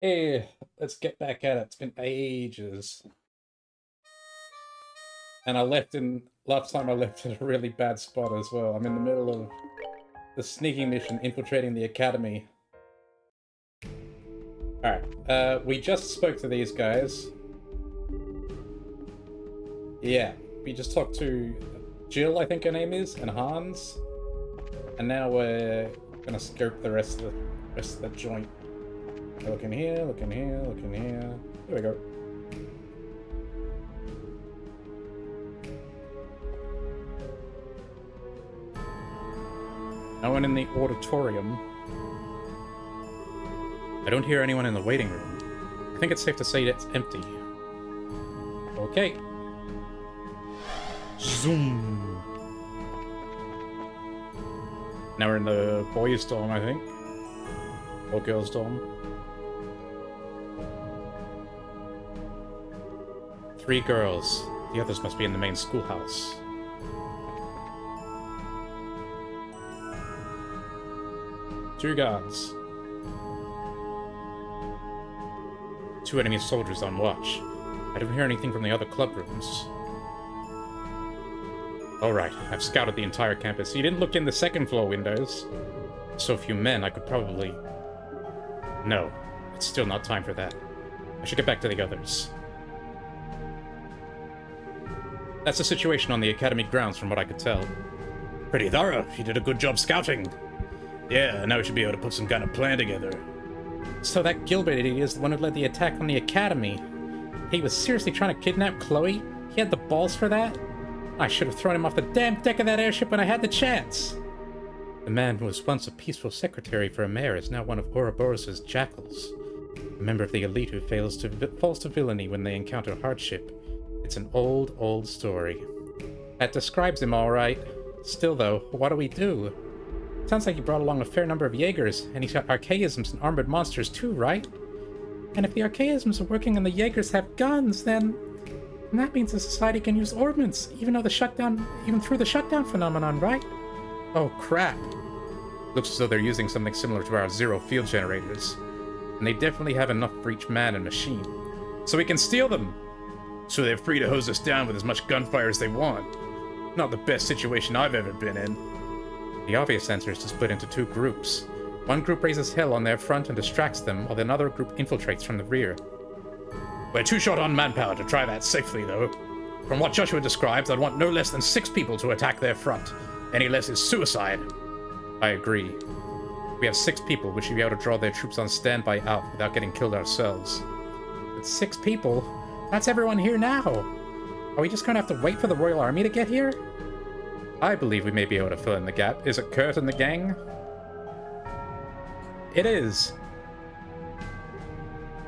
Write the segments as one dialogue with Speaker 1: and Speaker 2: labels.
Speaker 1: Hey, let's get back at it. It's been ages. And last time I left in a really bad spot as well. I'm in the middle of the sneaking mission infiltrating the academy. Alright, we just spoke to these guys. Yeah, we just talked to Jill, I think her name is, and Hans. And now we're gonna scope the rest of the joint. Look in here, look in here, look in here. There we go. No one in the auditorium. I don't hear anyone in the waiting room. I think it's safe to say it's empty. Okay. Zoom. Now we're in the boys' dorm, I think. Or girls' dorm. 3 girls. The others must be in the main schoolhouse. Two guards. 2 enemy soldiers on watch. I don't hear anything from the other club rooms. Alright, I've scouted the entire campus. You didn't look in the second floor windows. So few men, I could probably... No, it's still not time for that. I should get back to the others. That's the situation on the academy grounds from what I could tell. Pretty thorough. You did a good job scouting. Yeah, now we should be able to put some kind of plan together. So that Gilbert idiot is the one who led the attack on the academy. He was seriously trying to kidnap Chloe? He had the balls for that? I should have thrown him off the damn deck of that airship when I had the chance. The man who was once a peaceful secretary for a mayor is now one of Ouroboros' jackals. A member of the elite who falls to villainy when they encounter hardship. It's an old, old story. That describes him all right. Still, though, what do we do? Sounds like he brought along a fair number of Jaegers, and he's got archaisms and armored monsters too, right? And if the archaisms are working and the Jaegers have guns, then that means the society can use ordnance, even through the shutdown phenomenon, right? Oh crap. Looks as though they're using something similar to our zero field generators. And they definitely have enough for each man and machine. So we can steal them! So they're free to hose us down with as much gunfire as they want. Not the best situation I've ever been in. The obvious answer is to split into 2 groups. One group raises hell on their front and distracts them, while another group infiltrates from the rear. We're too short on manpower to try that safely, though. From what Joshua describes, I'd want no less than 6 people to attack their front. Any less is suicide. I agree. We have 6 people, we should be able to draw their troops on standby out without getting killed ourselves. But 6 people? That's everyone here now! Are we just gonna have to wait for the Royal Army to get here? I believe we may be able to fill in the gap. Is it Kurt and the gang? It is!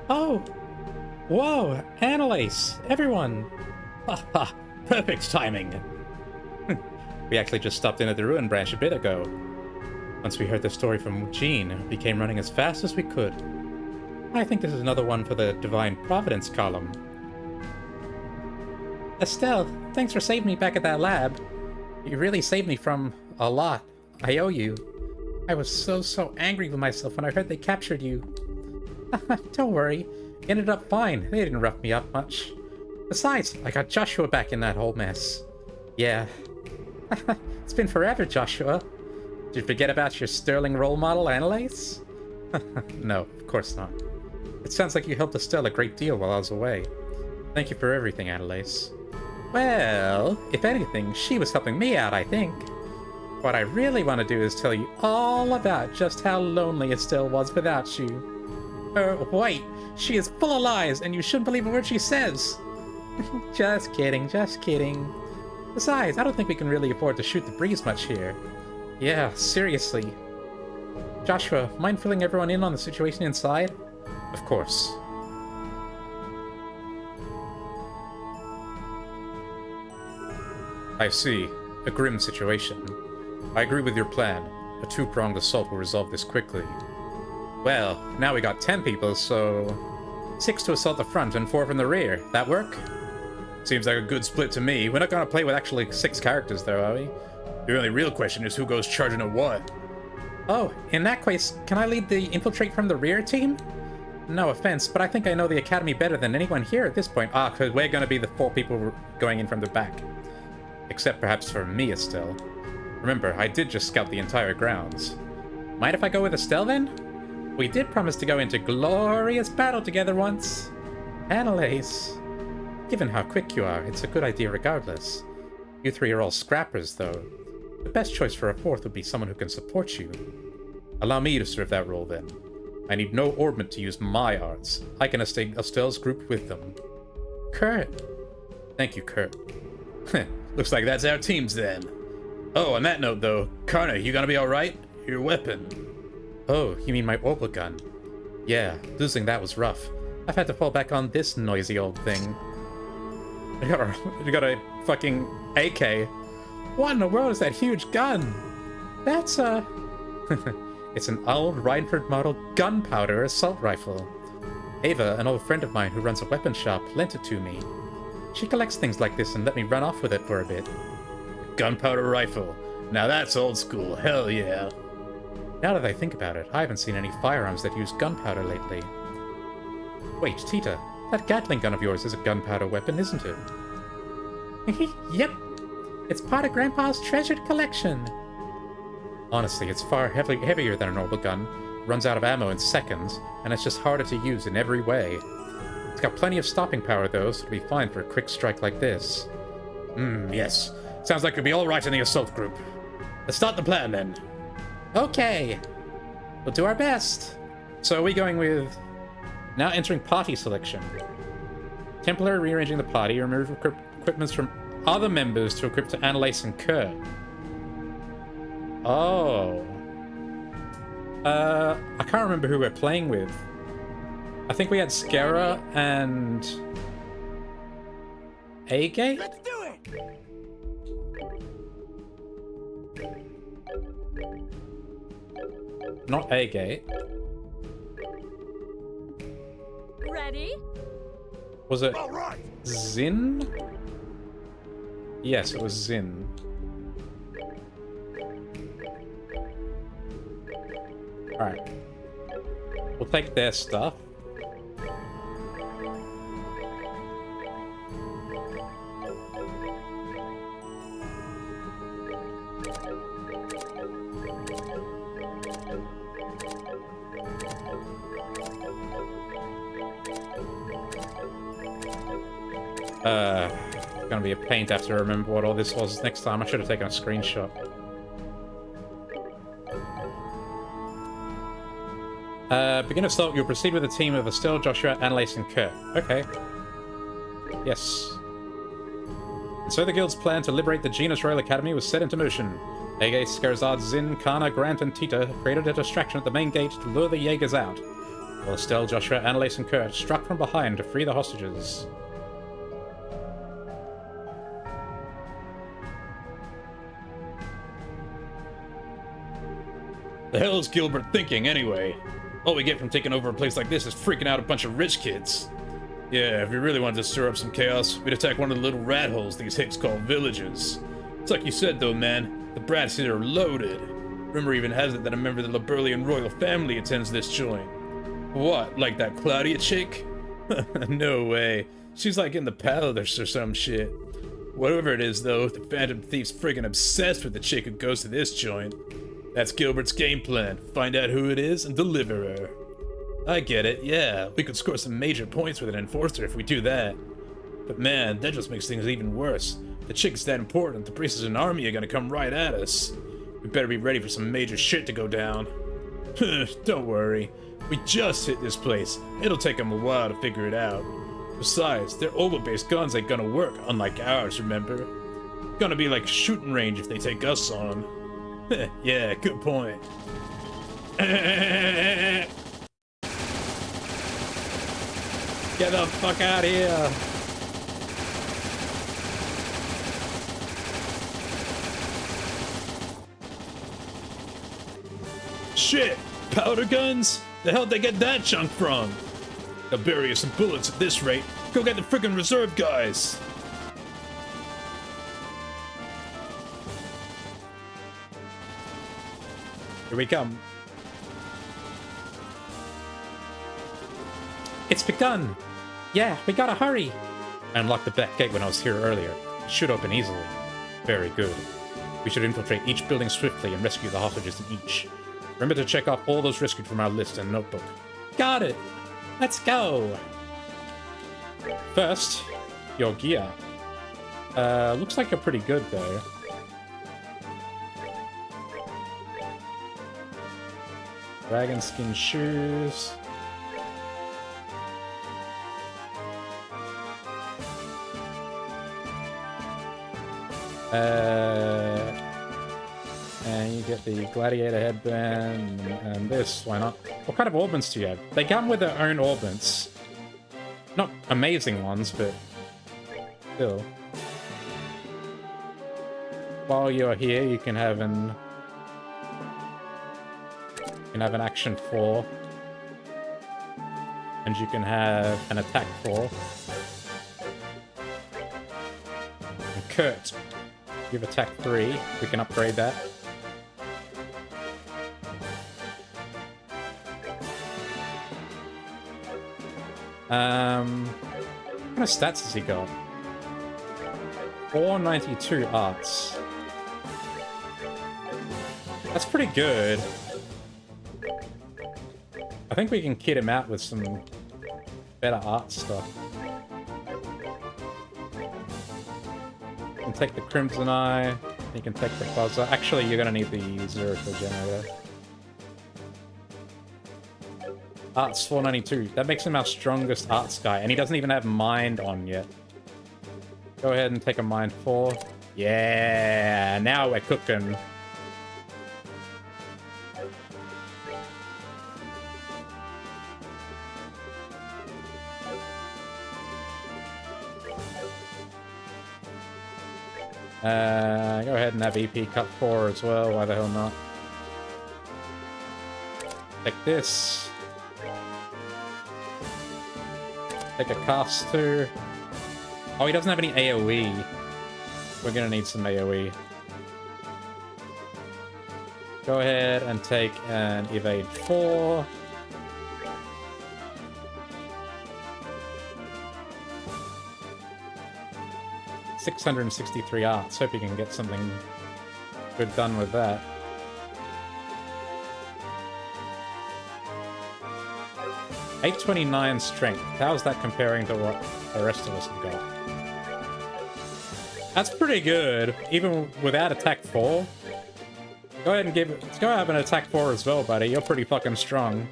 Speaker 1: Oh! Whoa! Annalise! Everyone! Haha! Perfect timing! We actually just stopped in at the Ruin Branch a bit ago. Once we heard the story from Jean, we came running as fast as we could. I think this is another one for the Divine Providence column. Estelle, thanks for saving me back at that lab. You really saved me from a lot. I owe you. I was so angry with myself when I heard they captured you. Don't worry. It ended up fine. They didn't rough me up much. Besides, I got Joshua back in that whole mess. Yeah. It's been forever, Joshua. Did you forget about your sterling role model, Annalise? No, of course not. It sounds like you helped Estelle a great deal while I was away. Thank you for everything, Annalise. Well, if anything, she was helping me out, I think. What I really want to do is tell you all about just how lonely Estelle was without you. Wait, she is full of lies, and you shouldn't believe a word she says. Just kidding, just kidding. Besides, I don't think we can really afford to shoot the breeze much here. Yeah, seriously. Joshua, mind filling everyone in on the situation inside? Of course. I see. A grim situation. I agree with your plan. A 2-pronged assault will resolve this quickly. Well, now we got 10 people, so... 6 to assault the front and 4 from the rear. That work? Seems like a good split to me. We're not gonna play with actually 6 characters, though, are we? The only real question is who goes charging at what. Oh, in that case, can I lead the infiltrate from the rear team? No offense, but I think I know the Academy better than anyone here at this point. Ah, because we're going to be the 4 people going in from the back. Except perhaps for me, Estelle. Remember, I did just scout the entire grounds. Mind if I go with Estelle, then? We did promise to go into glorious battle together once. Annalise. Given how quick you are, it's a good idea regardless. You 3 are all scrappers, though. The best choice for a 4th would be someone who can support you. Allow me to serve that role, then. I need no orbment to use my arts. I can assist Estelle's group with them. Kurt. Thank you, Kurt.
Speaker 2: Looks like that's our teams, then. Oh, on that note, though, Karna, you gonna be alright? Your weapon.
Speaker 1: Oh, you mean my orbital gun? Yeah, losing that was rough. I've had to fall back on this noisy old thing. You got a fucking AK. What in the world is that huge gun? That's It's an old Reinford model gunpowder assault rifle. Ava, an old friend of mine who runs a weapon shop, lent it to me. She collects things like this and let me run off with it for a bit.
Speaker 2: Gunpowder rifle. Now that's old school, hell yeah.
Speaker 1: Now that I think about it, I haven't seen any firearms that use gunpowder lately. Wait, Tita, that Gatling gun of yours is a gunpowder weapon, isn't it? Yep. It's part of Grandpa's treasured collection. Honestly, it's far heavier than an orbital gun, runs out of ammo in seconds, and it's just harder to use in every way. It's got plenty of stopping power, though, so it'll be fine for a quick strike like this.
Speaker 2: Yes. Sounds like we'll be alright in the assault group. Let's start the plan, then.
Speaker 1: Okay. We'll do our best. So are we going with... Now entering party selection. Templar rearranging the party, remove equipments from other members to equip to Annalise and Kurt. Oh. I can't remember who we're playing with. I think we had Skara and... Agate?
Speaker 3: Let's do it!
Speaker 1: Not Agate.
Speaker 4: Ready?
Speaker 1: Was it
Speaker 3: All right.
Speaker 1: Zin? Yes, it was Zin. Alright. We'll take their stuff. It's gonna be a pain to have to remember what all this was next time. I should have taken a screenshot. Begin assault. You'll proceed with a team of Estelle, Joshua, Annalise, and Kurt. Okay. Yes. And so the guild's plan to liberate the Genus Royal Academy was set into motion. Ege, Skarzad, Zin, Kana, Grant, and Tita created a distraction at the main gate to lure the Jaegers out, while Estelle, Joshua, Annalise, and Kurt struck from behind to free the hostages.
Speaker 2: The hell is Gilbert thinking, anyway? All we get from taking over a place like this is freaking out a bunch of rich kids. Yeah, if we really wanted to stir up some chaos, we'd attack one of the little rat holes these hicks call villages. It's like you said, though, man. The brats here are loaded. Rumor even has it that a member of the Laberlian royal family attends this joint. What, like that Claudia chick? No way. She's like in the palace or some shit. Whatever it is, though, the Phantom Thief's friggin' obsessed with the chick who goes to this joint. That's Gilbert's game plan. Find out who it is and deliver her. I get it, yeah. We could score some major points with an enforcer if we do that. But man, that just makes things even worse. The chick's that important, the priests and army are gonna come right at us. We better be ready for some major shit to go down. Don't worry. We just hit this place. It'll take them a while to figure it out. Besides, their oval-based guns ain't gonna work, unlike ours, remember? Gonna be like a shooting range if they take us on. Yeah, good point. Get the fuck out of here. Shit! Powder guns? The hell'd they get that junk from? They'll bury us in bullets at this rate. Go get the frickin' reserve guys!
Speaker 1: Here we come. It's begun! Yeah, we gotta hurry! I unlocked the back gate when I was here earlier. It should open easily. Very good. We should infiltrate each building swiftly and rescue the hostages in each. Remember to check off all those rescued from our list and notebook. Got it! Let's go! First, your gear. Looks like you're pretty good, though. Dragon skin shoes. And you get the gladiator headband and this, why not? What kind of orbits do you have? They come with their own orbits. Not amazing ones, but still. While you're here, you can have an action 4. And you can have an attack 4. And Kurt, you have attack 3. We can upgrade that. What kind of stats has he got? 492 arts. That's pretty good. I think we can kit him out with some better art stuff. You can take the Crimson Eye. You can take the Buzzer. Actually, you're gonna need the Zerika generator. Arts 492. That makes him our strongest arts guy, and he doesn't even have Mind on yet. Go ahead and take a Mind 4. Yeah, now we're cooking. Go ahead and have EP cut 4 as well, why the hell not? Take this. Take a cast 2. Oh, he doesn't have any AoE. We're gonna need some AoE. Go ahead and take an evade 4. $663 arts. Hope you can get something good done with that. $829 strength. How's that comparing to what the rest of us have got? That's pretty good, even without attack 4. Go ahead and let's go have an attack 4 as well, buddy. You're pretty fucking strong.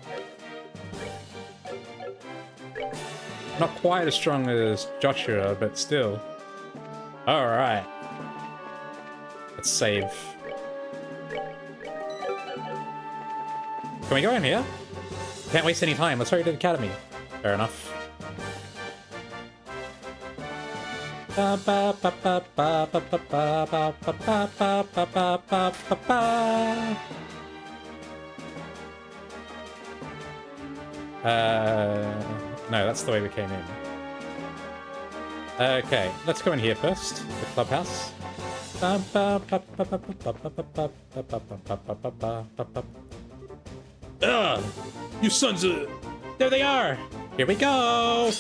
Speaker 1: Not quite as strong as Joshua, but still. Alright. Let's save. Can we go in here? Can't waste any time. Let's hurry to the academy. Fair enough. No, that's the way we came in. Okay, let's go in here first. The clubhouse.
Speaker 2: Ugh! You sons of...
Speaker 1: There they are! Here we go!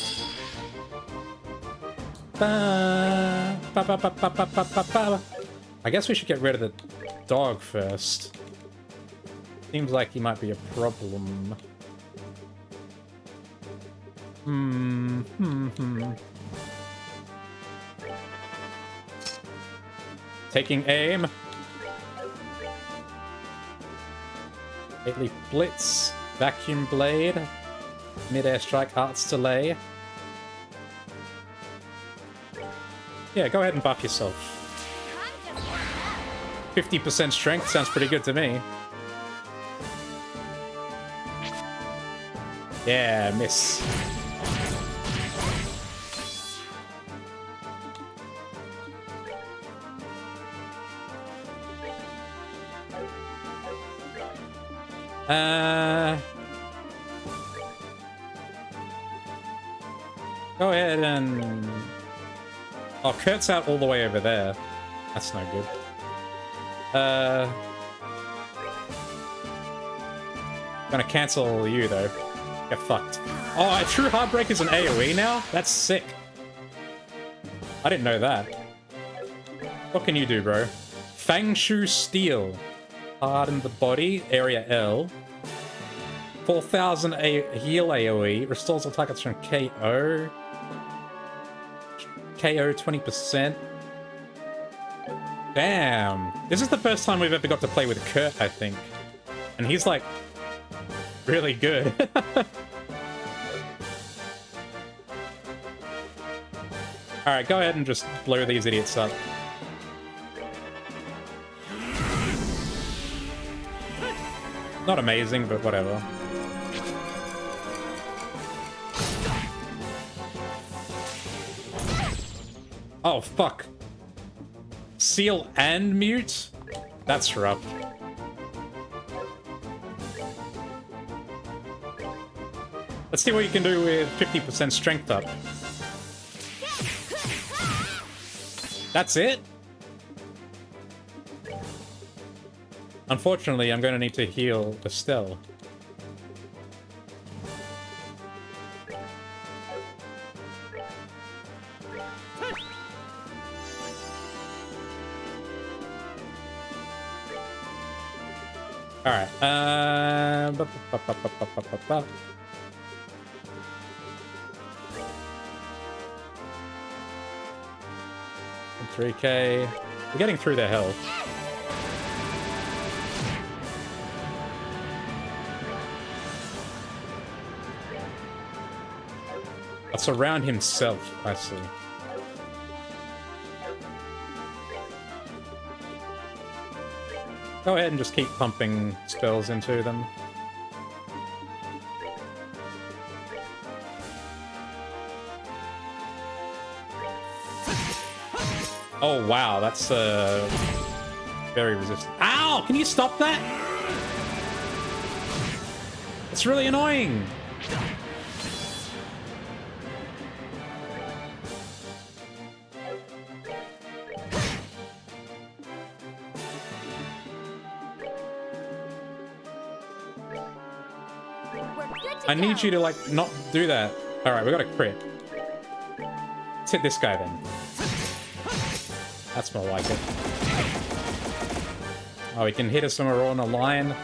Speaker 1: I guess we should get rid of the dog first. Seems like he might be a problem. Taking aim. 8-leaf blitz. Vacuum blade. Mid-air strike, arts delay. Yeah, go ahead and buff yourself. 50% strength sounds pretty good to me. Yeah, miss. Go ahead and... Oh, Kurt's out all the way over there. That's no good. Gonna cancel you, though. Get fucked. Oh, a true Heartbreak is an AoE now? That's sick. I didn't know that. What can you do, bro? Fang Shu Steel. Harden the body, area L. 4,000 heal AoE. Restores all targets from KO. KO 20%. Damn. This is the first time we've ever got to play with Kurt, I think. And he's like really good. Alright, go ahead and just blow these idiots up. Not amazing, but whatever. Oh, fuck. Seal and mute? That's rough. Let's see what you can do with 50% strength up. That's it? Unfortunately, I'm going to need to heal Estelle. Alright, 3k. We're getting through their health. That's around himself, I see. Go ahead and just keep pumping spells into them. Oh wow, that's very resistant. Ow! Can you stop that? It's really annoying. I need you to, like, not do that. Alright, we got a crit. Let's hit this guy, then. That's more like it. Oh, he can hit us when we're on a line.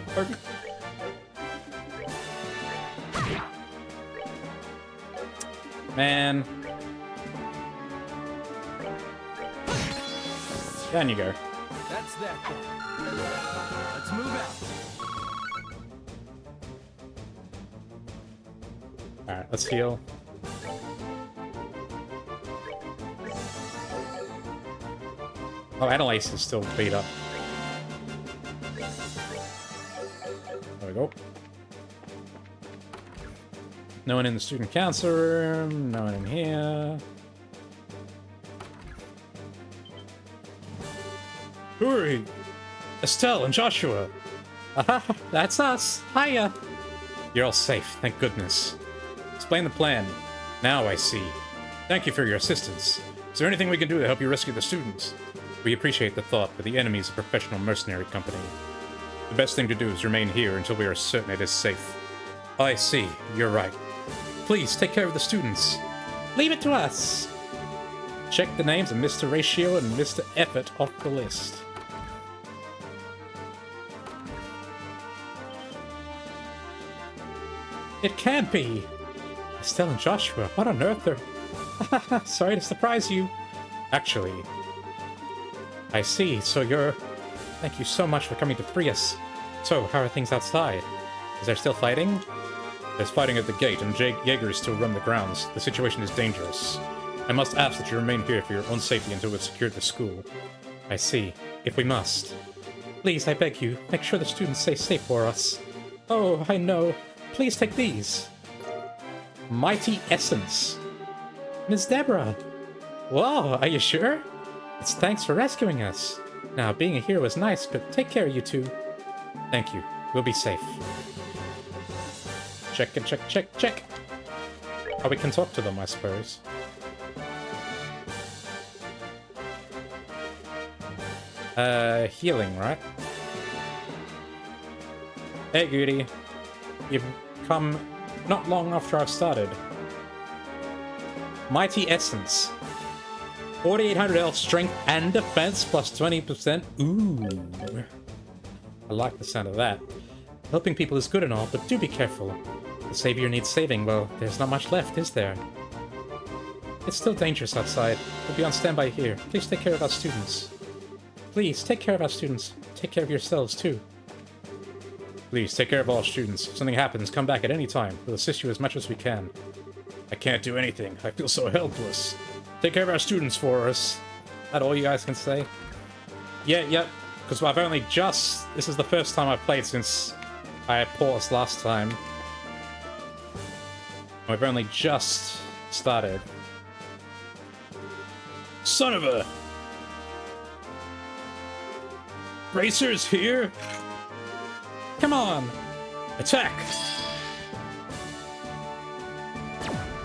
Speaker 1: Poke. Man. Down you go.
Speaker 3: That's that. Let's move out.
Speaker 1: Alright, let's heal. Oh, Annalise is still beat up. There we go. No one in the student council room. No one in here. Hurry! Estelle and Joshua! Aha! That's us! Hiya! You're all safe, thank goodness. Explain the plan. Now I see. Thank you for your assistance. Is there anything we can do to help you rescue the students? We appreciate the thought, but the enemy is a professional mercenary company. The best thing to do is remain here until we are certain it is safe. I see. You're right. Please, take care of the students. Leave it to us! Check the names of Mr. Ratio and Mr. Effort off the list. It can't be! Estelle and Joshua, what on earth are... Sorry to surprise you. Actually, I see, so you're... Thank you so much for coming to free us. So, how are things outside? Is there still fighting? There's fighting at the gate, and Jaegers still run the grounds. The situation is dangerous. I must ask that you remain here for your own safety until we've secured the school. I see. If we must. Please, I beg you, make sure the students stay safe for us. Oh, I know. Please take these. Mighty Essence. Miss Deborah. Whoa, are you sure? It's thanks for rescuing us. Now, being a hero is nice, but take care, you two. Thank you. We'll be safe. Check and check, check, check. Oh, we can talk to them, I suppose. Healing, right? Hey, Goody. You've come not long after I've started. Mighty Essence. 4800 health, strength, and defense, plus 20%. Ooh. I like the sound of that. Helping people is good and all, but do be careful. The savior needs saving. Well, there's not much left, is there? It's still dangerous outside. We'll be on standby here. Please take care of our students. Please, take care of our students. Take care of yourselves, too. Please, take care of all students. If something happens, come back at any time. We'll assist you as much as we can.
Speaker 2: I can't do anything. I feel so helpless.
Speaker 1: Take care of our students for us. That all you guys can say? Yeah, because I've only just... This is the first time I've played since I paused last time. We've only just started.
Speaker 2: Son of a... Bracers here?
Speaker 1: Come on!
Speaker 2: Attack!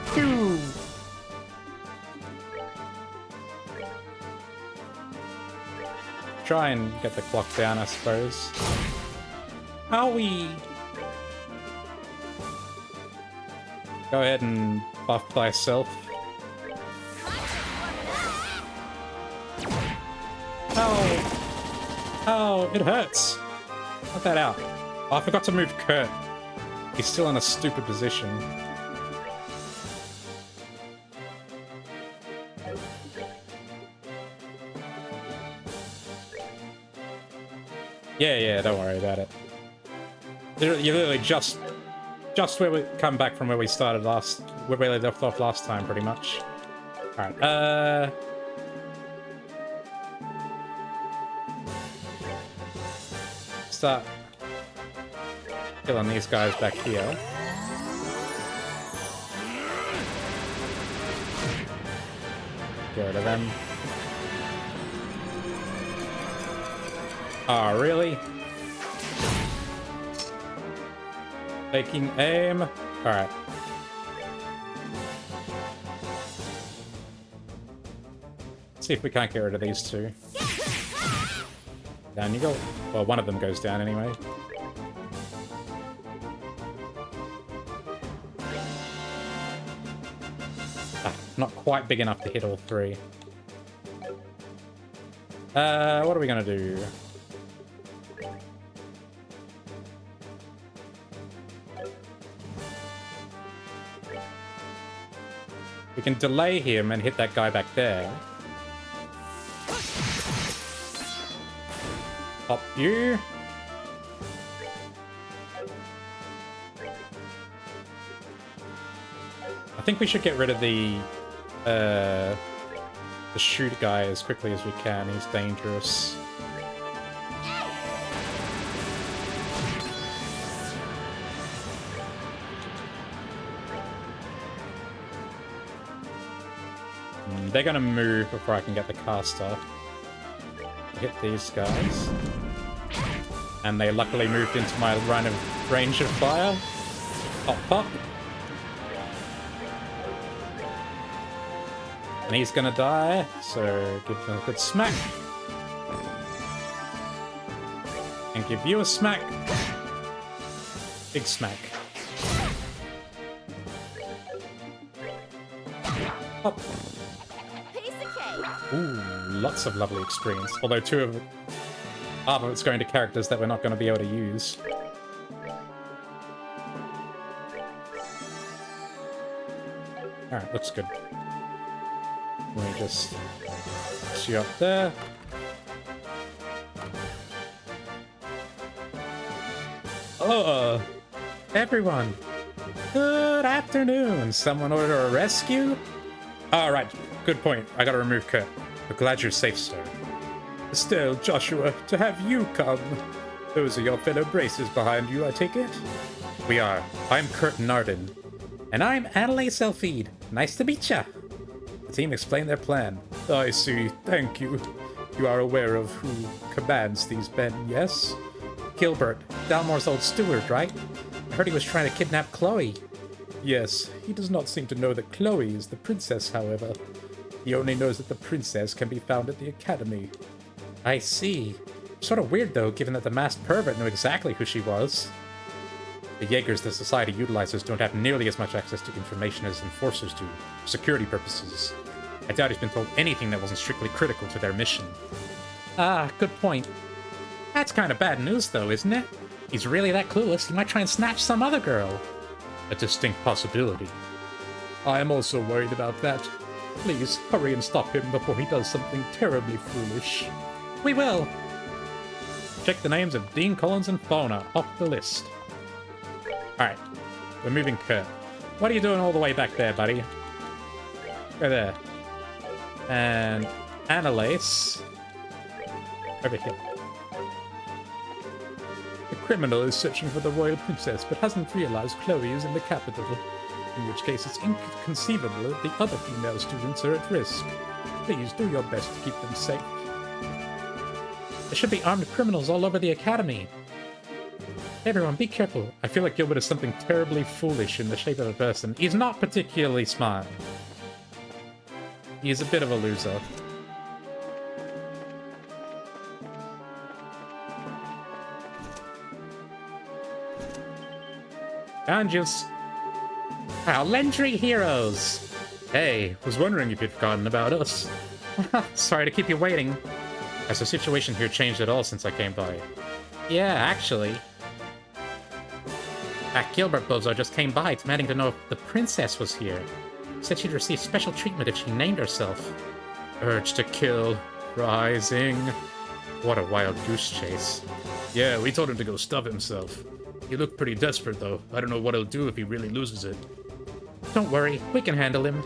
Speaker 1: Phew. Try and get the clock down, I suppose. Owie! Go ahead and buff thyself. Ow! Ow, it hurts! Cut that out. Oh, I forgot to move Kurt. He's still in a stupid position. Yeah, don't worry about it. You're literally just where we come back from where we started last, where we left off last time, pretty much. Alright, start killing these guys back here. Get rid of them. Oh, really? Taking aim. Alright. See if we can't get rid of these two. Down you go. Well, one of them goes down anyway. Ah, not quite big enough to hit all three. What are we gonna do? We can delay him and hit that guy back there. Pop you. I think we should get rid of the shoot guy as quickly as we can. He's dangerous. They're gonna move before I can get the caster. Hit these guys. And they luckily moved into my line of range of fire. Pop, pop. And he's gonna die, so give him a good smack. And give you a smack. Big smack. Pop. Ooh, lots of lovely experience. Although half of it's going to characters that we're not going to be able to use. Alright, looks good. Let me just see up there. Hello, everyone. Good afternoon. Someone order a rescue? Alright, good point. I gotta remove Kurt. But glad you're safe, sir. Still, Joshua, to have you come. Those are your fellow braces behind you, I take it? We are. I'm Kurt Narden. And I'm Adelaide Selfeed. Nice to meet ya. The team explained their plan. I see. Thank you. You are aware of who commands these men, yes? Gilbert, Dalmore's old steward, right? I heard he was trying to kidnap Chloe. Yes, he does not seem to know that Chloe is the princess, however. He only knows that the princess can be found at the academy. I see. Sort of weird, though, given that the masked pervert knew exactly who she was. The Jaegers the society utilizes don't have nearly as much access to information as enforcers do, for security purposes. I doubt he's been told anything that wasn't strictly critical to their mission. Ah, good point. That's kind of bad news, though, isn't it? He's really that clueless, he might try and snatch some other girl. A distinct possibility. I am also worried about that. Please, hurry and stop him before he does something terribly foolish. We will! Check the names of Dean Collins and Fauna off the list. Alright, we're moving Kurt. What are you doing all the way back there, buddy? Go there. And Annalise. Over here. The criminal is searching for the royal princess, but hasn't realized Chloe is in the capital. In which case it's inconceivable that the other female students are at risk. Please do your best to keep them safe. There should be armed criminals all over the academy. Everyone, be careful. I feel like Gilbert is something terribly foolish in the shape of a person. He's not particularly smart. He's a bit of a loser. Angels. Our Lendry heroes! Hey, was wondering if you'd forgotten about us. Sorry to keep you waiting. Has the situation here changed at all since I came by? Yeah, actually. That Gilbert bozo just came by, demanding to know if the princess was here. Said she'd receive special treatment if she named herself. Urge to kill. Rising. What a wild goose chase.
Speaker 2: Yeah, we told him to go stuff himself. He looked pretty desperate, though. I don't know what he'll do if he really loses it.
Speaker 1: Don't worry, we can handle him.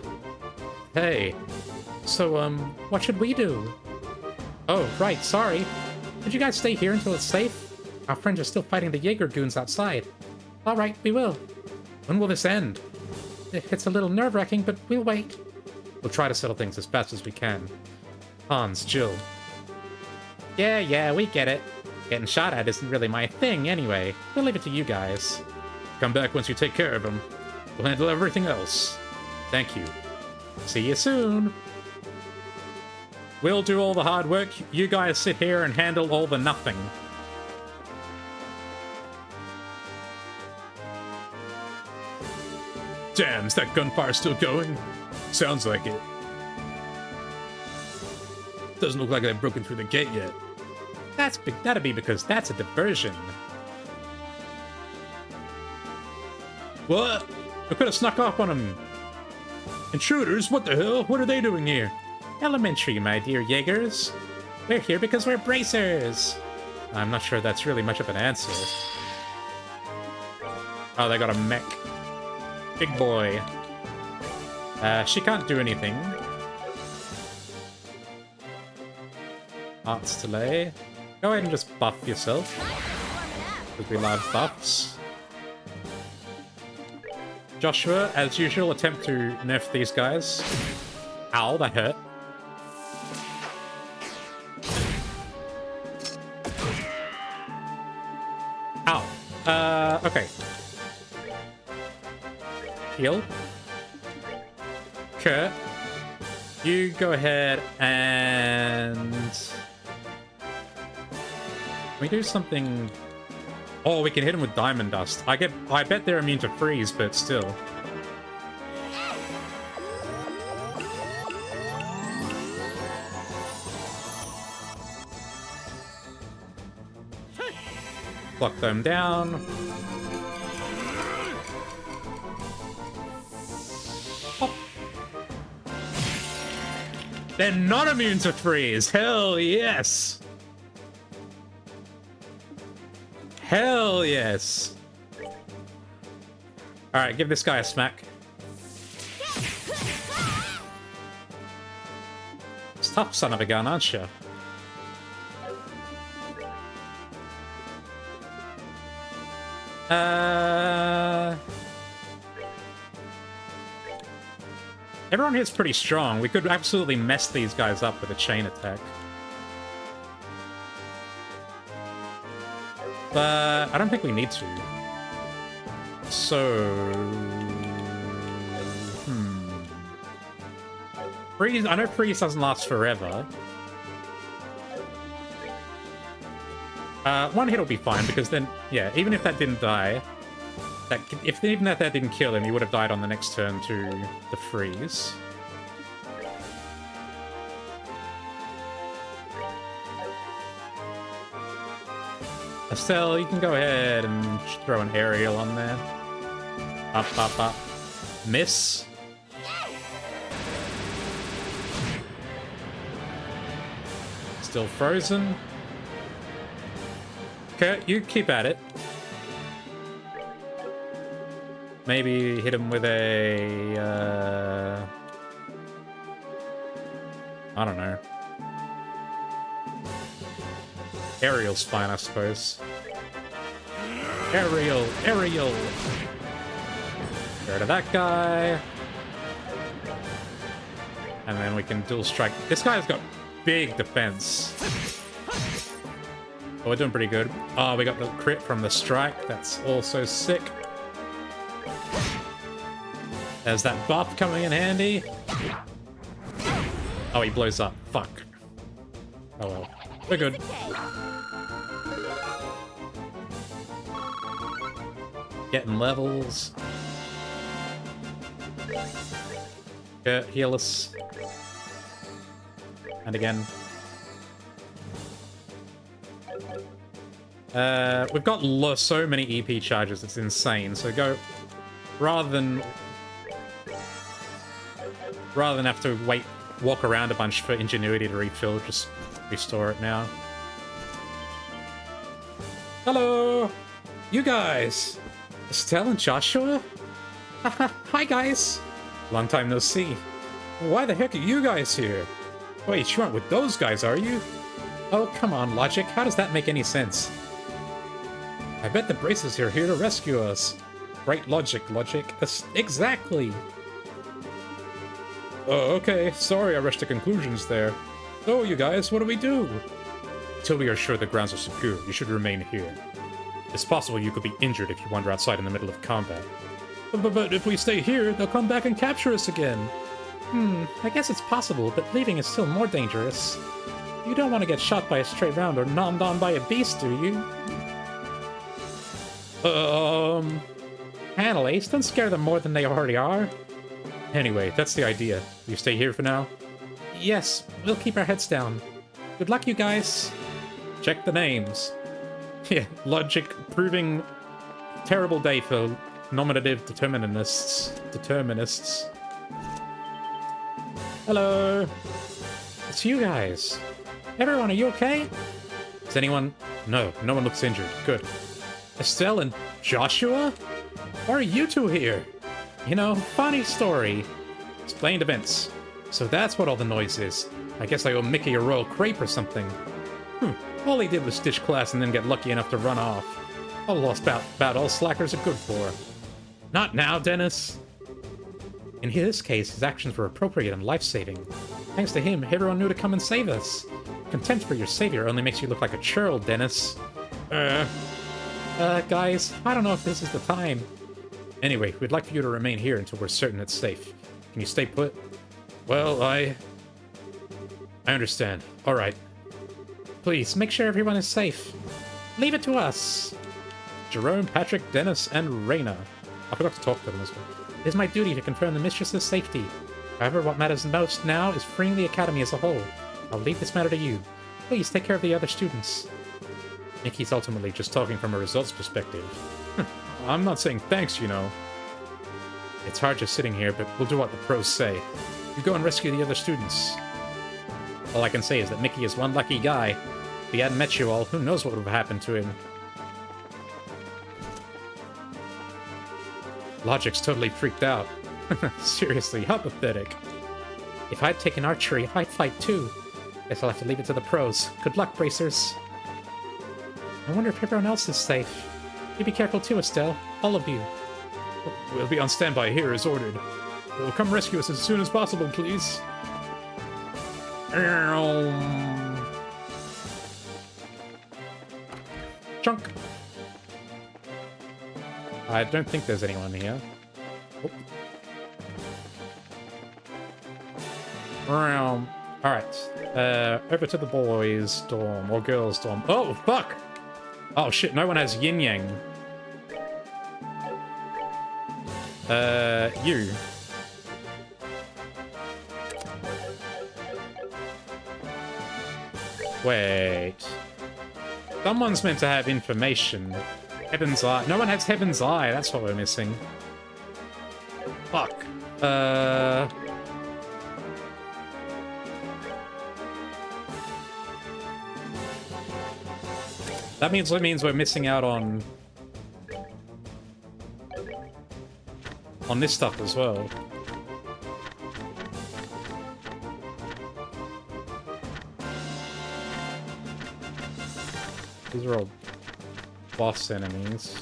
Speaker 1: Hey. So, what should we do? Oh, right, sorry. Could you guys stay here until it's safe? Our friends are still fighting the Jaeger goons outside. Alright, we will. When will this end? It's a little nerve-wracking, but we'll wait. We'll try to settle things as fast as we can. Hans, Jill. Yeah, we get it. Getting shot at isn't really my thing anyway. We'll leave it to you guys.
Speaker 2: Come back once you take care of him. We'll handle everything else.
Speaker 1: Thank you. See you soon. We'll do all the hard work. You guys sit here and handle all the nothing.
Speaker 2: Damn, is that gunfire still going? Sounds like it. Doesn't look like they've broken through the gate yet.
Speaker 1: That'd be because that's a diversion.
Speaker 2: What?
Speaker 1: We could have snuck off on them.
Speaker 2: Intruders? What the hell? What are they doing here?
Speaker 1: Elementary, my dear Jaegers. We're here because we're bracers. I'm not sure that's really much of an answer. Oh, they got a mech. Big boy. She can't do anything. Arts delay. Go ahead and just buff yourself. Because we love buffs. Joshua, as usual, attempt to nerf these guys. Ow, that hurt. Ow. Okay. Heal. Kurt, you go ahead and... we do something... oh, we can hit him with Diamond Dust. I bet they're immune to freeze, but still. Block them down. Oh. They're not immune to freeze. Hell yes. Hell yes. Alright, give this guy a smack. It's tough, son of a gun, aren't you? Everyone here's pretty strong. We could absolutely mess these guys up with a chain attack. But I don't think we need to. So... Freeze, I know freeze doesn't last forever. One hit will be fine, because then, yeah, even if that didn't die, Even if that didn't kill him, he would have died on the next turn to the freeze. Estelle, you can go ahead and throw an aerial on there. Up, up, up. Miss. Still frozen. Okay, you keep at it. Maybe hit him with a... I don't know. Aerial's fine, I suppose. Aerial! Aerial! Get rid of that guy. And then we can dual strike. This guy's got big defense. Oh, we're doing pretty good. Oh, we got the crit from the strike. That's also sick. There's that buff coming in handy. Oh, he blows up. Fuck. Oh well. We're good. Getting levels. Yeah, heal us. And again. We've got so many EP charges, it's insane. So go... Rather than have to walk around a bunch for ingenuity to refill, just restore it now. Hello! You guys! Estelle and Joshua? Hi, guys! Long time no see. Why the heck are you guys here? Wait, you aren't with those guys, are you? Oh, come on, Logic. How does that make any sense? I bet the Braces are here to rescue us. Right logic. Exactly! Oh, okay. Sorry I rushed to conclusions there. So, you guys, what do we do? Until we are sure the grounds are secure, you should remain here. It's possible you could be injured if you wander outside in the middle of combat. But if we stay here, they'll come back and capture us again. I guess it's possible, but leaving is still more dangerous. You don't want to get shot by a stray round or nommed on by a beast, do you? Annalise, don't scare them more than they already are. Anyway, that's the idea. You stay here for now? Yes, we'll keep our heads down. Good luck, you guys. Check the names. Yeah, Logic proving terrible day for nominative determinists. Hello. It's you guys. Everyone, are you okay? Is anyone... No one looks injured. Good. Estelle and Joshua? Why are you two here? You know, funny story. Explained events. So that's what all the noise is. I guess I owe Mickey a royal crepe or something. All he did was ditch class and then get lucky enough to run off. All lost about all slackers are good for. Not now, Dennis. In his case, his actions were appropriate and life-saving. Thanks to him, everyone knew to come and save us. Contempt for your savior only makes you look like a churl, Dennis. Guys, I don't know if this is the time. Anyway, we'd like for you to remain here until we're certain it's safe. Can you stay put? Well, I understand. All right. Please, make sure everyone is safe. Leave it to us. Jerome, Patrick, Dennis, and Raina. I forgot to talk to them as well. It is my duty to confirm the mistress's safety. However, what matters most now is freeing the Academy as a whole. I'll leave this matter to you. Please take care of the other students. Mickey's ultimately just talking from a results perspective. I'm not saying thanks, you know. It's hard just sitting here, but we'll do what the pros say. You go and rescue the other students. All I can say is that Mickey is one lucky guy. If he hadn't met you all, who knows what would have happened to him. Logic's totally freaked out. Seriously, how pathetic. If I'd taken archery, I'd fight too. Guess I'll have to leave it to the pros. Good luck, Bracers. I wonder if everyone else is safe. You be careful too, Estelle. All of you. We'll be on standby here as ordered. We'll come rescue us as soon as possible, please. Chunk. I don't think there's anyone here. Oh. Alright. Over to the boys' dorm, or girls' dorm. Oh, fuck! Oh shit, no one has yin-yang. You. Wait. Someone's meant to have information. Heaven's Eye. No one has Heaven's Eye. That's what we're missing. Fuck. That means we're missing out on this stuff as well. These are all boss enemies.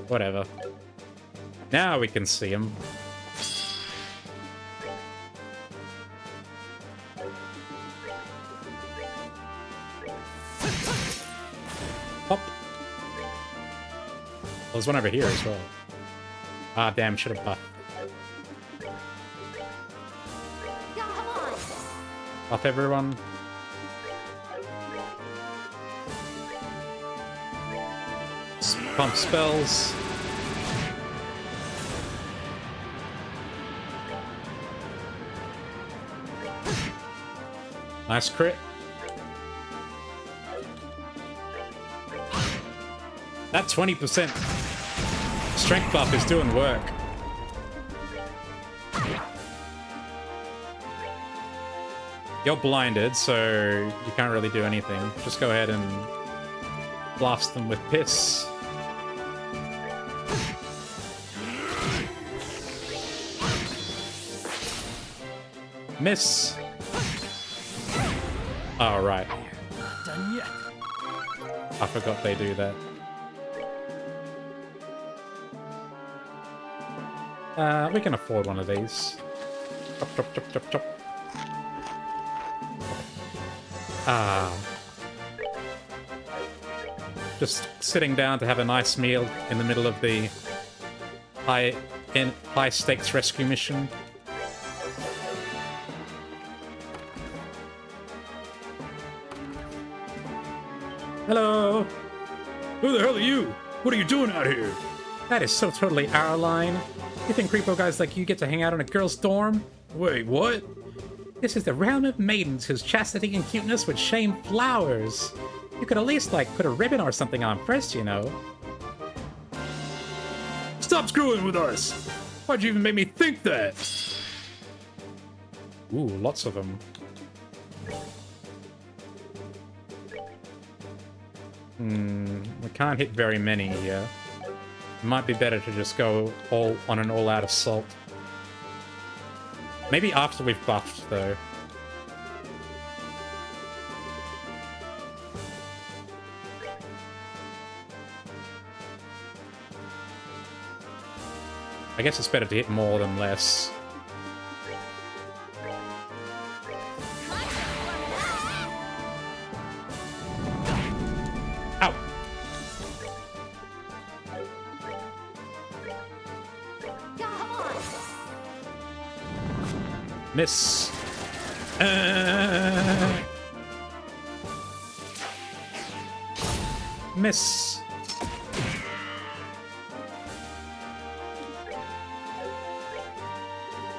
Speaker 1: Whatever. Now we can see them. Pop. Well, there's one over here as well. Ah, damn, should have buffed. Buff everyone. Pump spells. Nice crit. That 20% strength buff is doing work. You're blinded, so you can't really do anything. Just go ahead and blast them with piss. Miss. Oh, right.
Speaker 3: Done yet.
Speaker 1: I forgot they do that. We can afford one of these. Chop, chop, chop, chop, chop. Ah. Just sitting down to have a nice meal in the middle of the high stakes rescue mission. Hello.
Speaker 2: Who the hell are you? What are you doing out here?
Speaker 1: That is so totally our line. You think creepo guys like you get to hang out in a girl's dorm?
Speaker 2: Wait, what?
Speaker 1: This is the realm of maidens whose chastity and cuteness would shame flowers. You could at least, like, put a ribbon or something on first, you know.
Speaker 2: Stop screwing with us! Why'd you even make me think that?
Speaker 1: Ooh, lots of them. We can't hit very many here. It might be better to just go on an all-out assault. Maybe after we've buffed, though. I guess it's better to hit more than less. Ow! Miss. Miss.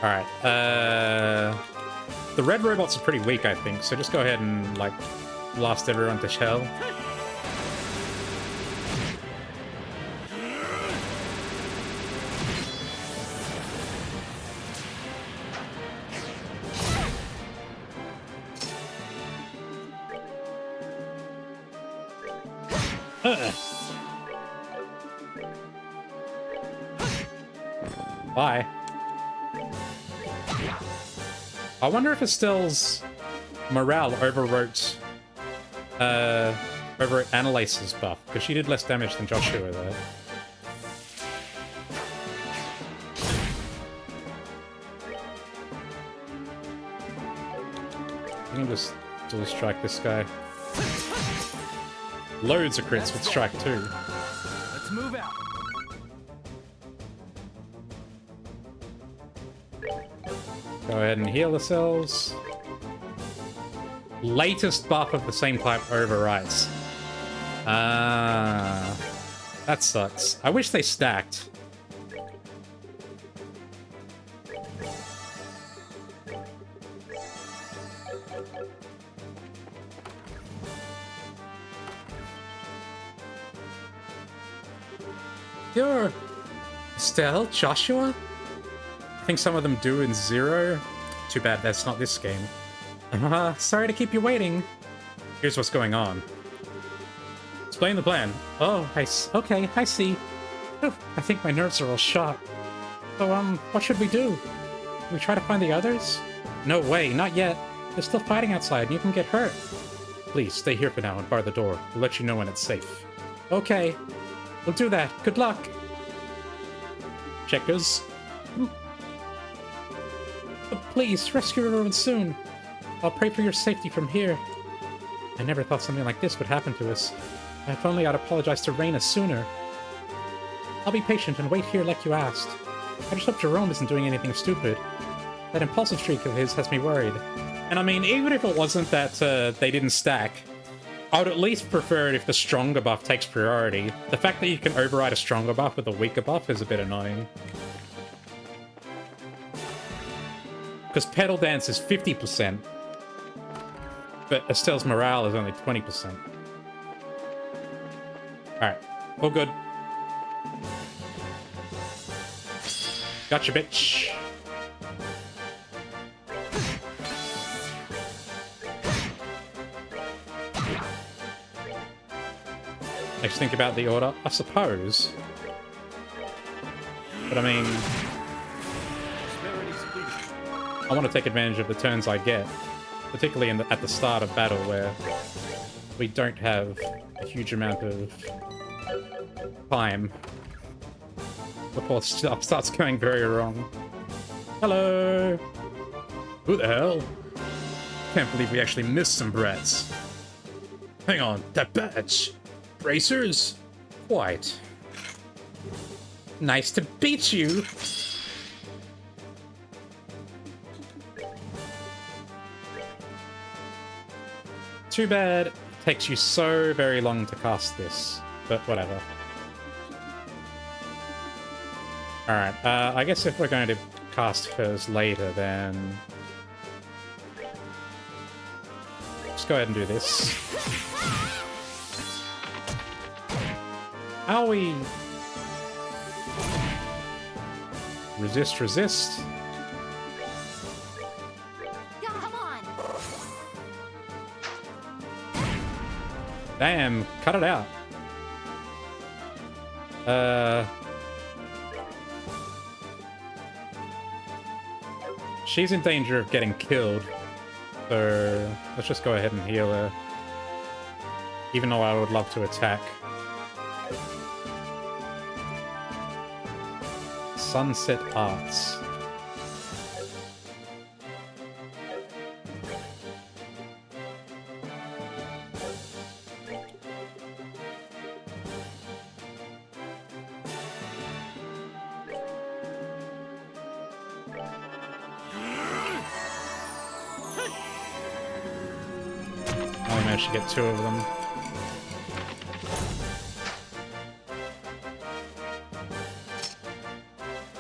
Speaker 1: Alright, the red robots are pretty weak, I think, so just go ahead and, like, blast everyone to hell. Bye. I wonder if Estelle's morale overwrote Annalace's buff, because she did less damage than Joshua there. I can just dual strike this guy. Loads of crits with strike 2.
Speaker 3: Let's move out.
Speaker 1: Go ahead and heal ourselves. Latest buff of the same type overwrites. Ah, that sucks. I wish they stacked. You're... Estelle? Joshua? I think some of them do in Zero. Too bad that's not this game. Sorry to keep you waiting. Here's what's going on. Explain the plan. Oh, okay, I see. Oh, I think my nerves are all shot. So, what should we do? We try to find the others? No way, not yet. They're still fighting outside and you can get hurt. Please, stay here for now and bar the door. We'll let you know when it's safe. Okay. We'll do that. Good luck. Checkers. But please, rescue everyone soon. I'll pray for your safety from here. I never thought something like this would happen to us. If only I'd apologized to Raina sooner. I'll be patient and wait here like you asked. I just hope Jerome isn't doing anything stupid. That impulsive streak of his has me worried. And I mean, even if it wasn't that they didn't stack, I would at least prefer it if the stronger buff takes priority. The fact that you can override a stronger buff with a weaker buff is a bit annoying. Because Pedal Dance is 50%, but Estelle's morale is only 20%. Alright, all good. Gotcha, bitch. Let's think about the order, I suppose. But I mean, I want to take advantage of the turns I get, particularly at the start of battle where we don't have a huge amount of time before stuff starts going very wrong. Hello! Who the hell? Can't believe we actually missed some brats. Hang on, that badge! Bracers? Quite. Nice to beat you! Too bad it takes you so very long to cast this, but whatever. Alright, I guess if we're going to cast hers later, then... let's go ahead and do this. Owie! Resist, resist.
Speaker 4: Yeah, come on.
Speaker 1: Damn, cut it out. She's in danger of getting killed, so let's just go ahead and heal her. Even though I would love to attack. Sunset Arts. I managed to get 2 of them.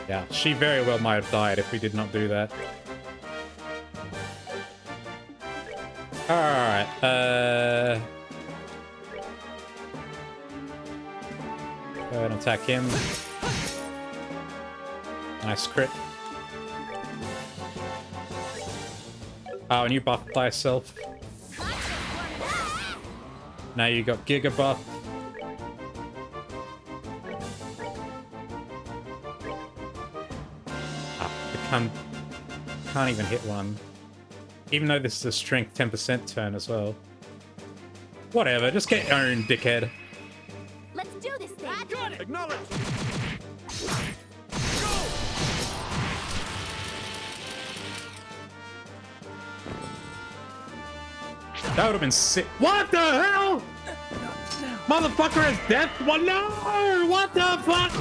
Speaker 1: Yeah, she very well might have died if we did not do that. Alright, go ahead and attack him. Nice crit. Oh, and you buffed thyself. Now you got Giga buff. Can't even hit one. Even though this is a strength 10% turn as well. Whatever, just get owned, dickhead.
Speaker 4: Let's do this thing.
Speaker 3: Got it. Acknowledge.
Speaker 1: That would have been sick. What the hell? Motherfucker is death? What? No! What the fuck?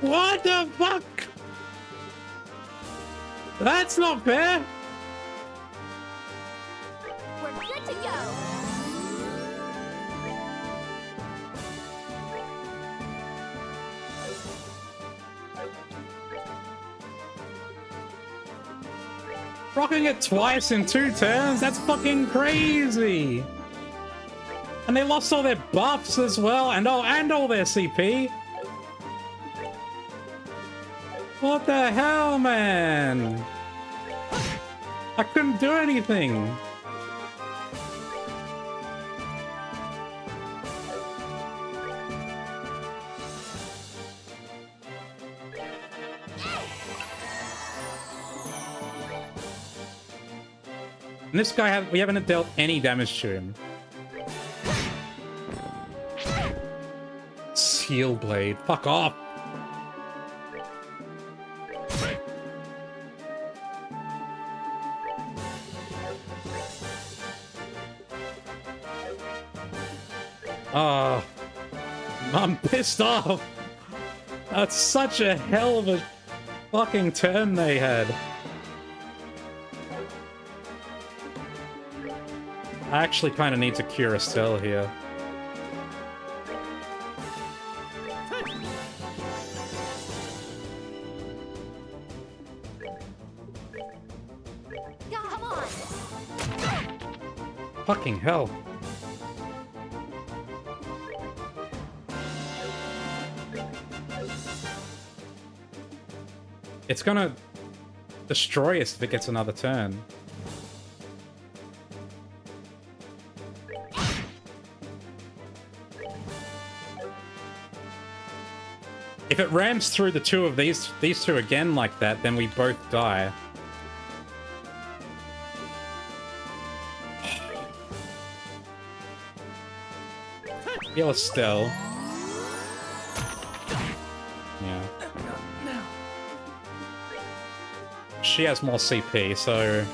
Speaker 1: What the fuck? That's not fair!
Speaker 4: We're good to go.
Speaker 1: Rocking it twice in 2 turns? That's fucking crazy! And they lost all their buffs as well, and all their CP. What the hell, man? I couldn't do anything. And this guy, we haven't dealt any damage to him. Seal Blade, fuck off. Oh, I'm pissed off. That's such a hell of a fucking turn they had. I actually kind of need to cure a cell here.
Speaker 4: Come on.
Speaker 1: Fucking hell. It's gonna destroy us if it gets another turn. If it rams through the two of these two again like that, then we both die. Heal Estelle. Yeah. She has more CP, so...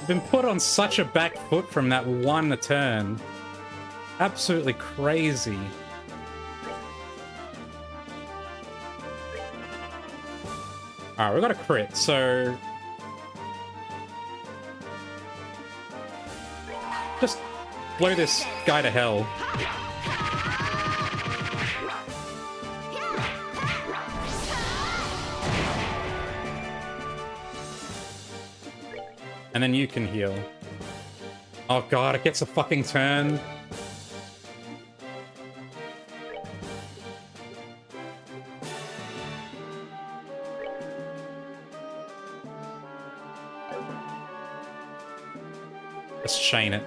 Speaker 1: I've been put on such a back foot from that one turn. Absolutely crazy. Alright, we got a crit, so... Just blow this guy to hell. And then you can heal. Oh god, it gets a fucking turn. Let's chain it.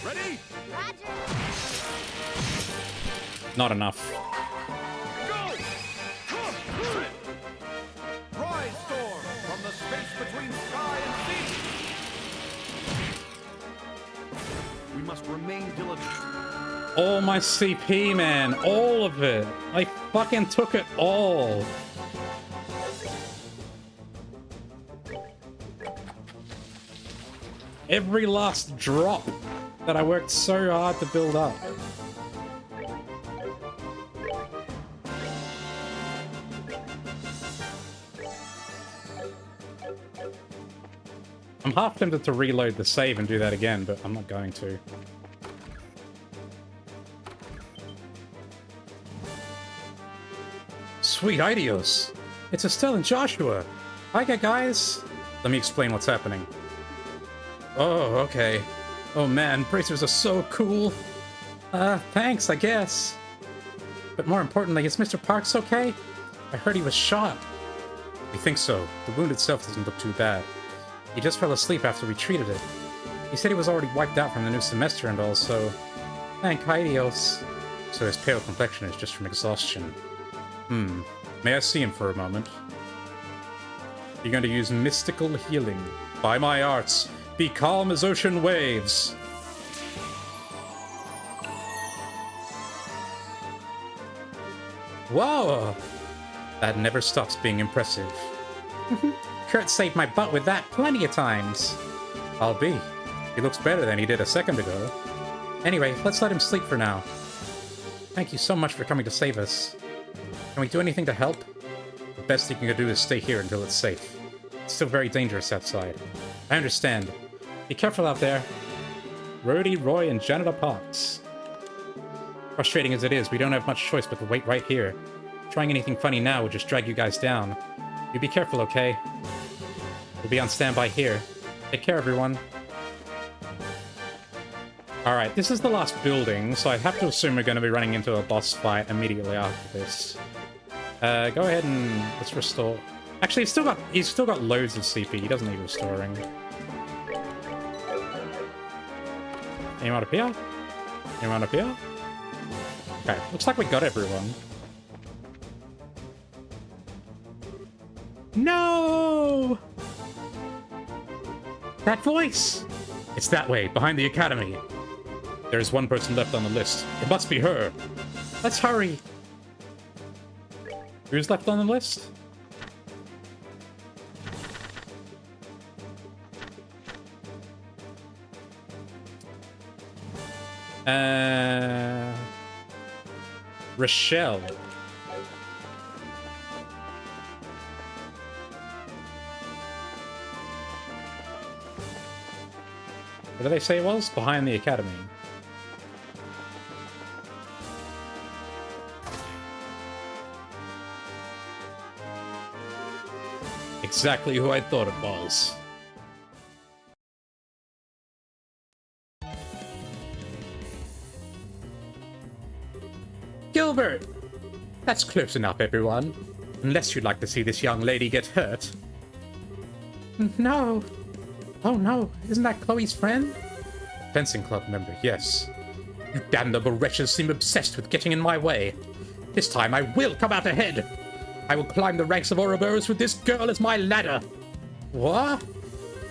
Speaker 3: Ready?
Speaker 4: Roger.
Speaker 1: Not enough.
Speaker 3: Go! Rise, storm, from the space between sky and sea. We must remain diligent.
Speaker 1: All my CP, man. All of it. I fucking took it all. Every last drop that I worked so hard to build up. I'm half tempted to reload the save and do that again, but I'm not going to. Sweet Idios! It's Estelle and Joshua! Hi guys! Let me explain what's happening. Oh, okay. Oh man, bracers are so cool. Thanks, I guess. But more importantly, is Mr. Parks okay? I heard he was shot. We think so. The wound itself doesn't look too bad. He just fell asleep after we treated it. He said he was already wiped out from the new semester and all, so... Thank Idios. So his pale complexion is just from exhaustion. May I see him for a moment? You're going to use mystical healing. By my arts, be calm as ocean waves. Whoa! That never stops being impressive. Kurt saved my butt with that plenty of times. I'll be. He looks better than he did a second ago. Anyway, let's let him sleep for now. Thank you so much for coming to save us. Can we do anything to help? The best thing you can do is stay here until it's safe. It's still very dangerous outside. I understand. Be careful out there. Rhodey, Roy, and Janitor Parks. Frustrating as it is, we don't have much choice but to wait right here. Trying anything funny now would just drag you guys down. You be careful, okay? We'll be on standby here. Take care, everyone. Alright, this is the last building, so I have to assume we're going to be running into a boss fight immediately after this. Go ahead and let's restore. Actually, he's still got loads of CP. He doesn't need restoring. Anyone up here? Anyone up here? Okay, looks like we got everyone. No! That voice! It's that way, behind the academy. There is one person left on the list. It must be her. Let's hurry. Who's left on the list? Rochelle. What did they say it was? Behind the academy. Exactly who I thought it was. Gilbert! That's close enough, everyone. Unless you'd like to see this young lady get hurt. No. Oh no, isn't that Chloe's friend? Fencing club member, yes. You damnable wretches seem obsessed with getting in my way. This time I will come out ahead. I will climb the ranks of Ouroboros with this girl as my ladder. What?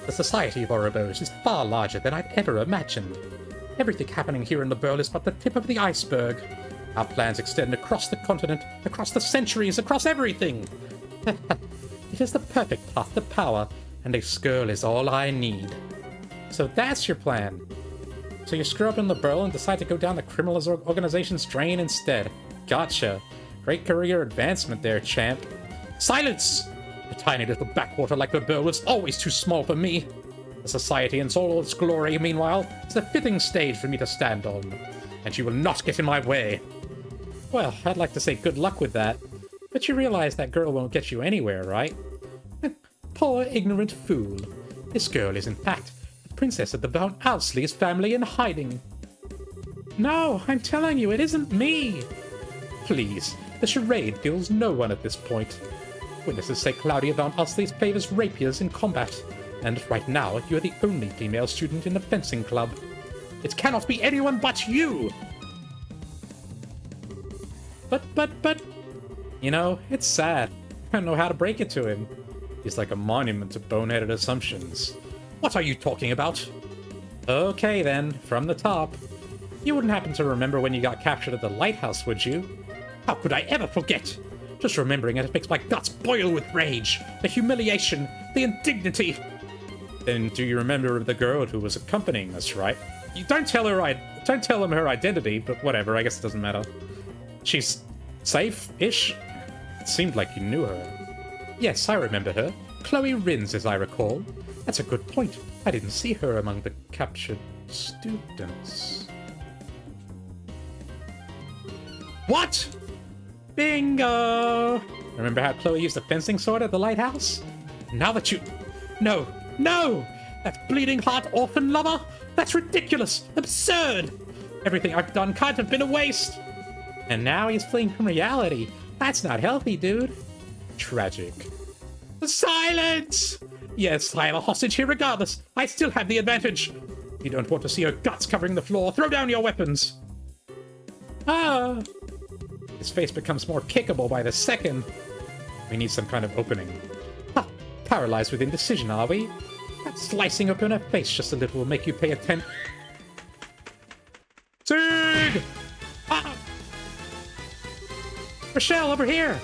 Speaker 1: The Society of Ouroboros is far larger than I'd ever imagined. Everything happening here in the Burl is but the tip of the iceberg. Our plans extend across the continent, across the centuries, across everything. It is the perfect path to power, and this girl is all I need. So that's your plan. So you screw up in the Burl and decide to go down the criminal organization's drain instead. Gotcha. Great career advancement there, champ. Silence! A tiny little backwater like the Burl was always too small for me. The society in all its glory, meanwhile, is a fitting stage for me to stand on. And you will not get in my way. Well, I'd like to say good luck with that, but you realize that girl won't get you anywhere, right? Poor ignorant fool. This girl is, in fact, the princess of the Von Ousley's family in hiding. No, I'm telling you, it isn't me. Please, the charade fools no one at this point. Witnesses say Claudia Von Ousley favors rapiers in combat, and right now you're the only female student in the fencing club. It cannot be anyone but you! But, you know, it's sad. I don't know how to break it to him. He's like a monument to boneheaded assumptions. What are you talking about? Okay then, from the top. You wouldn't happen to remember when you got captured at the lighthouse, would you? How could I ever forget? Just remembering it makes my guts boil with rage. The humiliation, the indignity. Then do you remember the girl who was accompanying us, right? You don't tell them her identity, but whatever, I guess it doesn't matter. She's safe-ish? It seemed like you knew her. Yes, I remember her. Chloe Rins, as I recall. That's a good point. I didn't see her among the captured students. What? Bingo! Remember how Chloe used a fencing sword at the lighthouse? Now that you... No! No! That bleeding heart orphan lover? That's ridiculous! Absurd! Everything I've done can't have been a waste! And now he's fleeing from reality. That's not healthy, dude. Tragic. Silence! Yes, I am a hostage here regardless. I still have the advantage. You don't want to see her guts covering the floor. Throw down your weapons. Ah. His face becomes more kickable by the second. We need some kind of opening. Ha! Paralyzed with indecision, are we? That slicing open her face just a little will make you pay attention. Sig! Ah! Rochelle, over here!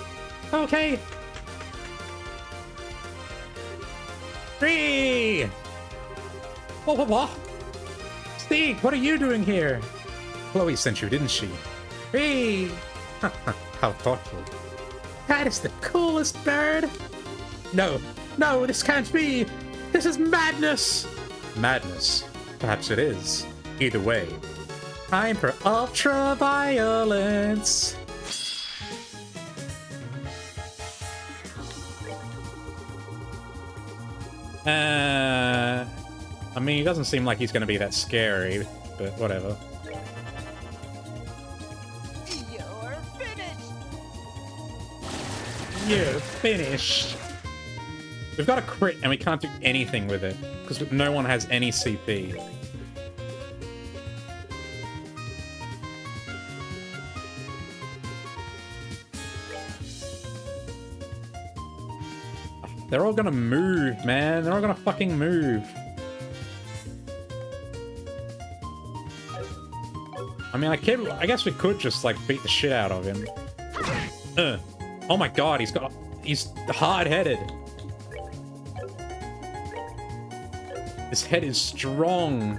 Speaker 1: Okay. 3! What? Steve, what are you doing here? Chloe sent you, didn't she? 3! How thoughtful. That is the coolest bird! No, this can't be! This is madness! Madness? Perhaps it is. Either way, Time for ultra violence. I mean, he doesn't seem like he's going to be that scary, but whatever.
Speaker 5: You're finished.
Speaker 1: You're finished. We've got a crit, and we can't do anything with it, because no one has any CP. They're all gonna move, man. They're all gonna fucking move. I mean, I guess we could just, like, beat the shit out of him. Oh my god, he's hard-headed. His head is strong.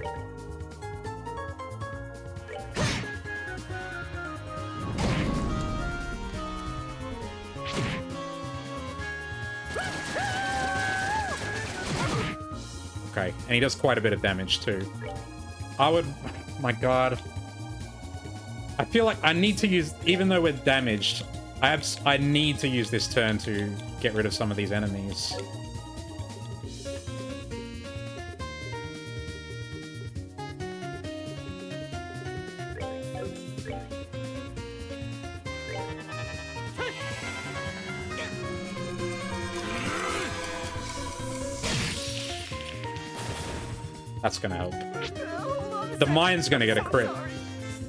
Speaker 1: Okay, and he does quite a bit of damage too. My god. I feel like I need to use, even though we're damaged, I need to use this turn to get rid of some of these enemies. That's gonna help. The mine's gonna get a crit.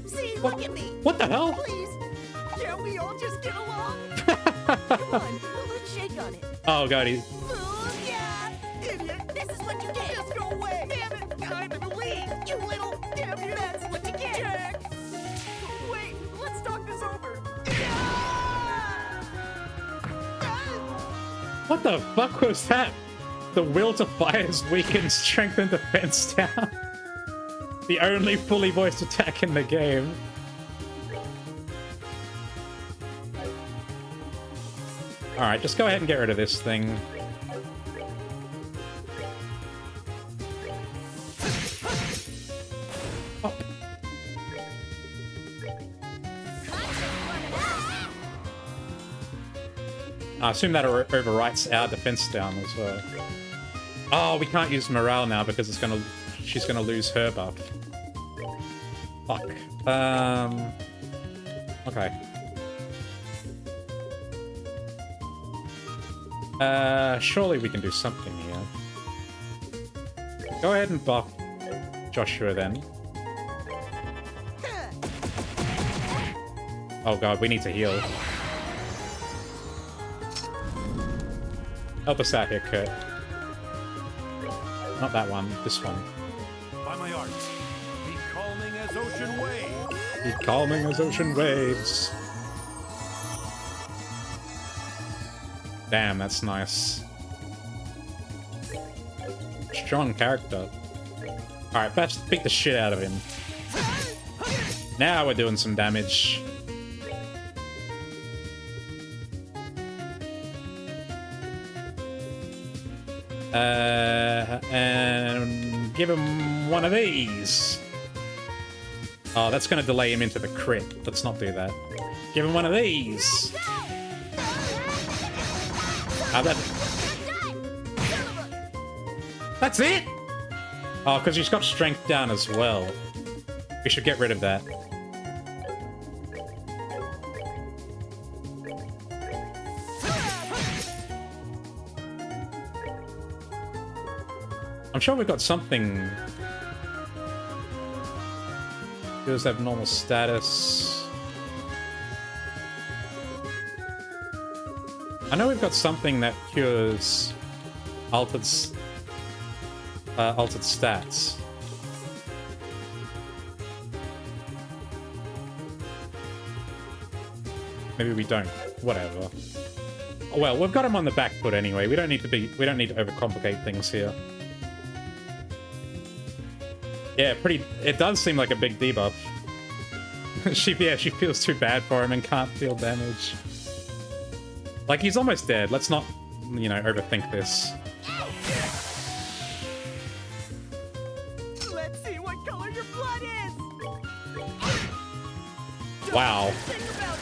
Speaker 5: See, look at me.
Speaker 1: What the hell?
Speaker 5: Please, can't we all just get along? Come on, let's shake on it.
Speaker 1: Oh god,
Speaker 5: Ooh, yeah, idiot. This is what you get. Just go away. Damn it, I'm in the lead. You little damn it. That's what you get. Jerk. Wait, let's talk this over.
Speaker 1: what the fuck was that? The will to fire is weakened, strength and defense down. The only fully voiced attack in the game. Alright, just go ahead and get rid of this thing. Oh. I assume that overwrites our defense down as well. Oh, we can't use morale now because she's gonna lose her buff. Fuck. Okay. Surely we can do something here. Go ahead and buff Joshua then. Oh god, we need to heal. Help us out here, Kurt. Not that one, this one.
Speaker 3: By my art, be calming as ocean waves.
Speaker 1: Be calming as ocean waves. Damn, that's nice. Strong character. Alright, let's beat the shit out of him. Now we're doing some damage. And give him one of these. Oh, that's going to delay him into the crit. Let's not do that. Give him one of these. That's it? Oh, because he's got strength down as well. We should get rid of that. I'm sure we've got something. Does have normal status. I know we've got something that cures altered stats. Maybe we don't. Whatever. Well, we've got him on the back foot anyway. We don't need to overcomplicate things here. Yeah, it does seem like a big debuff. she feels too bad for him and can't deal damage. Like, he's almost dead. Let's not, overthink this.
Speaker 5: Let's see what color your blood is.
Speaker 1: Wow.
Speaker 5: Think about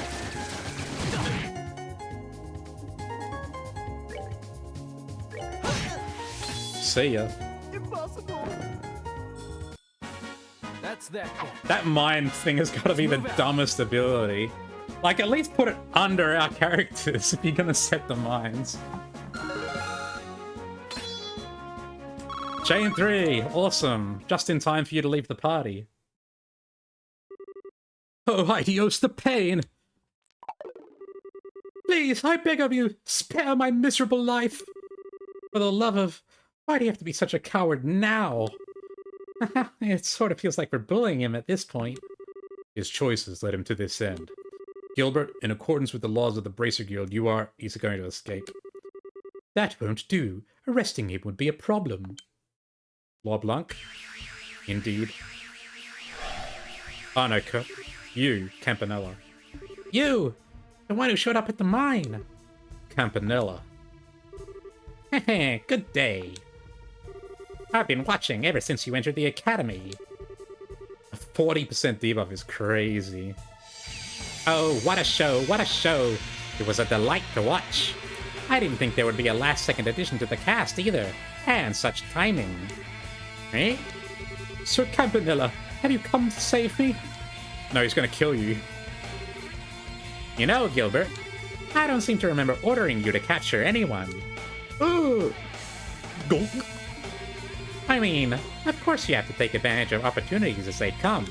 Speaker 1: See ya.
Speaker 5: it. Impossible.
Speaker 3: That's that guy.
Speaker 1: That mind thing has got to be the
Speaker 3: Move out.
Speaker 1: dumbest ability. Like, at least put it under our characters if you're gonna set the mines. Chain 3! Awesome! Just in time for you to leave the party. Oh, adios the pain! Please, I beg of you, spare my miserable life! For the love of... Why do you have to be such a coward now? It sort of feels like we're bullying him at this point. His choices led him to this end. Gilbert, in accordance with the laws of the Bracer Guild, he's going to escape. That won't do. Arresting him would be a problem. LeBlanc? Indeed. Arnica. You, Campanella. You! The one who showed up at the mine! Campanella. Heh, good day. I've been watching ever since you entered the academy. A 40% debuff is crazy. Oh, what a show, what a show. It was a delight to watch. I didn't think there would be a last-second addition to the cast either. And such timing. Eh? Sir Campanella, have you come to save me? No, he's gonna kill you. You know, Gilbert, I don't seem to remember ordering you to capture anyone. Ooh! Gulp. I mean, of course you have to take advantage of opportunities as they come.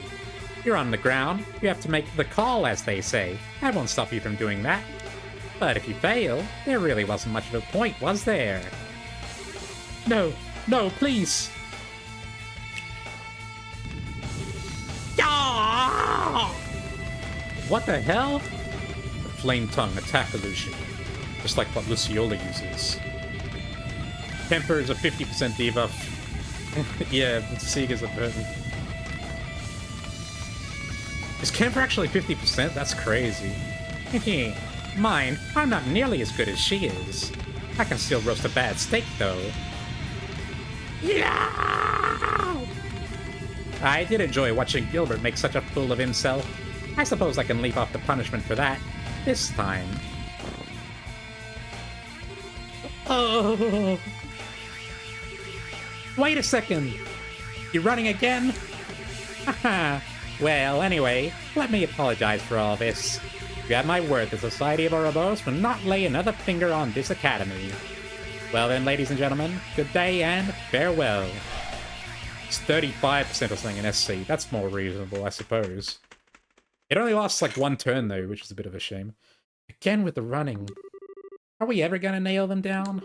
Speaker 1: You're on the ground, you have to make the call, as they say. I won't stop you from doing that. But if you fail, there really wasn't much of a point, was there? No, no, please! Ah! What the hell? The Flame Tongue attack illusion. Just like what Luciola uses. Temper is a 50% debuff. Yeah, Sieg is a burden. Is Camper actually 50%? That's crazy. Hehe. Mine, I'm not nearly as good as she is. I can still roast a bad steak, though. Yeah! I did enjoy watching Gilbert make such a fool of himself. I suppose I can leave off the punishment for that. This time. Oh. Wait a second. You running again? Haha. Well, anyway, let me apologize for all this. You have my word, the Society of Ouroboros will not lay another finger on this academy. Well then, ladies and gentlemen, good day and farewell. It's 35% or something in SC. That's more reasonable, I suppose. It only lasts like one turn, though, which is a bit of a shame. Again with the running. Are we ever gonna nail them down?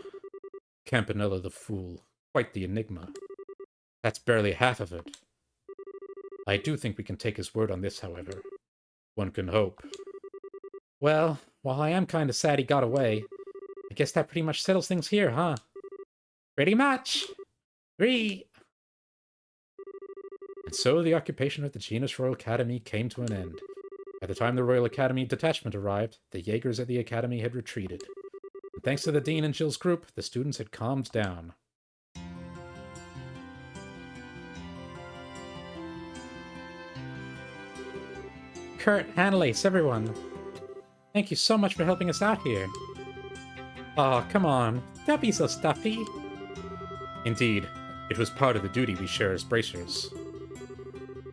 Speaker 1: Campanella the Fool. Quite the enigma. That's barely half of it. I do think we can take his word on this, however. One can hope. Well, while I am kinda sad he got away, I guess that pretty much settles things here, huh? Pretty much! 3! And so the occupation of the Genus Royal Academy came to an end. By the time the Royal Academy detachment arrived, the Jaegers at the Academy had retreated. And thanks to the Dean and Jill's group, the students had calmed down. Kurt, Annalise, everyone. Thank you so much for helping us out here. Aw, come on. Don't be so stuffy. Indeed, it was part of the duty we share as bracers.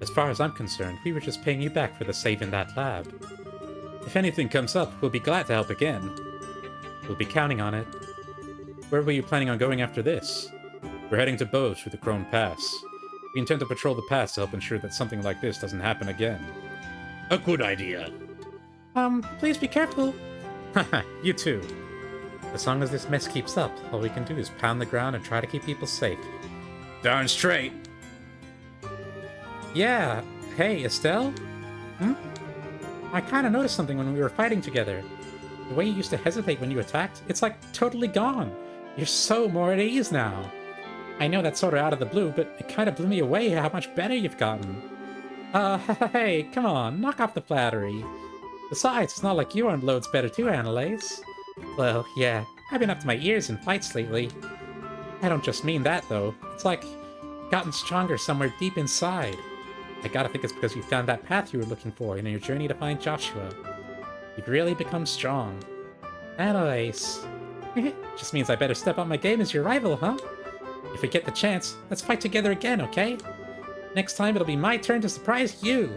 Speaker 1: As far as I'm concerned, we were just paying you back for the save in that lab. If anything comes up, we'll be glad to help again. We'll be counting on it. Where were you planning on going after this? We're heading to Bow through the Crone Pass. We intend to patrol the pass to help ensure that something like this doesn't happen again.
Speaker 2: A good idea.
Speaker 1: Please be careful. Haha, you too. As long as this mess keeps up, all we can do is pound the ground and try to keep people safe.
Speaker 2: Darn straight.
Speaker 1: Yeah, hey, Estelle? I kinda noticed something when we were fighting together. The way you used to hesitate when you attacked, it's like totally gone. You're so more at ease now. I know that's sorta out of the blue, but it kinda blew me away how much better you've gotten. Hey, come on, knock off the flattery. Besides, it's not like you aren't loads better too, Annalise. Well, yeah, I've been up to my ears in fights lately. I don't just mean that, though. It's like, gotten stronger somewhere deep inside. I gotta think it's because you found that path you were looking for in your journey to find Joshua. You've really become strong. Anyways, just means I better step up my game as your rival, huh? If we get the chance, let's fight together again, okay? Next time it'll be my turn to surprise you.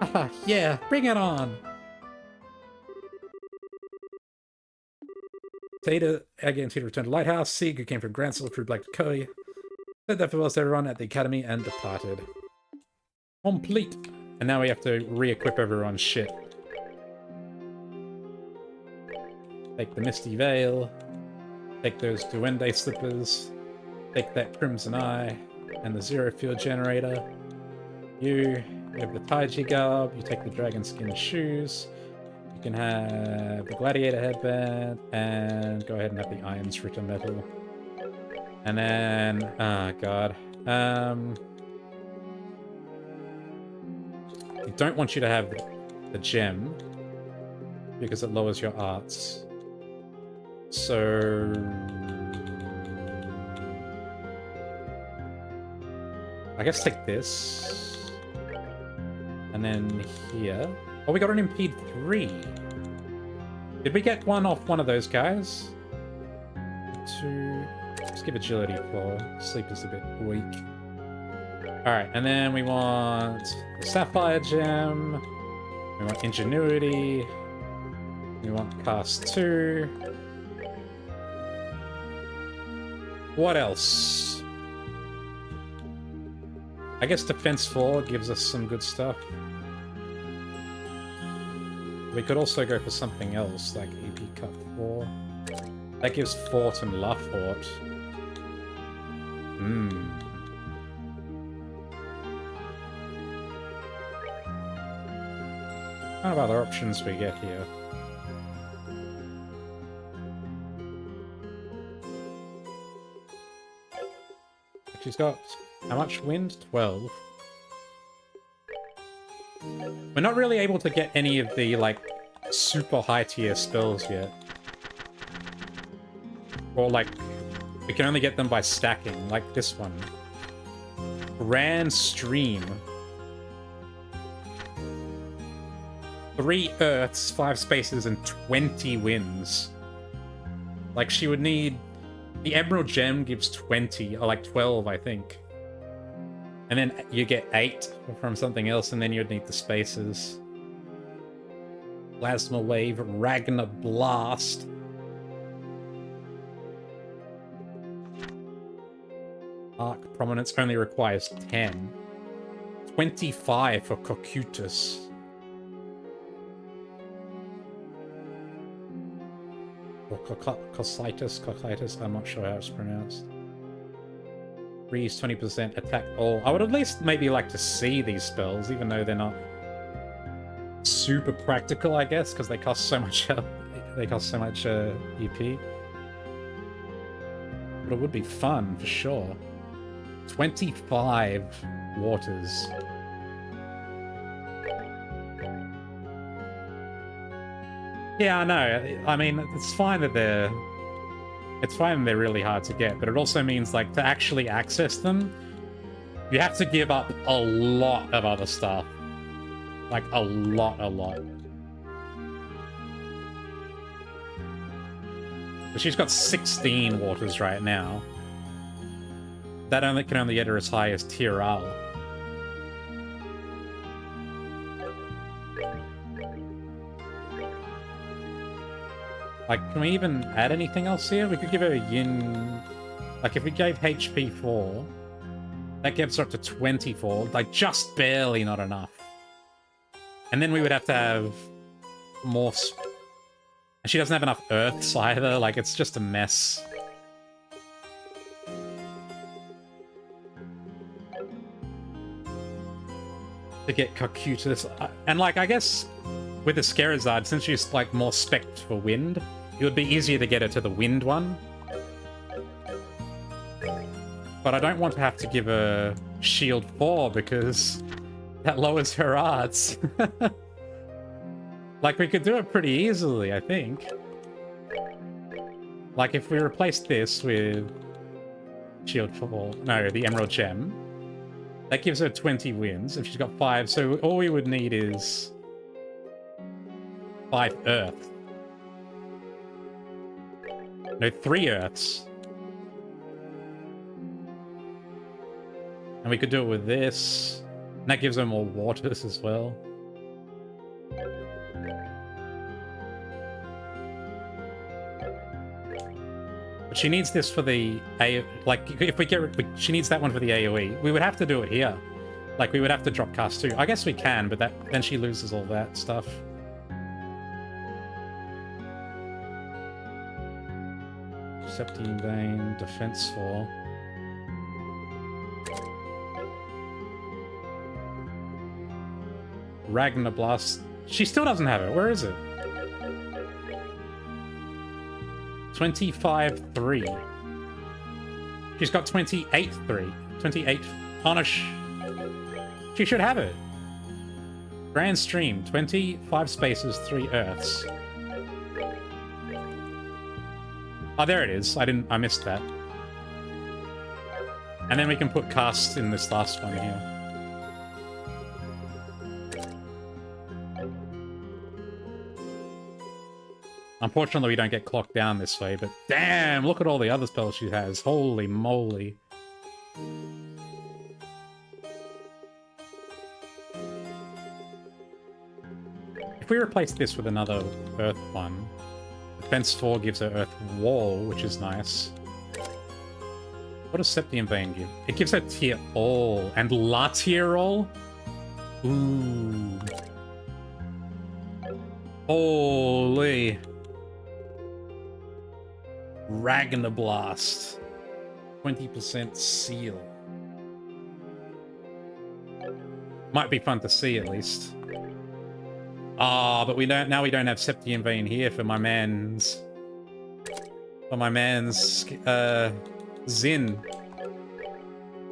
Speaker 1: Haha, yeah, bring it on. Theta again to return to Lighthouse. Sieg, who came from Grancel, proved like Koi. Said that farewell to everyone at the academy and departed. Complete. And now we have to re-equip everyone's shit. Take the Misty Veil. Take those Duende Slippers. Take that Crimson Eye. And the Zero Field Generator. You have the Taiji Garb. You take the Dragon Skin Shoes. You can have the Gladiator Headband. And go ahead and have the Iron Sritta Metal. And then... oh, God. I don't want you to have the gem. Because it lowers your arts. So... I guess take this. And then here. Oh, we got an Impede 3. Did we get one off one of those guys? 2. Let's give Agility 4. Sleep is a bit weak. Alright, and then we want the Sapphire Gem. We want Ingenuity. We want Cast 2. What else? I guess Defense 4 gives us some good stuff. We could also go for something else, like EP Cut 4. That gives Fort and La Fort. What kind of other options we get here? She's got how much wind? 12. We're not really able to get any of the, like, super high tier spells yet. Or, like, we can only get them by stacking, like this one. Grand Stream. 3 Earths, 5 spaces, and 20 winds. Like, she would need... The Emerald Gem gives 20, or like 12, I think. And then you get 8 from something else, and then you'd need the spaces. Plasma Wave, Ragnar Blast. Arc Prominence only requires 10. 25 for Cocytus. Or Cocytus, I'm not sure how it's pronounced. Freeze 20%, attack all. I would at least maybe like to see these spells, even though they're not super practical, I guess, because they cost so much EP. But it would be fun, for sure. 25 waters. Yeah, I know. I mean, it's fine that they're... It's fine they're really hard to get, but it also means, like, to actually access them, you have to give up a lot of other stuff. Like, a lot. But she's got 16 waters right now. That can only get her as high as Tiral. Like, can we even add anything else here? We could give her a yin... Like, if we gave HP 4, that gives her up to 24. Like, just barely not enough. And then we would have to have more... And she doesn't have enough Earths either. Like, it's just a mess. To get Cocytus. And, like, I guess with the Skerazard, since she's, like, more spec'd for wind, it would be easier to get her to the wind one. But I don't want to have to give her Shield 4 because that lowers her arts. Like, we could do it pretty easily, I think. Like, if we replace this with Shield 4... No, the Emerald Gem. That gives her 20 wins if she's got 5. So all we would need is 5 Earth. No, 3 Earths. And we could do it with this. And that gives her more waters as well. But she needs this for the like if we get she needs that one for the AoE. We would have to do it here. Like we would have to drop cast 2. I guess we can, but then she loses all that stuff. Septine Vein, Defense 4. Ragnar Blast. She still doesn't have it. Where is it? 25-3. She's got 28-3. 28. Oh no, she should have it. Grand Stream. 25 spaces, 3 Earths. Oh, there it is. I missed that. And then we can put cast in this last one here. Unfortunately, we don't get clocked down this way, but damn, look at all the other spells she has. Holy moly. If we replace this with another Earth one, Defense 4 gives her Earth Wall, which is nice. What does Septium Vein give? It gives her Tier All and La Tier All? Ooh. Holy. Ragnar Blast. 20% seal. Might be fun to see at least. Ah, but now we don't have Septium Vein here for my man's Zin.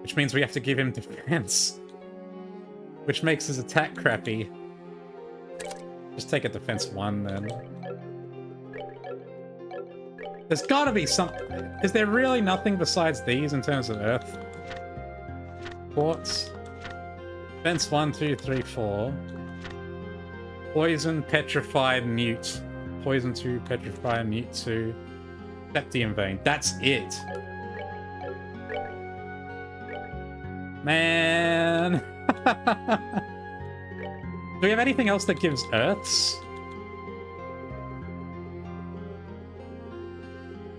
Speaker 1: Which means we have to give him defense. Which makes his attack crappy. Just take a defense 1 then. There's gotta be some... Is there really nothing besides these in terms of Earth? Quartz. Defense 1, 2, 3, 4. Poison, Petrified, Mute. Poison 2, Petrified, Mute 2. Septium Vein. That's it. Man. Do we have anything else that gives Earths?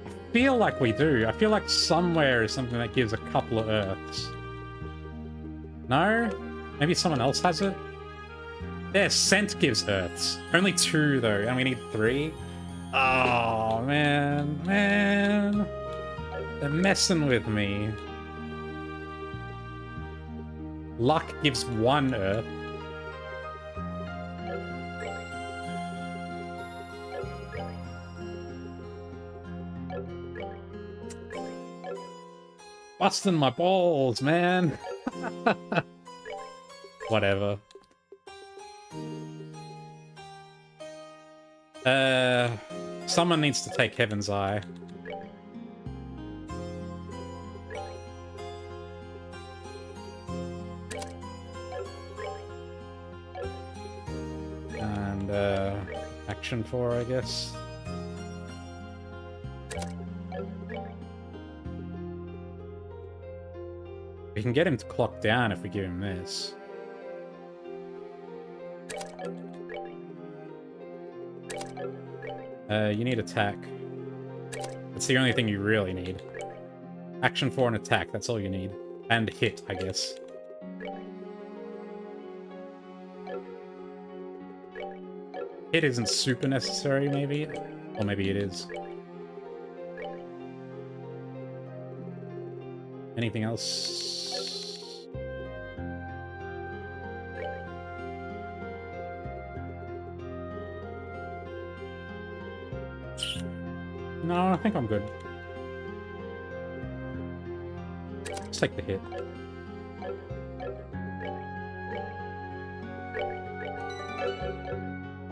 Speaker 1: I feel like we do. I feel like somewhere is something that gives a couple of Earths. No? Maybe someone else has it? There, Scent gives Earths. Only 2 though, and we need 3? Oh, man. Man. They're messing with me. Luck gives 1 Earth. Busting my balls, man. Whatever. Someone needs to take Heaven's Eye. And, action 4, I guess. We can get him to clock down if we give him this. You need attack. That's the only thing you really need. Action 4 and attack, that's all you need. And hit, I guess. Hit isn't super necessary, maybe? Or maybe it is. Anything else? No, I think I'm good. Let's take the hit.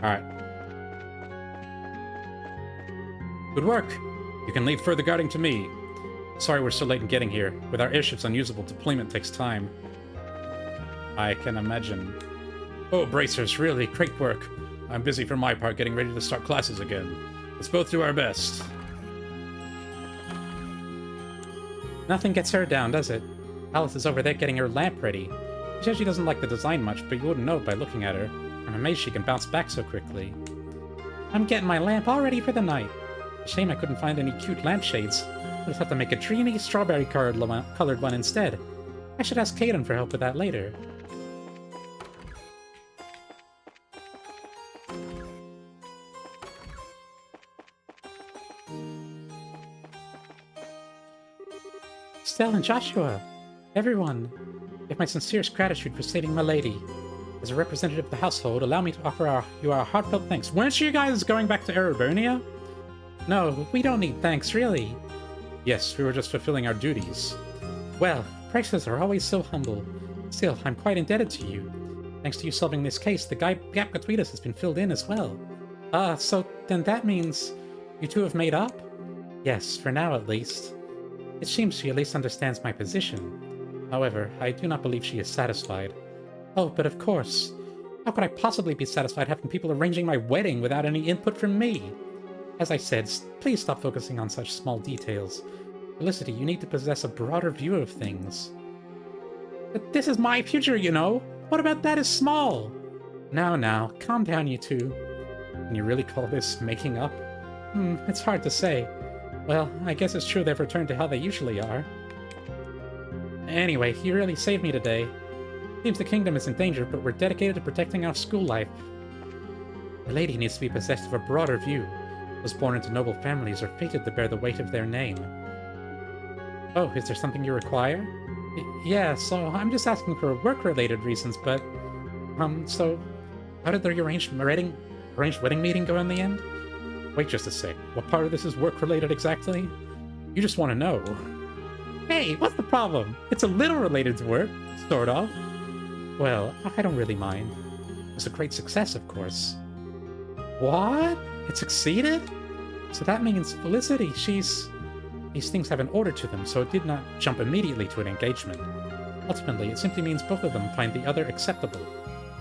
Speaker 1: Alright. Good work! You can leave further guarding to me. Sorry we're so late in getting here. With our airships unusable, deployment takes time. I can imagine. Oh, Bracers, really, great work. I'm busy for my part getting ready to start classes again. Let's both do our best. Nothing gets her down, does it? Alice is over there getting her lamp ready. She says she doesn't like the design much, but you wouldn't know it by looking at her. I'm amazed she can bounce back so quickly. I'm getting my lamp all ready for the night. Shame I couldn't find any cute lampshades. I'll just have to make a dreamy strawberry-colored one instead. I should ask Kaden for help with that later. Stella and Joshua, everyone, give my sincerest gratitude for saving my lady. As a representative of the household, allow me to offer you our heartfelt thanks. Weren't you guys going back to Ereburnia? No, we don't need thanks, really. Yes, we were just fulfilling our duties. Well, Bracers are always so humble. Still, I'm quite indebted to you. Thanks to you solving this case, the gap between us has been filled in as well. So then that means you two have made up? Yes, for now at least. It seems she at least understands my position. However, I do not believe she is satisfied. Oh, but of course. How could I possibly be satisfied having people arranging my wedding without any input from me? As I said, please stop focusing on such small details. Felicity, you need to possess a broader view of things. But this is my future, you know. What about that is small? Now, calm down, you two. Can you really call this making up? It's hard to say. Well, I guess it's true they've returned to how they usually are. Anyway, you really saved me today. Seems the kingdom is in danger, but we're dedicated to protecting our school life. The lady needs to be possessed of a broader view. Those born into noble families are fated to bear the weight of their name. Oh, is there something you require? Yeah, so I'm just asking for work-related reasons, but... so... How did the arranged wedding meeting go in the end? Wait just a sec. What part of this is work-related exactly? You just want to know. Hey, what's the problem? It's a little related to work, sort of. Well, I don't really mind. It was a great success, of course. What? It succeeded? So that means Felicity, she's... These things have an order to them, so it did not jump immediately to an engagement. Ultimately, it simply means both of them find the other acceptable.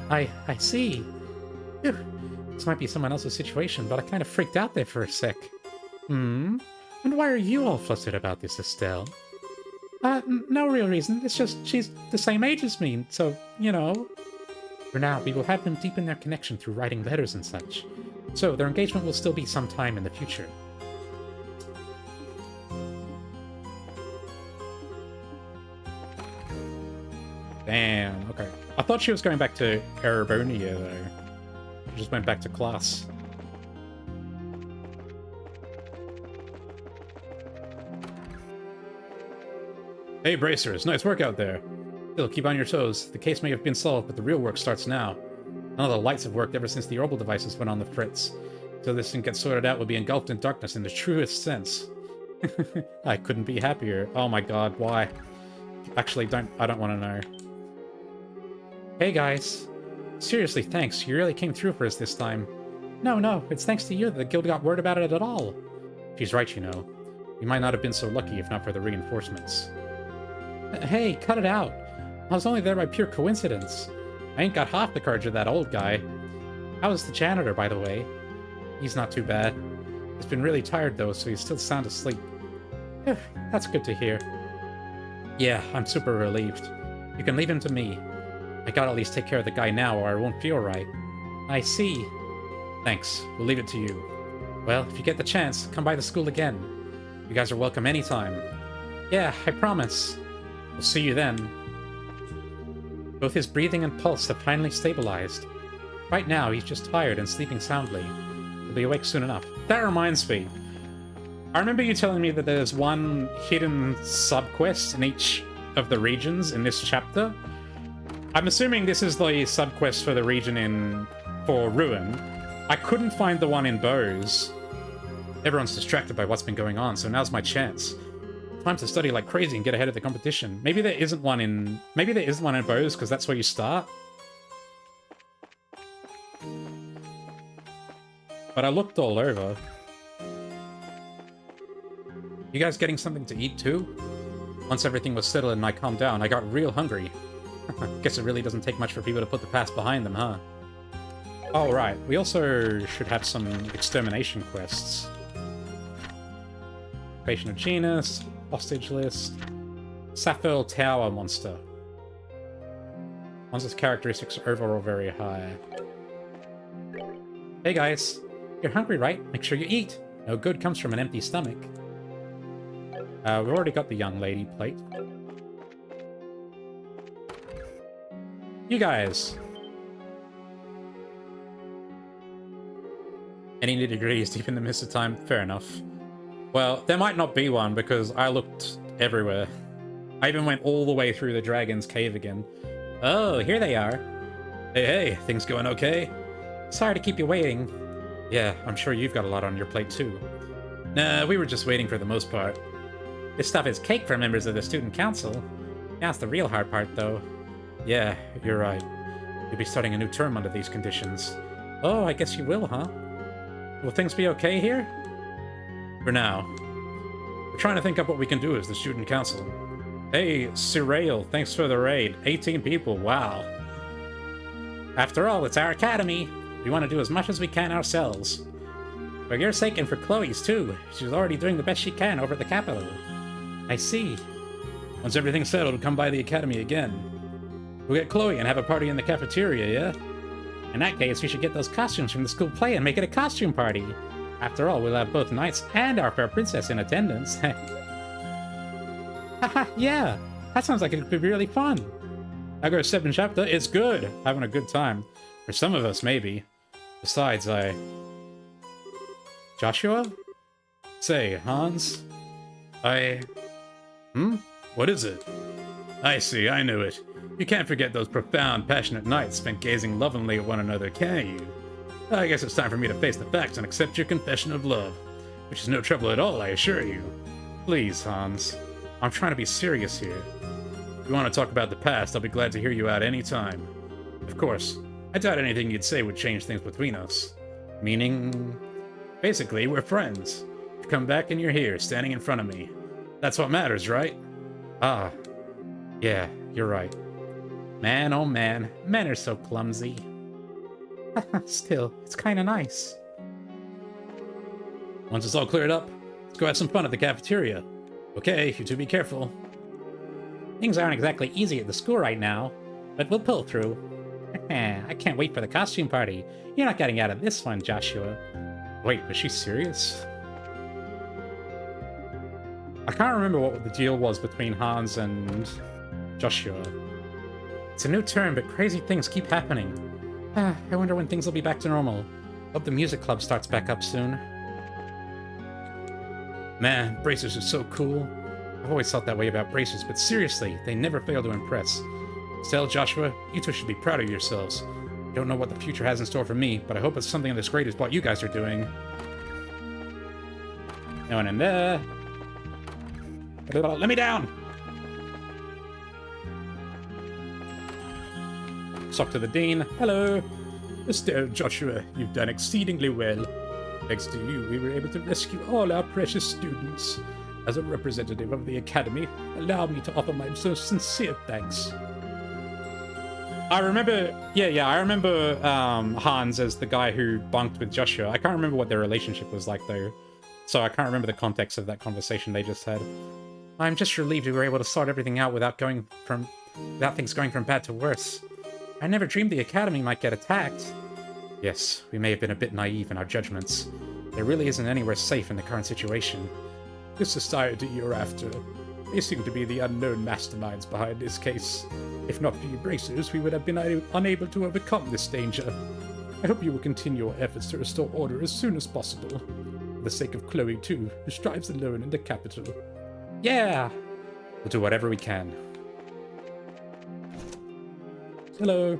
Speaker 1: I see. Phew. This might be someone else's situation, but I kind of freaked out there for a sec. And why are you all flustered about this, Estelle? No real reason. It's just she's the same age as me, so, you know. For now, we will have them deepen their connection through writing letters and such. So, their engagement will still be some time in the future. Damn, okay. I thought she was going back to Ereburnia, though. She just went back to class. Hey, Bracers, nice work out there. Still, keep on your toes. The case may have been solved, but the real work starts now. None of the lights have worked ever since the orbital devices went on the fritz. Till this thing gets sorted out, we'll be engulfed in darkness in the truest sense. I couldn't be happier. Oh my god, why? Actually, I don't want to know. Hey guys. Seriously, thanks. You really came through for us this time. No, it's thanks to you that the guild got word about it at all. She's right, you know. We might not have been so lucky if not for the reinforcements. Hey, cut it out. I was only there by pure coincidence. I ain't got half the courage of that old guy. How is the janitor, by the way? He's not too bad. He's been really tired, though, so he's still sound asleep. That's good to hear. Yeah, I'm super relieved. You can leave him to me. I gotta at least take care of the guy now, or I won't feel right. I see. Thanks. We'll leave it to you. Well, if you get the chance, come by the school again. You guys are welcome anytime. Yeah, I promise. We'll see you then. Both his breathing and pulse have finally stabilized. Right now, he's just tired and sleeping soundly. He'll be awake soon enough. That reminds me. I remember you telling me that there's one hidden subquest in each of the regions in this chapter. I'm assuming this is the subquest for the region for Ruin. I couldn't find the one in Bose. Everyone's distracted by what's been going on, so now's my chance. Time to study like crazy and get ahead of the competition. Maybe there isn't one in Bose, because that's where you start. But I looked all over. You guys getting something to eat too? Once everything was settled and I calmed down, I got real hungry. Guess it really doesn't take much for people to put the past behind them, huh? Oh, right. We also should have some extermination quests. Creation of genus, hostage list, Sapphire Tower monster. Monster's characteristics are overall very high. Hey guys, you're hungry, right? Make sure you eat. No good comes from an empty stomach. We've already got the young lady plate. You guys. Any nitty-gritties deep in the mist of time? Fair enough. Well, there might not be one because I looked everywhere. I even went all the way through the dragon's cave again. Oh, here they are. Hey, things going okay? Sorry to keep you waiting. Yeah, I'm sure you've got a lot on your plate too. Nah, we were just waiting for the most part. This stuff is cake for members of the student council. That's the real hard part, though. Yeah, you're right. You'll be starting a new term under these conditions. Oh, I guess you will, huh? Will things be okay here? For now. We're trying to think up what we can do as the student council. Hey, Cyril, thanks for the raid. 18 people, wow. After all, it's our academy. We want to do as much as we can ourselves. For your sake and for Chloe's, too. She's already doing the best she can over at the capital. I see. Once everything's settled, come by the academy again. We'll get Chloe and have a party in the cafeteria, yeah? In that case, we should get those costumes from the school play and make it a costume party. After all, we'll have both knights and our fair princess in attendance. Haha, yeah! That sounds like it could be really fun. I go 7th chapter, it's good! Having a good time. For some of us, maybe. Besides, Joshua? Say, Hans? What is it? I see, I knew it. You can't forget those profound, passionate nights spent gazing lovingly at one another, can you? I guess it's time for me to face the facts and accept your confession of love. Which is no trouble at all, I assure you. Please, Hans. I'm trying to be serious here. If you want to talk about the past, I'll be glad to hear you out any time. Of course, I doubt anything you'd say would change things between us. Meaning... basically, we're friends. You've come back and you're here, standing in front of me. That's what matters, right? Ah. Yeah, you're right. Man, oh man, men are so clumsy. Still, it's kinda nice. Once it's all cleared up, let's go have some fun at the cafeteria. Okay, you two be careful. Things aren't exactly easy at the school right now, but we'll pull through. I can't wait for the costume party. You're not getting out of this one, Joshua. Wait, was she serious? I can't remember what the deal was between Hans and Joshua. It's a new term, but crazy things keep happening. I wonder when things will be back to normal. Hope the music club starts back up soon. Man, bracers are so cool. I've always thought that way about bracers, but seriously, they never fail to impress. Still, Joshua, you two should be proud of yourselves. I don't know what the future has in store for me, but I hope it's something that's great as what you guys are doing. No one in there. Let me down! Talk to the dean. Hello. Mr. Joshua, you've done exceedingly well. Thanks to you, we were able to rescue all our precious students. As a representative of the Academy, allow me to offer my most sincere thanks. I remember, I remember Hans as the guy who bunked with Joshua. I can't remember what their relationship was like, though. So I can't remember the context of that conversation they just had. I'm just relieved we were able to sort everything out without things going from bad to worse. I never dreamed the Academy might get attacked. Yes, we may have been a bit naive in our judgments. There really isn't anywhere safe in the current situation. The society you're after, they seem to be the unknown masterminds behind this case. If not for you bracers, we would have been unable to overcome this danger. I hope you will continue your efforts to restore order as soon as possible. For the sake of Chloe, too, who strives alone in the capital. Yeah! We'll do whatever we can. Hello.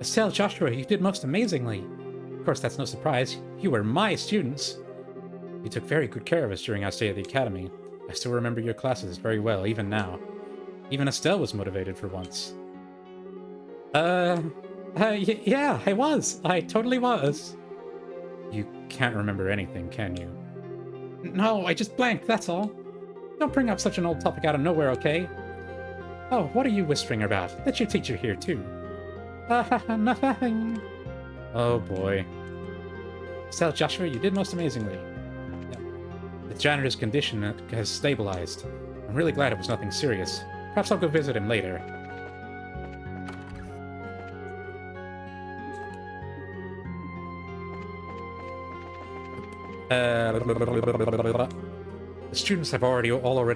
Speaker 1: Estelle, Joshua, you did most amazingly. Of course, that's no surprise. You were my students. You took very good care of us during our stay at the Academy. I still remember your classes very well, even now. Even Estelle was motivated for once. Yeah, I was. I totally was. You can't remember anything, can you? No, I just blanked, that's all. Don't bring up such an old topic out of nowhere, okay? Oh, what are you whispering about? That's your teacher here, too. Nothing. Oh, boy. Tell Joshua, you did most amazingly. Yeah. The janitor's condition has stabilized. I'm really glad it was nothing serious. Perhaps I'll go visit him later. The students have already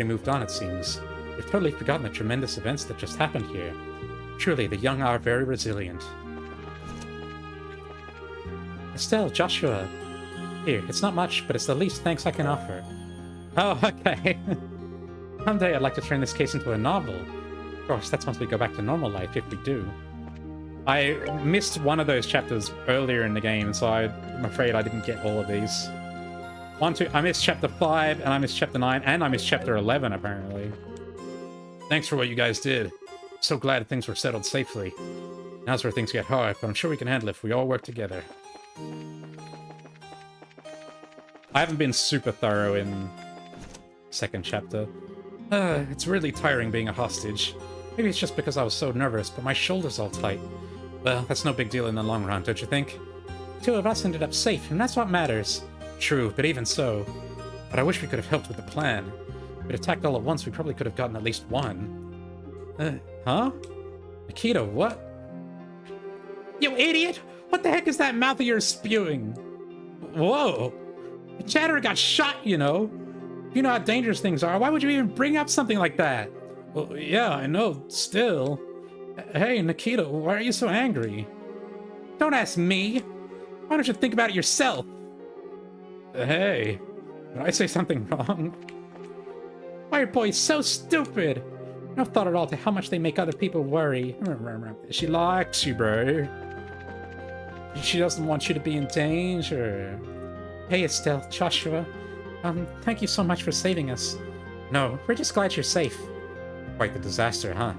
Speaker 1: moved on, it seems. They've totally forgotten the tremendous events that just happened here. Truly, the young are very resilient. Estelle, Joshua. Here, it's not much, but it's the least thanks I can offer. Oh, okay. Someday I'd like to turn this case into a novel. Of course, that's once we go back to normal life, if we do. I missed one of those chapters earlier in the game, so I'm afraid I didn't get all of these. I missed chapter 5, and I missed chapter 9, and I missed chapter 11, apparently. Thanks for what you guys did. So glad things were settled safely. Now's where things get hard, but I'm sure we can handle it if we all work together. I haven't been super thorough in second chapter. It's really tiring being a hostage. Maybe it's just because I was so nervous, but my shoulder's all tight. Well, that's no big deal in the long run, don't you think? 2 of us ended up safe, and that's what matters. True, but even so. But I wish we could have helped with the plan. If we'd attacked all at once, we probably could have gotten at least one. Huh? Nikita, what? You idiot! What the heck is that mouth of yours spewing? Whoa! The Chatterer got shot, you know. You know how dangerous things are. Why would you even bring up something like that? Well, yeah, I know, still. Hey, Nikita, why are you so angry? Don't ask me. Why don't you think about it yourself? Hey, did I say something wrong? Fire Boy is so stupid. No thought at all to how much they make other people worry. She likes you, bro. She doesn't want you to be in danger. Hey, Estelle, Joshua. Thank you so much for saving us. No, we're just glad you're safe. Quite the disaster, huh?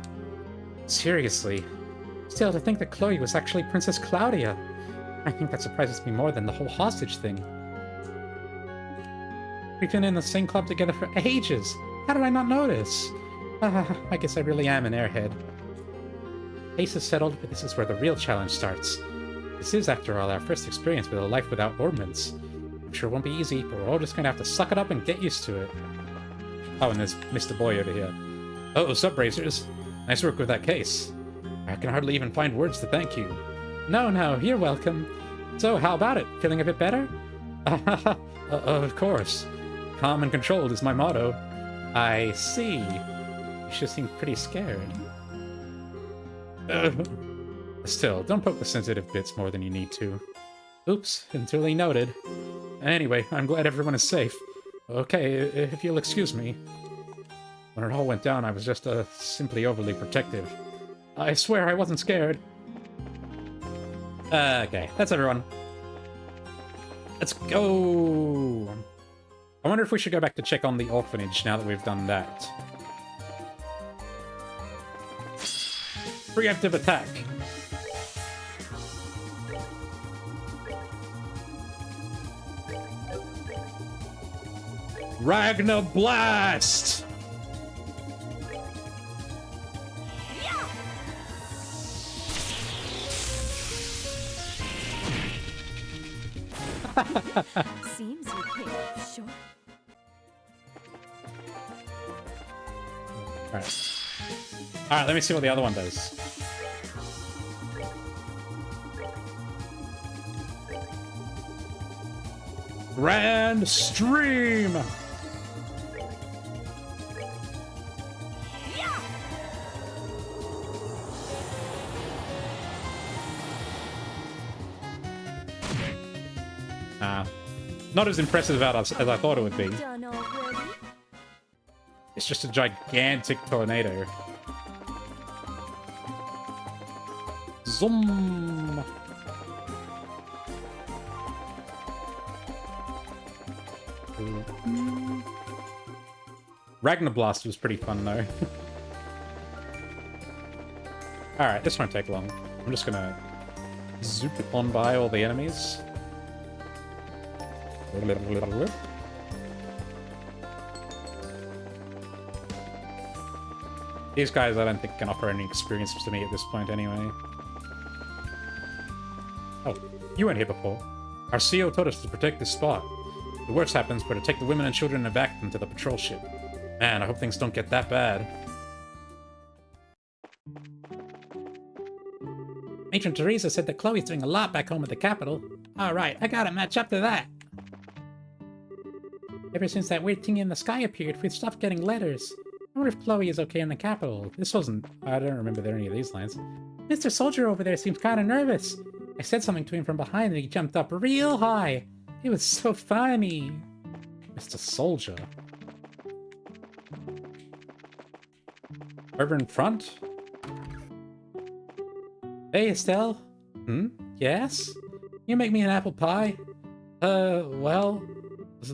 Speaker 1: Seriously. Still, to think that Chloe was actually Princess Claudia. I think that surprises me more than the whole hostage thing. We've been in the same club together for ages. How did I not notice? I guess I really am an airhead. Case is settled, but this is where the real challenge starts. This is, after all, our first experience with a life without ornaments. I'm sure it won't be easy, but we're all just gonna have to suck it up and get used to it. Oh, and there's Mr. Boy over here. Oh, what's up, Brazers? Nice work with that case. I can hardly even find words to thank you. No, you're welcome. So, how about it? Feeling a bit better? Of course. Calm and controlled is my motto. I see. You should seem pretty scared. Still, don't poke the sensitive bits more than you need to. Oops, duly noted. Anyway, I'm glad everyone is safe. Okay, if you'll excuse me. When it all went down, I was just simply overly protective. I swear I wasn't scared. Okay, that's everyone. Let's go! I wonder if we should go back to check on the orphanage now that we've done that. Preemptive attack. Ragnar Blast!
Speaker 4: Seems you came up short.
Speaker 1: Alright, let me see what the other one does. Grand Stream! Not as impressive as I thought it would be.
Speaker 4: Done already?
Speaker 1: It's just a gigantic tornado. Zoom! Ragnar Blast was pretty fun though. Alright, this won't take long. I'm just gonna zoop on by all the enemies. These guys, I don't think, can offer any experience to me at this point anyway. Oh, you weren't here before. Our CO told us to protect this spot. If the worst happens, we're to take the women and children and evac them to the patrol ship. Man, I hope things don't get that bad. Matron Teresa said that Chloe's doing a lot back home at the capital. Alright, I gotta match up to that. Ever since that weird thing in the sky appeared, we've stopped getting letters. I wonder if Chloe is okay in the capital. This wasn't... I don't remember there any of these lines. Mr. Soldier over there seems kind of nervous. I said something to him from behind and he jumped up real high. It was so funny. Mr. Soldier. Over in front? Hey, Estelle. Yes? You make me an apple pie? Well...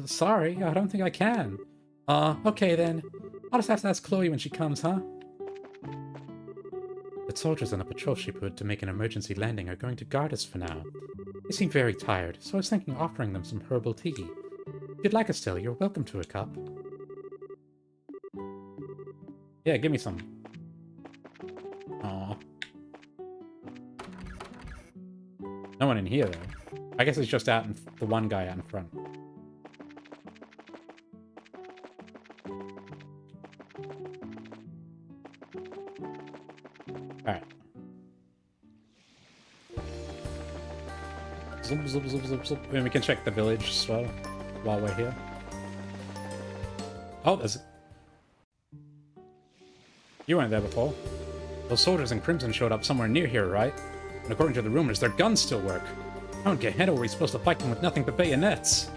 Speaker 1: Sorry, I don't think I can. Okay then. I'll just have to ask Chloe when she comes, huh? The soldiers on the patrol ship hood to make an emergency landing are going to guard us for now. They seem very tired, so I was thinking of offering them some herbal tea. If you'd like, Estelle, you're welcome to a cup. Yeah, give me some. Aw. No one in here, though. I guess it's just out in the one guy out in front. Alright. Zoop, zoop, zoop, zoop, zoop. And we can check the village as well while we're here. Oh, there's... You weren't there before. Those soldiers in Crimson showed up somewhere near here, right? And according to the rumors, their guns still work. I don't get how we're supposed to fight them with nothing but bayonets.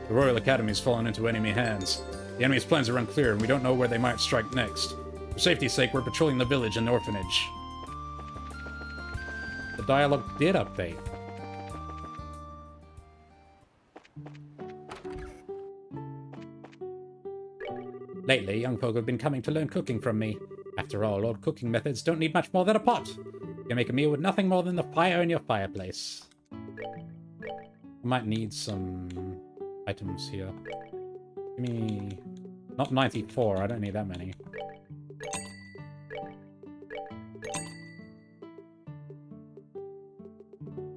Speaker 1: The Royal Academy's fallen into enemy hands. The enemy's plans are unclear, and we don't know where they might strike next. For safety's sake, we're patrolling the village and orphanage. The dialogue did update. Lately, young folk have been coming to learn cooking from me. After all, old cooking methods don't need much more than a pot. You can make a meal with nothing more than the fire in your fireplace. I might need some items here. Give me... Not 94, I don't need that many.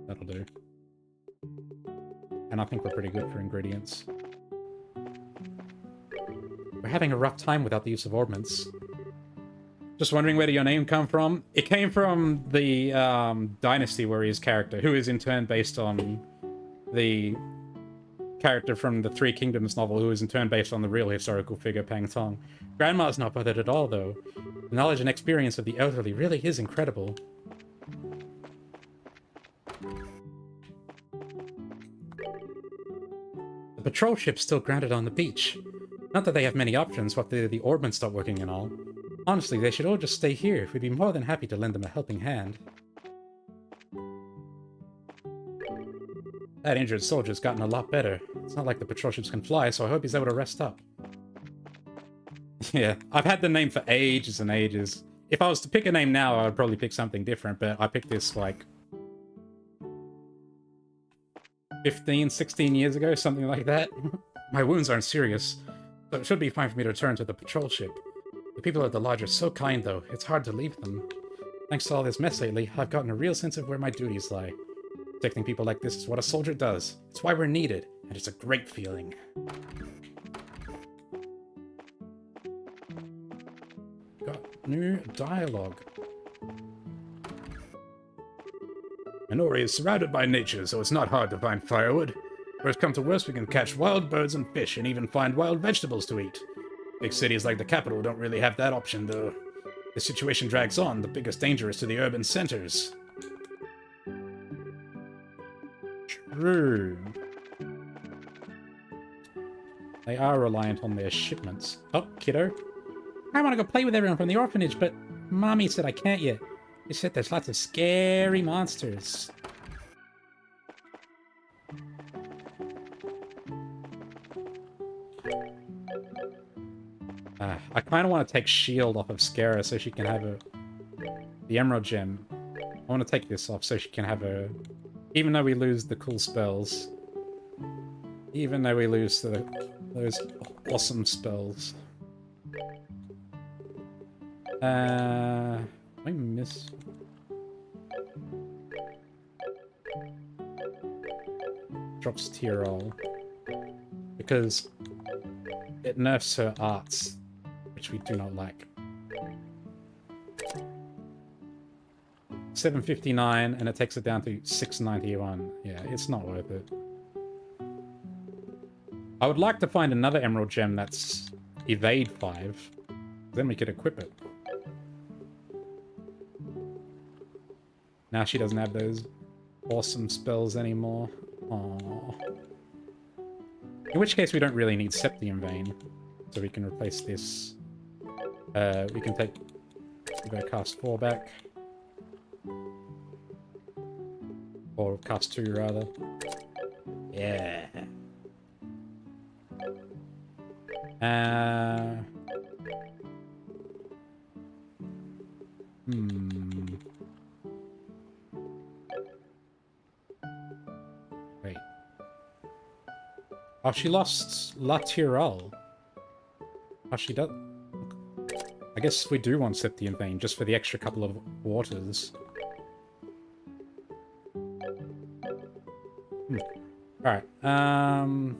Speaker 1: That'll do. And I think we're pretty good for ingredients. We're having a rough time without the use of ordnance. Just wondering where did your name come from? It came from the Dynasty Warriors character, who is in turn based on the character from the Three Kingdoms novel, who is in turn based on the real historical figure Pang Tong. Grandma's not bothered at all, though. The knowledge and experience of the elderly really is incredible. The patrol ship's still grounded on the beach. Not that they have many options, what the ordnance stop working and all. Honestly, they should all just stay here. We'd be more than happy to lend them a helping hand. That injured soldier's gotten a lot better. It's not like the patrol ships can fly, so I hope he's able to rest up. Yeah, I've had the name for ages and ages. If I was to pick a name now, I would probably pick something different, but I picked this, like... 15, 16 years ago, something like that. My wounds aren't serious, so it should be fine for me to return to the patrol ship. The people at the lodge are so kind, though. It's hard to leave them. Thanks to all this mess lately, I've gotten a real sense of where my duties lie. Protecting people like this is what a soldier does. It's why we're needed, and it's a great feeling. Got new dialogue. Minori is surrounded by nature, so it's not hard to find firewood. Worst come to worst, we can catch wild birds and fish, and even find wild vegetables to eat. Big cities like the capital don't really have that option, though. The situation drags on, the biggest danger is to the urban centers. True. They are reliant on their shipments. Oh, kiddo. I want to go play with everyone from the orphanage, but Mommy said I can't yet. She said there's lots of scary monsters. I kind of want to take Shield off of Scara so she can have the Emerald Gem. I want to take this off so she can have even though we lose the cool spells. Even though we lose those awesome spells. I miss... Drops tier roll. Because it nerfs her arts, which we do not like. 759, and it takes it down to 691. Yeah, it's not worth it. I would like to find another emerald gem that's evade 5. Then we could equip it. Now she doesn't have those awesome spells anymore. Aww. In which case we don't really need Septium Vein. So we can replace this. We can take... Go cast 4 back. Or cast 2 rather. Yeah. Wait. Oh, she lost La Tyrell. Oh, she does... I guess we do want Septium Vein, just for the extra couple of waters. Alright, and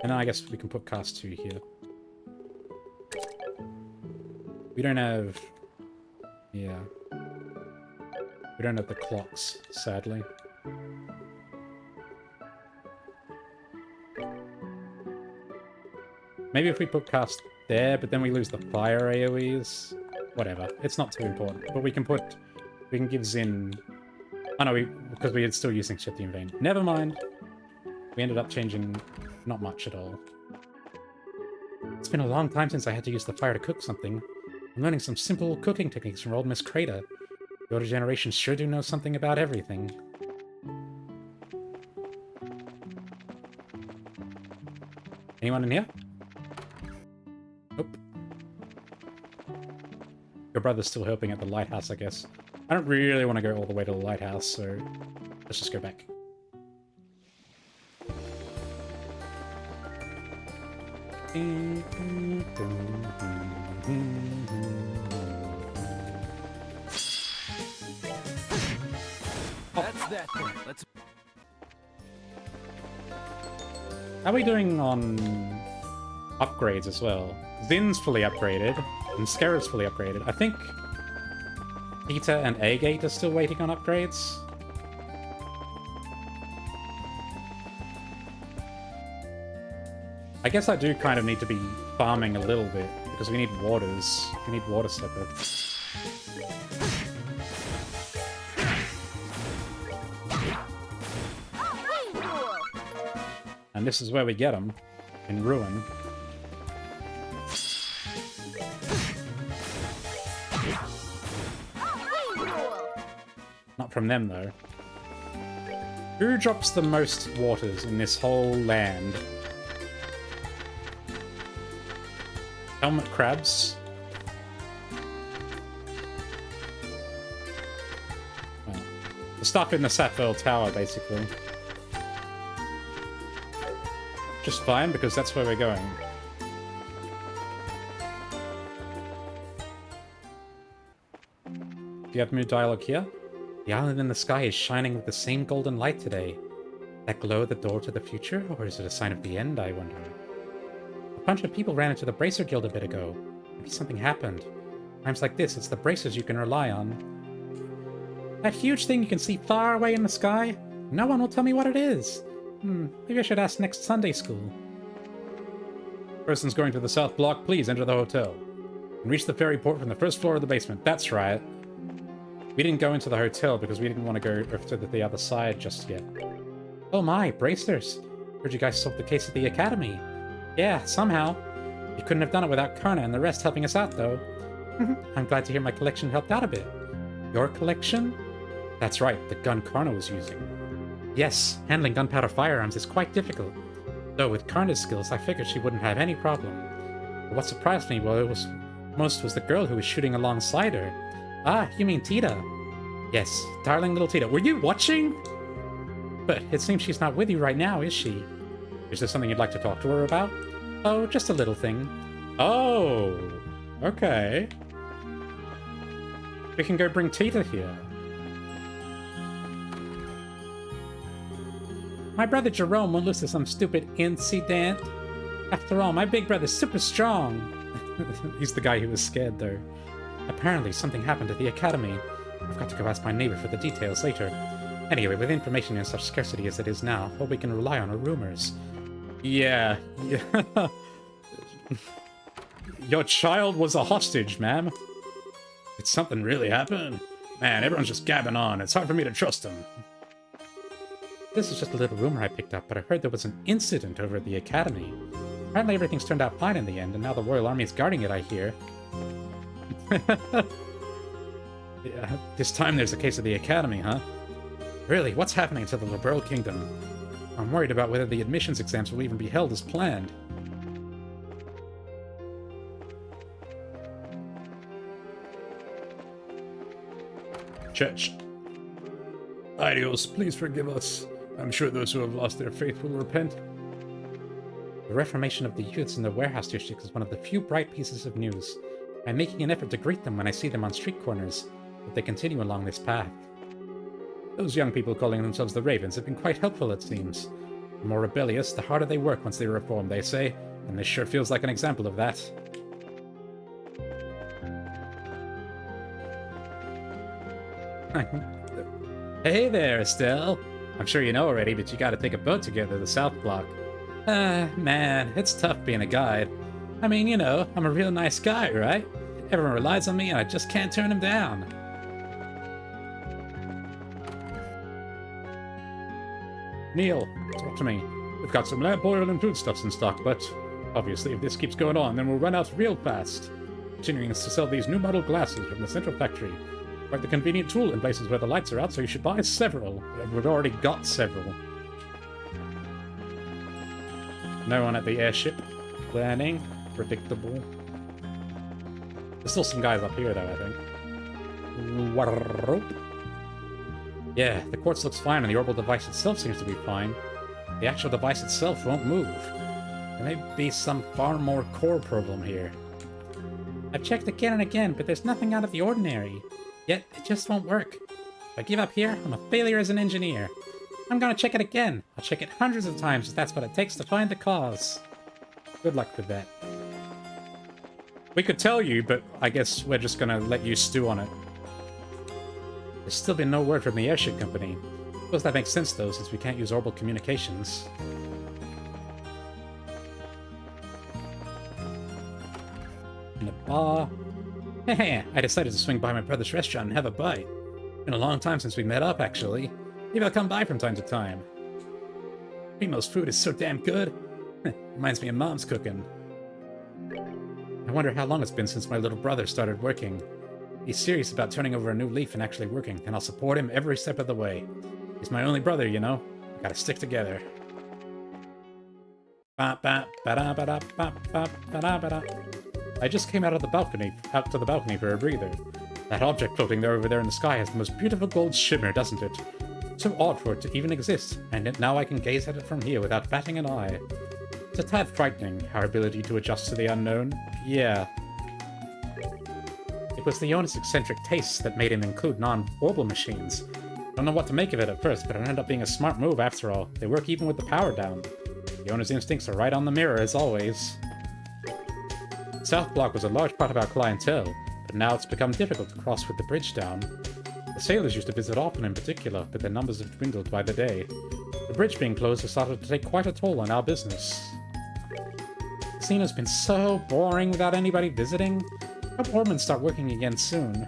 Speaker 1: then I guess we can put cast 2 here. We don't have... Yeah. We don't have the clocks, sadly. Maybe if we put cast there, but then we lose the fire AoEs. Whatever. It's not too important. But we can put... We can give Zin... Oh no, because we are still using Septium Vein. Never mind. We ended up changing not much at all. It's been a long time since I had to use the fire to cook something. I'm learning some simple cooking techniques from old Miss Crater. The older generations sure do know something about everything. Anyone in here? Nope. Your brother's still helping at the lighthouse, I guess. I don't really want to go all the way to the lighthouse, so let's just go back.
Speaker 3: That's that thing. Let's.
Speaker 1: How are we doing on upgrades as well? Zin's fully upgraded, and Scarab's fully upgraded. I think Peter and Agate are still waiting on upgrades. I guess I do kind of need to be farming a little bit, because we need waters. We need water steppers. And this is where we get them, in Ruin. Not from them, though. Who drops the most waters in this whole land? Helmet crabs. Well, the stuff in the Sapphire Tower, basically. Just fine, because that's where we're going. Do you have mood dialogue here? The island in the sky is shining with the same golden light today. That glow the door to the future, or is it a sign of the end, I wonder? A bunch of people ran into the Bracer Guild a bit ago. Maybe something happened. Times like this, it's the bracers you can rely on. That huge thing you can see far away in the sky? No one will tell me what it is. Maybe I should ask next Sunday school. Persons going to the south block, please enter the hotel. And reach the ferry port from the first floor of the basement. That's right. We didn't go into the hotel because we didn't want to go to the other side just yet. Oh my, bracers. Heard you guys solved the case at the academy. Yeah, somehow. You couldn't have done it without Karna and the rest helping us out, though. I'm glad to hear my collection helped out a bit. Your collection? That's right, the gun Karna was using. Yes, handling gunpowder firearms is quite difficult. Though with Karna's skills, I figured she wouldn't have any problem. But what surprised me most was the girl who was shooting alongside her. Ah, you mean Tita? Yes, darling little Tita. Were you watching? But it seems she's not with you right now, is she? Is there something you'd like to talk to her about? Oh, just a little thing. Oh, okay. We can go bring Tita here. My brother Jerome won't lose to some stupid incident. After all, my big brother's super strong. He's the guy who was scared, though. Apparently, something happened at the academy. I've got to go ask my neighbor for the details later. Anyway, with information in such scarcity as it is now, all we can rely on are rumors. Yeah. Your child was a hostage, ma'am. Did something really happen? Man, everyone's just gabbing on. It's hard for me to trust them. This is just a little rumor I picked up, but I heard there was an incident over at the academy. Apparently everything's turned out fine in the end, and now the Royal Army is guarding it, I hear. Yeah, this time there's a case of the academy, huh? Really, what's happening to the Liberal Kingdom? I'm worried about whether the admissions exams will even be held as planned.
Speaker 2: Church. Idios, please forgive us. I'm sure those who have lost their faith will repent.
Speaker 1: The reformation of the youths in the warehouse district is one of the few bright pieces of news. I'm making an effort to greet them when I see them on street corners, but they continue along this path. Those young people calling themselves the Ravens have been quite helpful, it seems. The more rebellious, the harder they work once they reform, they say, and this sure feels like an example of that. Hey there, Estelle. I'm sure you know already, but you gotta take a boat to get to the South Block. Man, it's tough being a guide. I mean, you know, I'm a real nice guy, right? Everyone relies on me and I just can't turn them down. Neil, talk to me. We've got some lamp oil and foodstuffs in stock, but obviously if this keeps going on, then we'll run out real fast. Continuing to sell these new model glasses from the central factory. Quite the convenient tool in places where the lights are out, so you should buy several. We've already got several. No one at the airship. Planning. Predictable. There's still some guys up here, though, I think. Warrope. Yeah, the quartz looks fine, and the orbital device itself seems to be fine. The actual device itself won't move. There may be some far more core problem here. I've checked again and again, but there's nothing out of the ordinary. Yet, it just won't work. If I give up here, I'm a failure as an engineer. I'm gonna check it again. I'll check it hundreds of times if that's what it takes to find the cause. Good luck with that. We could tell you, but I guess we're just gonna let you stew on it. There's still been no word from the airship company. I suppose that makes sense, though, since we can't use orbital communications. In a bar. I decided to swing by my brother's restaurant and have a bite. Been a long time since we met up, actually. Maybe I'll come by from time to time. Primo's food is so damn good. Reminds me of Mom's cooking. I wonder how long it's been since my little brother started working. He's serious about turning over a new leaf and actually working, and I'll support him every step of the way. He's my only brother, you know. We gotta stick together. I just came out to the balcony for a breather. That object floating there over there in the sky has the most beautiful gold shimmer, doesn't it? So odd for it to even exist, and now I can gaze at it from here without batting an eye. It's a tad frightening, our ability to adjust to the unknown. Yeah. It was the owner's eccentric tastes that made him include non-orbital machines. Don't know what to make of it at first, but it ended up being a smart move after all. They work even with the power down. The owner's instincts are right on the mirror, as always. South Block was a large part of our clientele, but now it's become difficult to cross with the bridge down. The sailors used to visit often in particular, but their numbers have dwindled by the day. The bridge being closed has started to take quite a toll on our business. The casino's been so boring without anybody visiting. I hope Ormond start working again soon.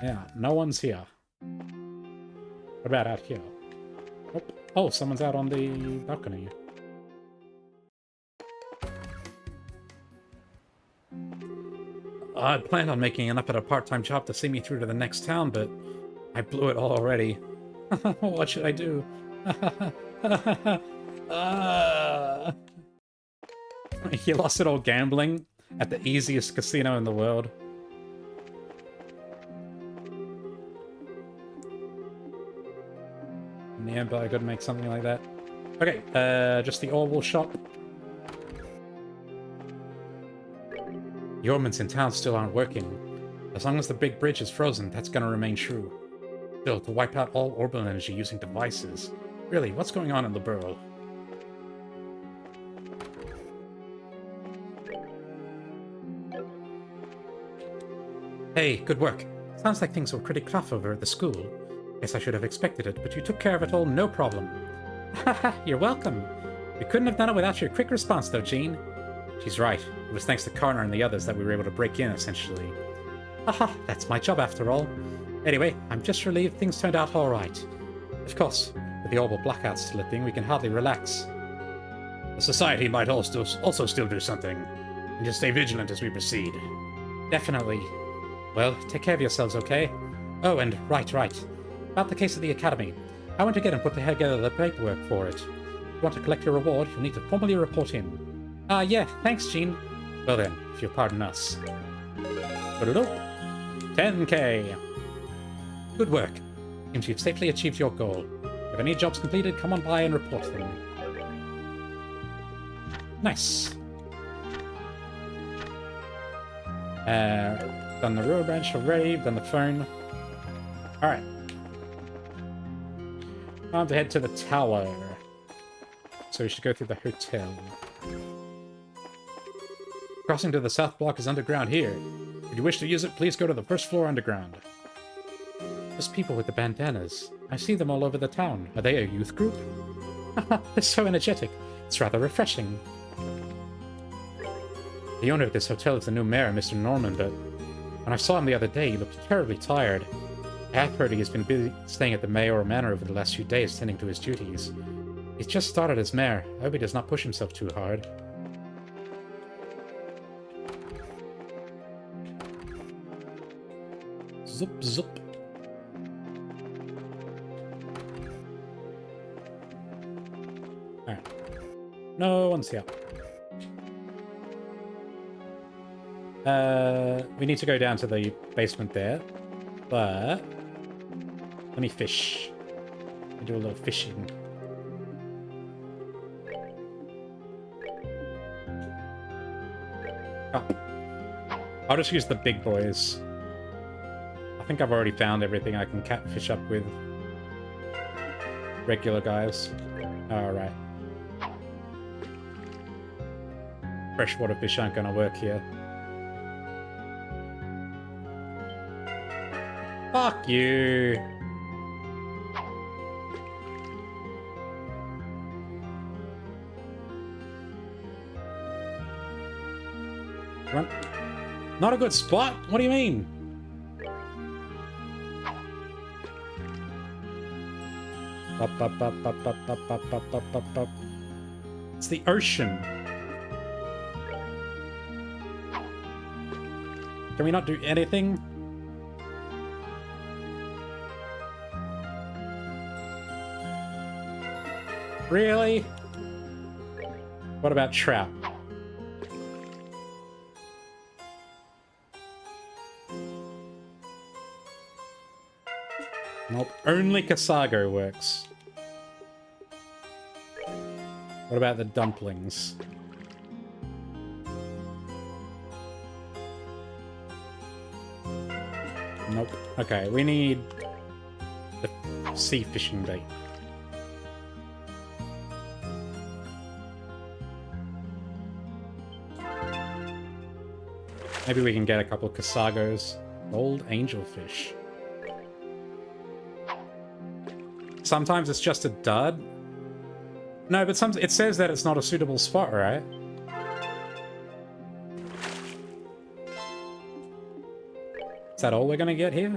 Speaker 1: Yeah, no one's here. What about out here? Oh, someone's out on the balcony. I planned on making enough at a part-time job to see me through to the next town, but I blew it all already. What should I do? He lost it all gambling at the easiest casino in the world. In the Empire could make something like that. Okay, just the orbital shop. The ordnance in town still aren't working. As long as the big bridge is frozen, that's gonna remain true. Still, to wipe out all orbital energy using devices. Really, what's going on in the Burl? Hey, good work. Sounds like things were pretty tough over at the school. Guess I should have expected it, but you took care of it all no problem. Haha, you're welcome. We couldn't have done it without your quick response, though, Jean. She's right. It was thanks to Connor and the others that we were able to break in, essentially. Haha, that's my job after all. Anyway, I'm just relieved things turned out alright. Of course, with the orbital blackout still a thing, we can hardly relax.
Speaker 2: The Society might also still do something. And just stay vigilant as we proceed.
Speaker 1: Definitely. Well, take care of yourselves, okay? Oh, and right. About the case of the Academy. I went to get and put together the paperwork for it. If you want to collect your reward, you'll need to formally report in. Yeah, thanks, Jean. Well then, if you'll pardon us. 10K. Good work. Seems you've safely achieved your goal. If any jobs completed, come on by and report them. Nice. Done the rear branch already, done the phone. Alright. Time to head to the tower. So we should go through the hotel. Crossing to the south block is underground here. If you wish to use it, please go to the first floor underground. Those people with the bandanas. I see them all over the town. Are they a youth group? They're so energetic. It's rather refreshing. The owner of this hotel is the new mayor, Mr. Norman, but when I saw him the other day, he looked terribly tired. I have heard he has been busy staying at the mayoral manor over the last few days, tending to his duties. He's just started as mayor. I hope he does not push himself too hard. Zup, zup. Alright. No one's here. We need to go down to the basement there, but let me fish. Let me do a little fishing. Oh. I'll just use the big boys. I think I've already found everything I can catfish up with regular guys. Alright. Freshwater fish aren't gonna work here. Fuck you! Run. Not a good spot? What do you mean? Up, up, up, up, up, up, up, up, up, up, up. It's the ocean. Can we not do anything? Really? What about trout? Nope, only Casago works. What about the dumplings? Nope. Okay, we need the sea fishing bait. Maybe we can get a couple of Casagos. Old angelfish. Sometimes it's just a dud. No, but it says that it's not a suitable spot, right? Is that all we're gonna get here?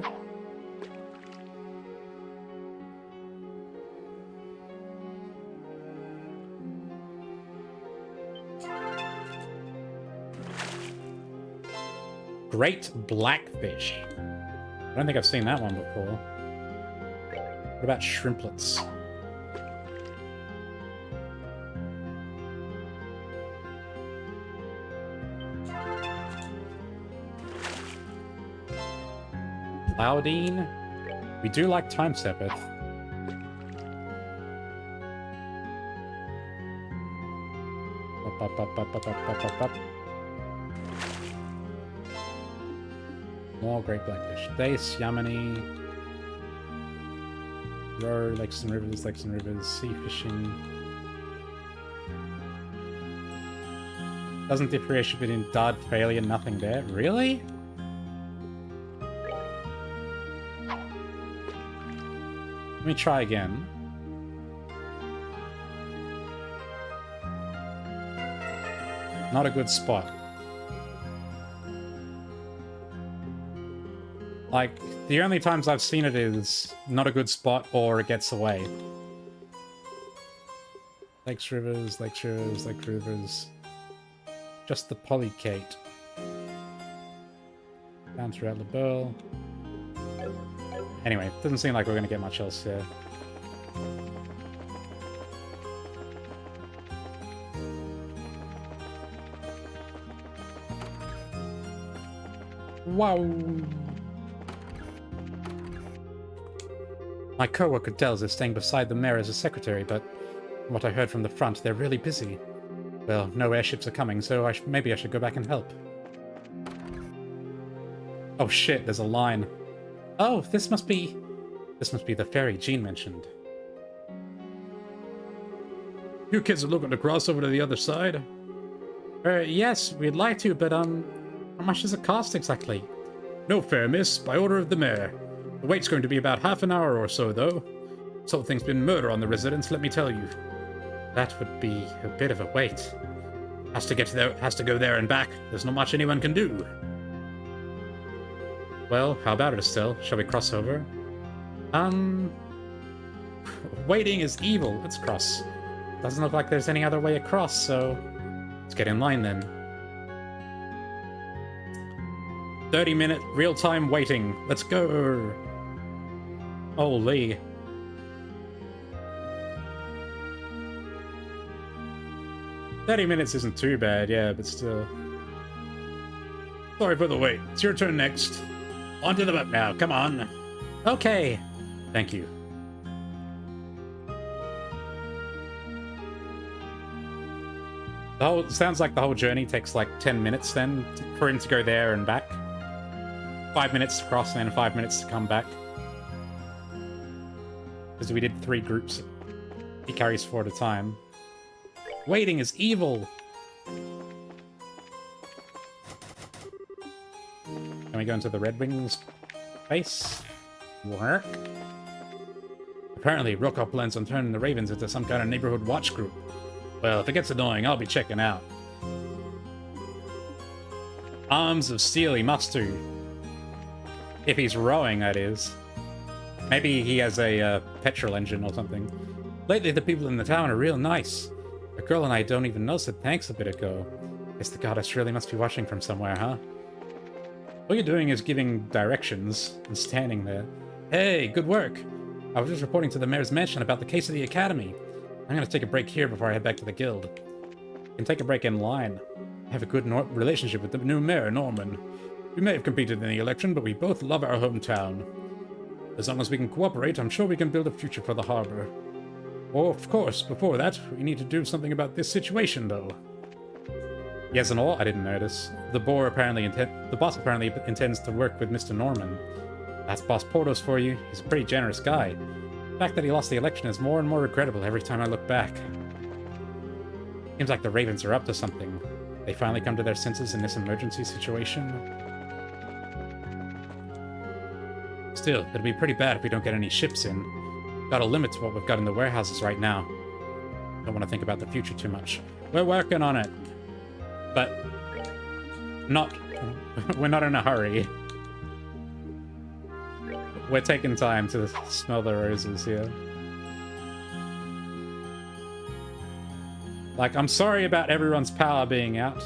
Speaker 1: Great blackfish. I don't think I've seen that one before. What about shrimplets? Cloudine? We do like time sepith. Up, up, up, up, up, up, up, up, up. More Great Blackfish. Dace, Yamini. Roe, lakes and rivers, sea fishing. Doesn't differentiate between dud, failure, nothing there. Really? Let me try again. Not a good spot. Like, the only times I've seen it is not a good spot or it gets away. Lakes, rivers, lakes, rivers, lakes, rivers. Just the polycate. Down throughout the burl. Anyway, doesn't seem like we're going to get much else here. Wow. My co-worker Dels is staying beside the mayor as a secretary, but from what I heard from the front, they're really busy. Well, no airships are coming, so maybe I should go back and help. Oh shit, there's a line. Oh, this must be the ferry Jean mentioned.
Speaker 2: You kids are looking to cross over to the other side?
Speaker 1: Yes, we'd like to, but, how much does it cost exactly?
Speaker 2: No fare, miss, by order of the mayor. The wait's going to be about half an hour or so, though. This whole thing's been murder on the residence, let me tell you.
Speaker 1: That would be a bit of a wait.
Speaker 2: Has to go there and back. There's not much anyone can do.
Speaker 1: Well, how about it, Estelle? Shall we cross over? Waiting is evil. Let's cross. Doesn't look like there's any other way across, so let's get in line then. 30-minute real-time waiting. Let's go. Holy. "30 minutes isn't too bad, yeah, but still."
Speaker 2: Sorry for the wait. It's your turn next. On to the map now, come on.
Speaker 1: Okay. Thank you. Sounds like the whole journey takes like 10 minutes then for him to go there and back. 5 minutes to cross and then 5 minutes to come back. Because we did 3 groups. He carries 4 at a time. Waiting is evil! Can we go into the Red Wings base? Work? Apparently, Rokop plans on turning the Ravens into some kind of neighborhood watch group. Well, if it gets annoying, I'll be checking out. Arms of steel, he must do. If he's rowing, that is. Maybe he has a petrol engine or something. Lately, the people in the town are real nice. A girl and I don't even know said thanks a bit ago. Guess the goddess really must be watching from somewhere, huh? All you're doing is giving directions and standing there. Hey, good work. I was just reporting to the mayor's mansion about the case of the academy. I'm gonna take a break here before I head back to the guild. You can take a break in line. I have a good relationship with the new mayor, Norman. We may have competed in the election, but we both love our hometown. As long as we can cooperate, I'm sure we can build a future for the harbor. Oh, of course, before that, we need to do something about this situation, though. Yes and all? I didn't notice. The boss apparently intends to work with Mr. Norman. That's Boss Portos for you. He's a pretty generous guy. The fact that he lost the election is more and more regrettable every time I look back. Seems like the Ravens are up to something. They finally come to their senses in this emergency situation. Still, it'll be pretty bad if we don't get any ships in. Got a limit to what we've got in the warehouses right now. Don't want to think about the future too much. We're working on it. But we're not in a hurry. We're taking time to smell the roses here. Like, I'm sorry about everyone's power being out.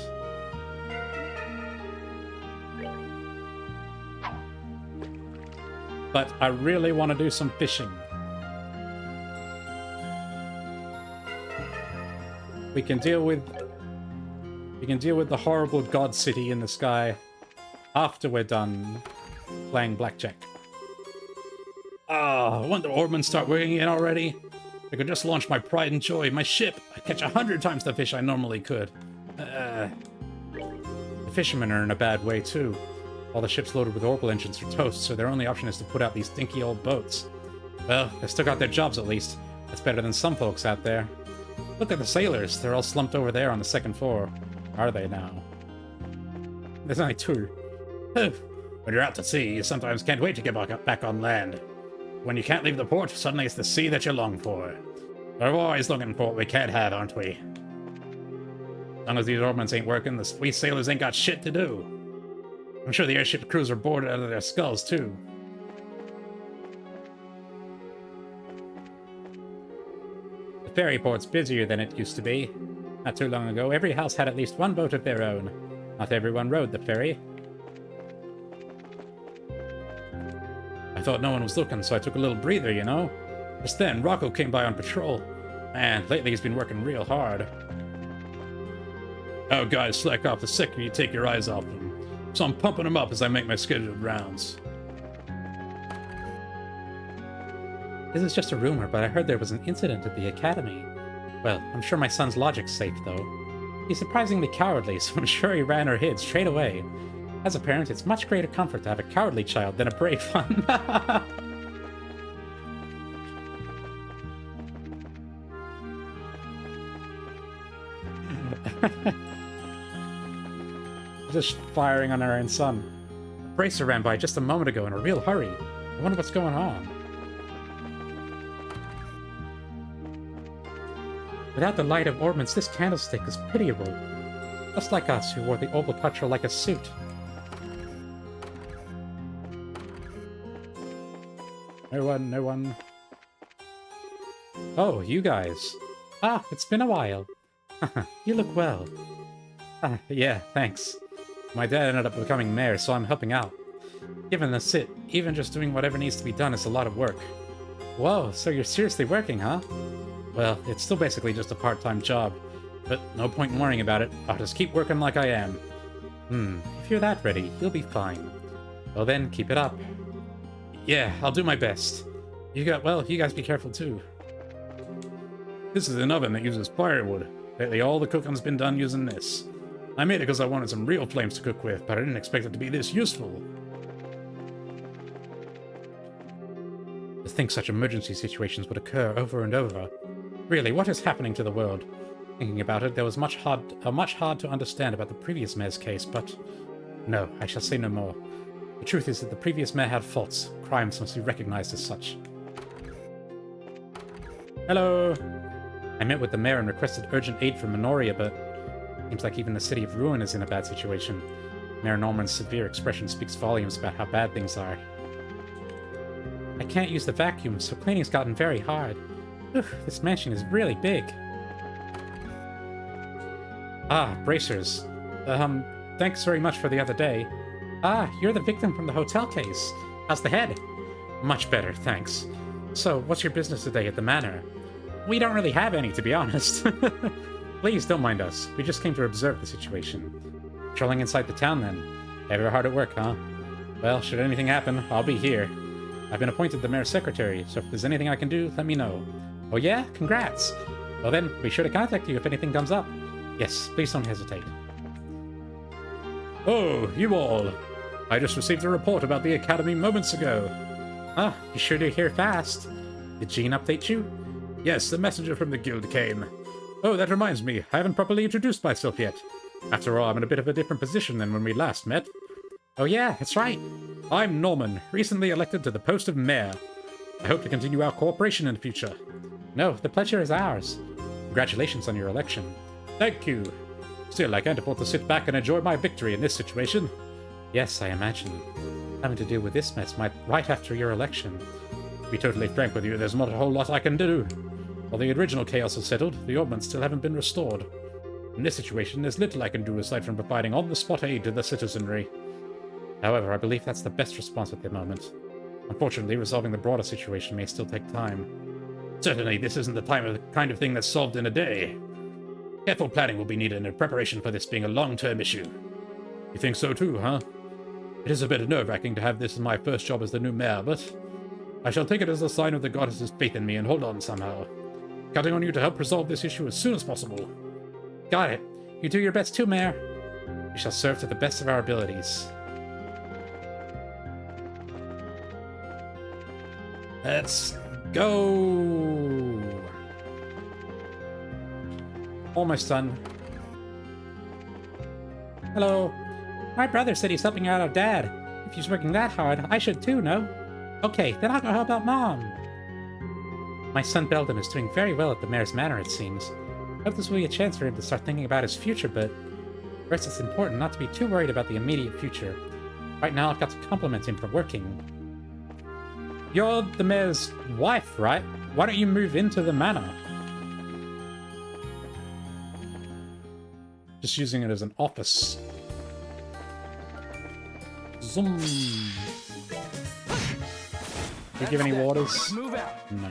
Speaker 1: But I really want to do some fishing. We can deal with the horrible god city in the sky after we're done playing blackjack. Won't the oarmen start working in already? I could just launch my pride and joy, my ship. I'd catch 100 times the fish I normally could. The fishermen are in a bad way too. All the ships loaded with orbital engines are toast, so their only option is to put out these dinky old boats. Well, they still got their jobs at least. That's better than some folks out there. Look at the sailors. They're all slumped over there on the second floor. Are they now? There's only 2. When you're out to sea, you sometimes can't wait to get back on land. When you can't leave the port, suddenly it's the sea that you long for. We're always looking for what we can't have, aren't we? As long as these ordnance ain't working, we sailors ain't got shit to do. I'm sure the airship crews are bored out of their skulls, too. The ferry port's busier than it used to be. Not too long ago, every house had at least one boat of their own. Not everyone rode the ferry. I thought no one was looking, so I took a little breather, you know? Just then, Rocco came by on patrol. Man, lately he's been working real hard. Oh, guys, slack off the second you take your eyes off them. So I'm pumping them up as I make my scheduled rounds. This is just a rumor, but I heard there was an incident at the academy. Well, I'm sure my son's logic's safe, though. He's surprisingly cowardly, so I'm sure he ran or hid straight away. As a parent, it's much greater comfort to have a cowardly child than a brave one. Just firing on our own son. A bracer ran by just a moment ago in a real hurry. I wonder what's going on. Without the light of ornaments, this candlestick is pitiable. Just like us, who wore the opal culture like a suit. No one, no one. Oh, you guys. Ah, it's been a while. You look well. Yeah, thanks. My dad ended up becoming mayor, so I'm helping out. Given the sit, even just doing whatever needs to be done is a lot of work. Whoa, so you're seriously working, huh? Well, it's still basically just a part-time job, but no point in worrying about it. I'll just keep working like I am. If you're that ready, you'll be fine. Well then, keep it up. Yeah, I'll do my best. You guys be careful too. This is an oven that uses firewood. Lately, all the cooking's been done using this. I made it because I wanted some real flames to cook with, but I didn't expect it to be this useful. To think such emergency situations would occur over and over. Really, what is happening to the world? Thinking about it, there was much hard to understand about the previous mayor's case, but... No, I shall say no more. The truth is that the previous mayor had faults. Crimes must be recognized as such. Hello! I met with the mayor and requested urgent aid from Minoria, but... Seems like even the city of Ruin is in a bad situation. Mayor Norman's severe expression speaks volumes about how bad things are. I can't use the vacuum, so cleaning's gotten very hard. This mansion is really big. Ah, bracers. Thanks very much for the other day. Ah, you're the victim from the hotel case. How's the head? Much better, thanks. So, what's your business today at the manor? We don't really have any, to be honest. Please don't mind us. We just came to observe the situation. Trolling inside the town, then. Ever hard at work, huh? Well, should anything happen, I'll be here. I've been appointed the mayor's secretary, so if there's anything I can do, let me know. Oh yeah? Congrats! Well then, be sure to contact you if anything comes up. Yes, please don't hesitate. Oh, you all! I just received a report about the Academy moments ago. Ah, you sure did hear fast. Did Jean update you? Yes, the messenger from the guild came. Oh, that reminds me, I haven't properly introduced myself yet. After all, I'm in a bit of a different position than when we last met. Oh yeah, that's right. I'm Norman, recently elected to the post of mayor. I hope to continue our cooperation in the future. No, the pleasure is ours. Congratulations on your election. Thank you. Still, I can't afford to sit back and enjoy my victory in this situation. Yes, I imagine. Having to deal with this mess right after your election. To be totally frank with you, there's not a whole lot I can do. While the original chaos is settled, the ordnance still haven't been restored. In this situation, there's little I can do aside from providing on-the-spot aid to the citizenry. However, I believe that's the best response at the moment. Unfortunately, resolving the broader situation may still take time. Certainly, this isn't the kind of thing that's solved in a day. Careful planning will be needed in preparation for this being a long-term issue. You think so too, huh? It is a bit nerve-wracking to have this as my first job as the new mayor, but I shall take it as a sign of the goddess's faith in me and hold on somehow. Counting on you to help resolve this issue as soon as possible. Got it. You do your best too, Mayor. We shall serve to the best of our abilities. Let's go. Almost done. Hello. My brother said he's helping out our dad. If he's working that hard, I should too, no? Okay, then I'll go help out Mom. My son Belden is doing very well at the Mayor's Manor, it seems. I hope this will be a chance for him to start thinking about his future, but first it's important not to be too worried about the immediate future. Right now I've got to compliment him for working. You're the Mayor's wife, right? Why don't you move into the manor? Just using it as an office. Zoom. Do you give any waters?
Speaker 3: Move out.
Speaker 1: No.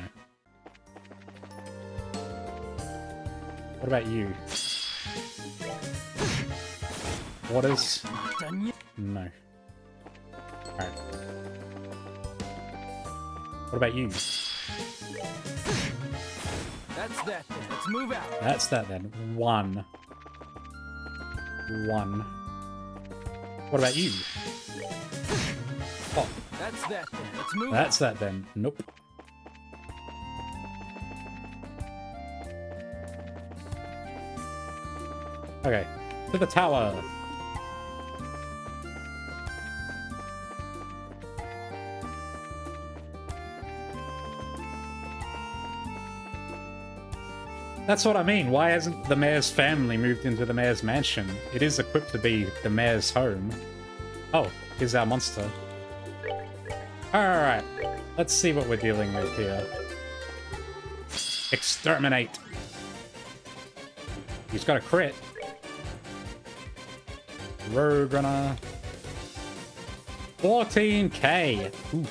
Speaker 1: What about you? Waters?
Speaker 3: Done yet?
Speaker 1: No. Alright. What about you?
Speaker 3: That's that then. Let's move out.
Speaker 1: That's that then. 1. 1. What about you? Oh,
Speaker 3: That's that then. Let's move
Speaker 1: that's that then. Nope. Okay. To the tower. That's what I mean. Why hasn't the mayor's family moved into the mayor's mansion? It is equipped to be the mayor's home. Oh, here's our monster. Alright, let's see what we're dealing with here. Exterminate. He's got a crit. Rogue Runner. 14k. Ooh.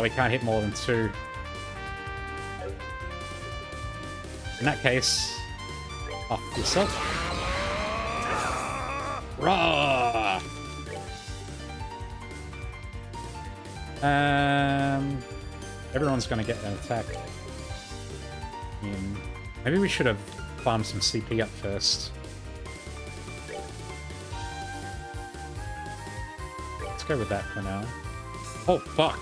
Speaker 1: We can't hit more than 2. In that case, off yourself. Raw. Everyone's gonna get an attack. Maybe we should have farmed some CP up first. Let's go with that for now. Oh, fuck.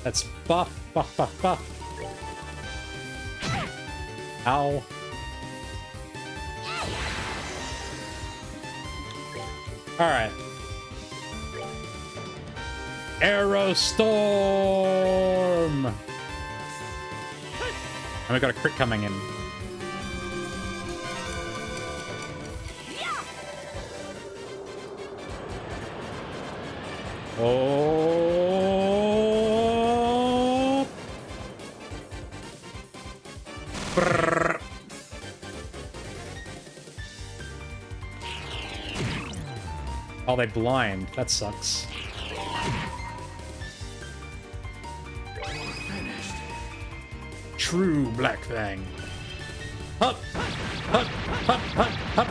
Speaker 1: Let's buff. Ow. Alright. Arrow Storm! And we got a crit coming in. Oh! Brrr. Oh, they blind. That sucks. True Black Fang. Hup! Hup! Hup! Hup! Hup!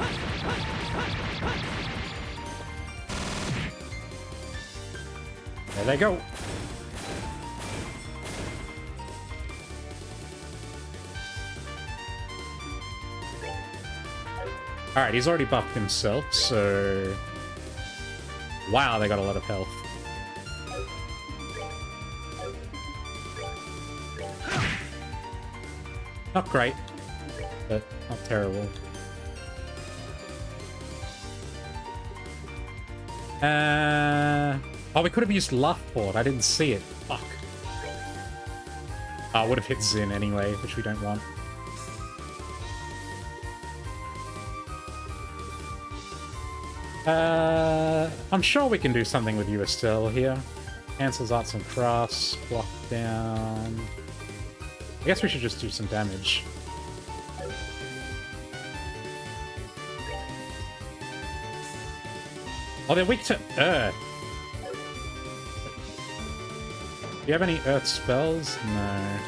Speaker 1: There they go. Alright, he's already buffed himself, so... Wow, they got a lot of health. Not great, but not terrible. Oh, we could have used Luftport. I didn't see it. Fuck. I would have hit Zin anyway, which we don't want. I'm sure we can do something with you, Estelle, here. Cancels arts and crafts, block down. I guess we should just do some damage. Oh, they're weak to Earth. Do you have any Earth spells? No.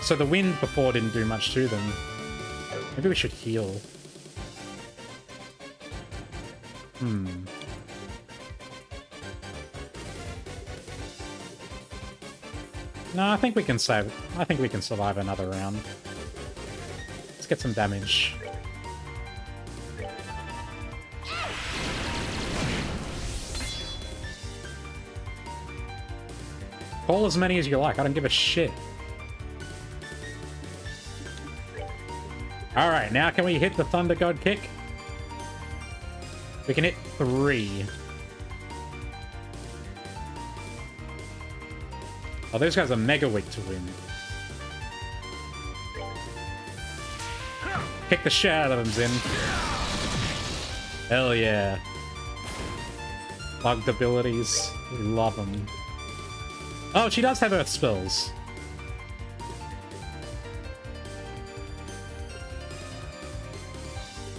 Speaker 1: So the wind before didn't do much to them. Maybe we should heal. No, I think we can save. I think we can survive another round. Let's get some damage. Call as many as you like. I don't give a shit. Alright, now can we hit the Thunder God kick? We can hit 3. Oh, those guys are mega weak to win. Kick the shit out of them, Zin. Hell yeah. Bugged abilities. We love them. Oh, she does have Earth spells.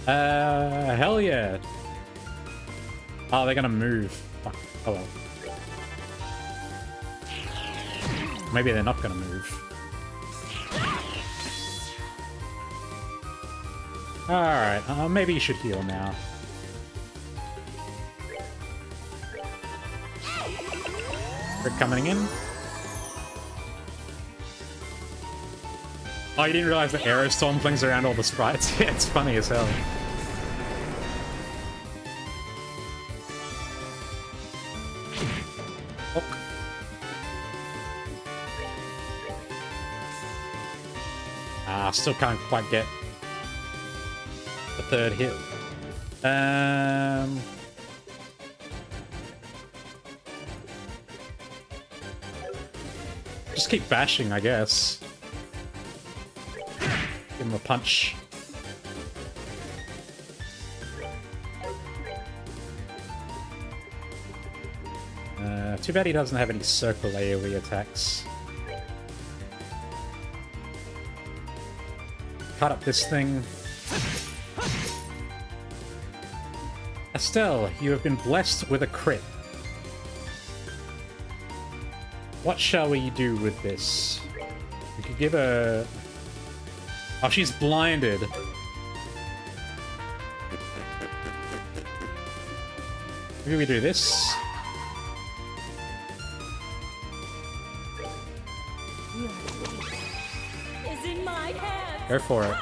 Speaker 1: Hell yeah. Oh, they're gonna move. Fuck. Oh well. Maybe they're not gonna move. Alright, maybe you should heal now. Rick coming in. Oh, you didn't realize the Aerostorm flings around all the sprites? Yeah, it's funny as hell. Oh. Still can't quite get the 3rd hit. Just keep bashing, I guess. Give him a punch. Too bad he doesn't have any circle AoE attacks. Cut up this thing. Estelle, you have been blessed with a crit. What shall we do with this? We could give her... Oh, she's blinded. Maybe we do this.
Speaker 4: Is in my hands.
Speaker 1: Go for it.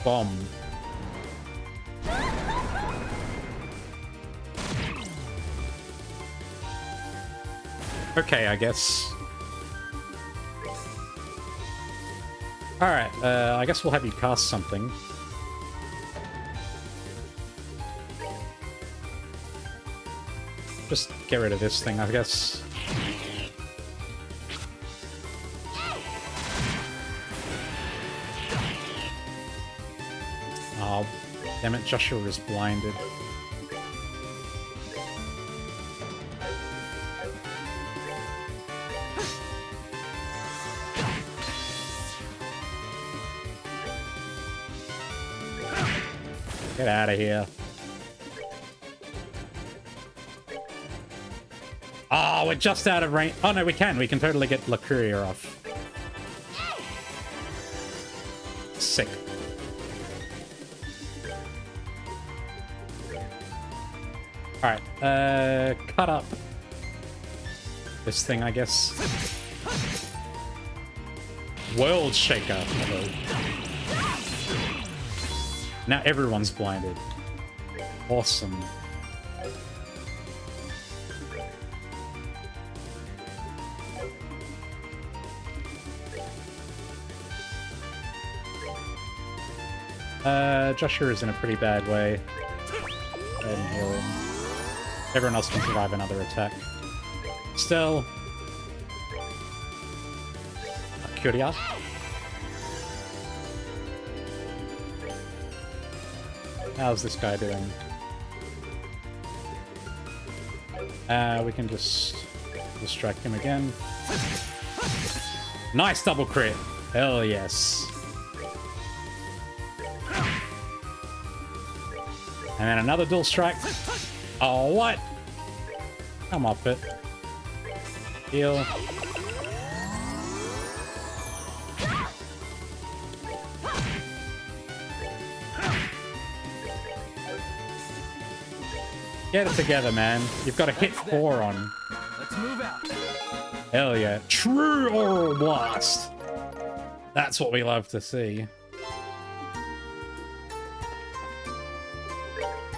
Speaker 1: Bomb. Okay, I guess. Alright, I guess we'll have you cast something. Just get rid of this thing, I guess. Oh, damn it, Joshua is blinded. Get out of here. Oh, we're just out of range. Oh, no, we can. We can totally get La Courier off. Sick. Alright, cut up this thing, I guess. World Shaker. Hello. Now everyone's blinded. Awesome. Joshua is in a pretty bad way. Go ahead and heal him. Everyone else can survive another attack. Still. Curia. How's this guy doing? We can just distract him again. Nice double crit. Hell yes. And then another dual strike. Oh, what? Come off it. Heal. Get it together, man. You've got to hit 4 on.
Speaker 3: Let's move out.
Speaker 1: Hell yeah. True Oral Blast. That's what we love to see.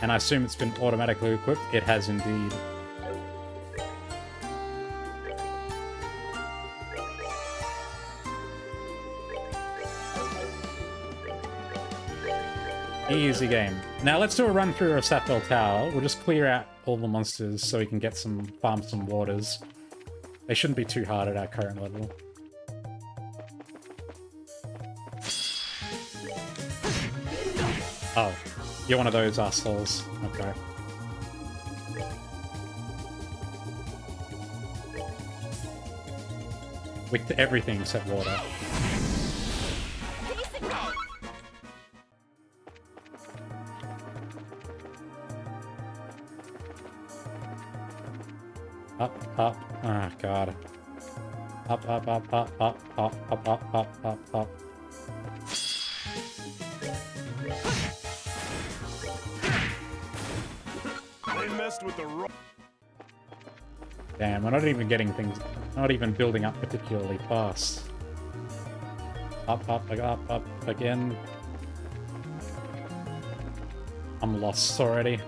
Speaker 1: And I assume it's been automatically equipped. It has indeed. Easy game. Now let's do a run through of Sapphill Tower. We'll just clear out all the monsters so we can get some farm some waters. They shouldn't be too hard at our current level. Oh, you're one of those assholes. Okay. With everything except water. Up, up. Oh, God. Up, up, up, up, up, up, up, up, up, up, up.
Speaker 3: They messed with the rock.
Speaker 1: Damn, we're not even getting things... Not even building up particularly fast. Up, up, up, up, again. I'm lost already.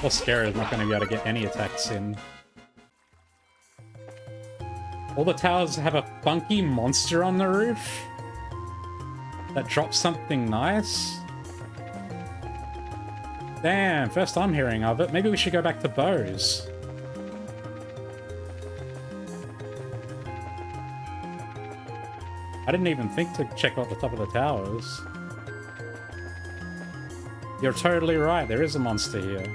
Speaker 1: Well, Scare is not going to be able to get any attacks in. All the towers have a funky monster on the roof that drops something nice. Damn, first I'm hearing of it. Maybe we should go back to Bose. I didn't even think to check out the top of the towers. You're totally right, there is a monster here.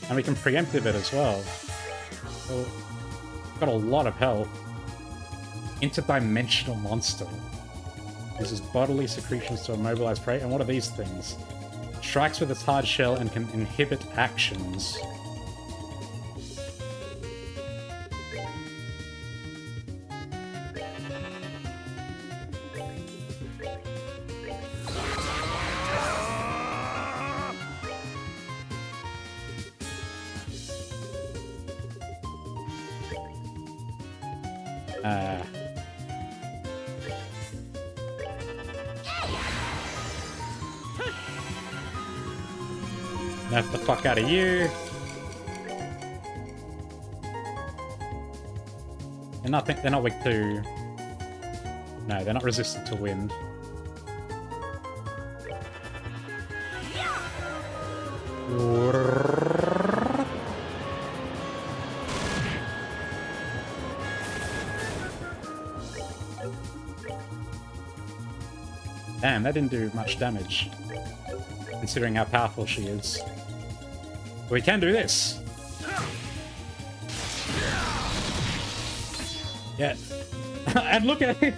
Speaker 1: And we can preemptive it as well. So, got a lot of health. Interdimensional monster. Uses bodily secretions to immobilize prey. And what are these things? Strikes with its hard shell and can inhibit actions. Nerf the fuck out of you. They're not weak to... No, they're not resistant to wind. Damn, that didn't do much damage, considering how powerful she is. But we can do this! Yeah. And look at it!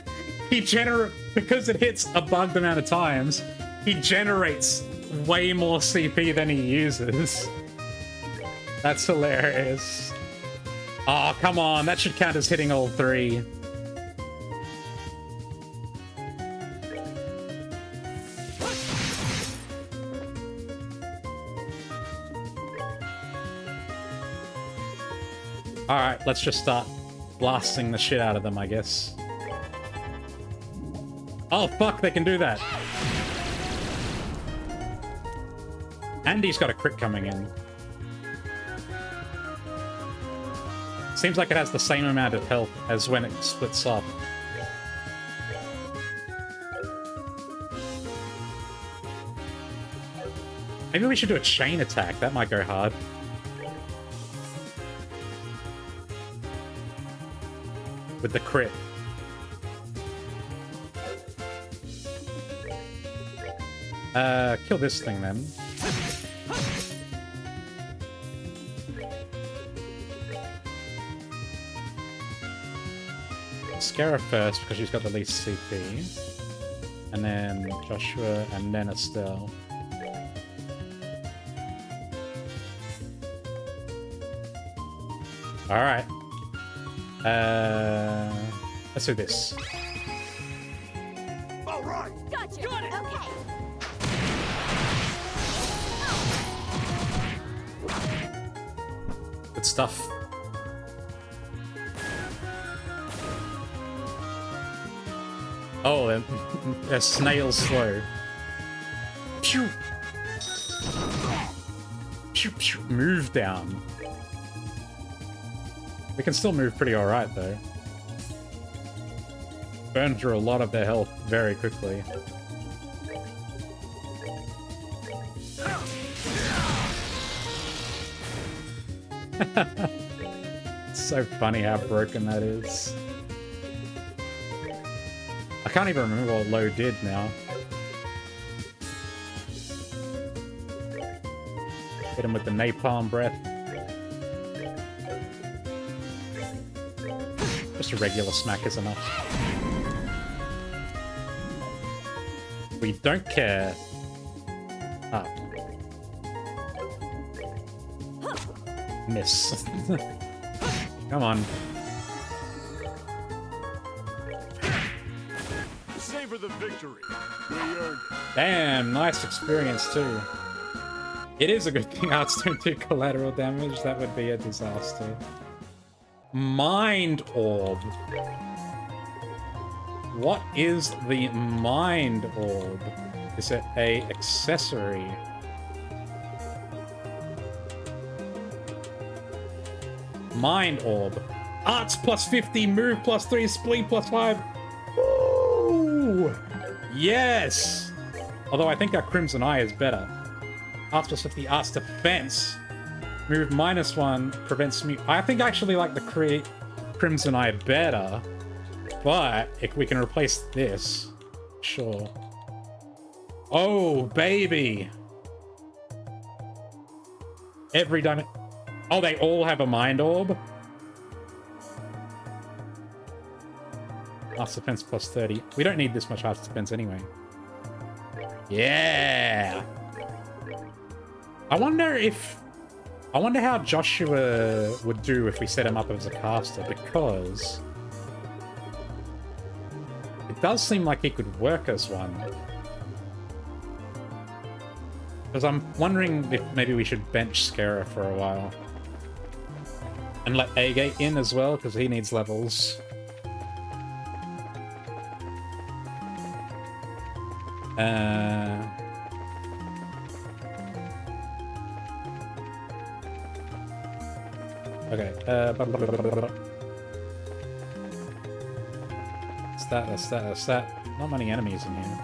Speaker 1: Because it hits a bugged amount of times, he generates way more CP than he uses. That's hilarious. Oh, come on, that should count as hitting all 3. Alright, let's just start blasting the shit out of them, I guess. Oh, fuck, they can do that. And he's got a crit coming in. Seems like it has the same amount of health as when it splits up. Maybe we should do a chain attack. That might go hard. With the crit. Kill this thing then. Scare her first because she's got the least CP. And then Joshua and then Estelle. Alright. Let's do this.
Speaker 3: All right.
Speaker 4: Gotcha. Got it. Okay.
Speaker 1: Good stuff. Oh, they're snail slow. Pew! Pew, pew. Move down. We can still move pretty alright, though. Burn through a lot of their health very quickly. It's so funny how broken that is. I can't even remember what Low did now. Hit him with the napalm breath. Just a regular smack is enough. We don't care. Ah. Miss. Come on.
Speaker 3: Savor the victory. We earned it.
Speaker 1: Damn, nice experience too. It is a good thing arts don't do collateral damage. That would be a disaster. Mind Orb. What is the Mind Orb? Is it a accessory? Mind Orb. Arts plus 50, move plus 3, speed plus 5. Ooh! Yes! Although I think our Crimson Eye is better. Arts plus 50, arts defense. Move minus 1, prevents me. I think I actually like the Crimson Eye better. But if we can replace this, sure. Oh, baby! Every diamond. Oh, they all have a Mind Orb? Arts defense plus 30. We don't need this much arts defense anyway. Yeah! I wonder how Joshua would do if we set him up as a caster, because it does seem like he could work as one. Because I'm wondering if maybe we should bench Scara for a while. And let Agate in as well, because he needs levels. Okay, That's that. Not many enemies in here.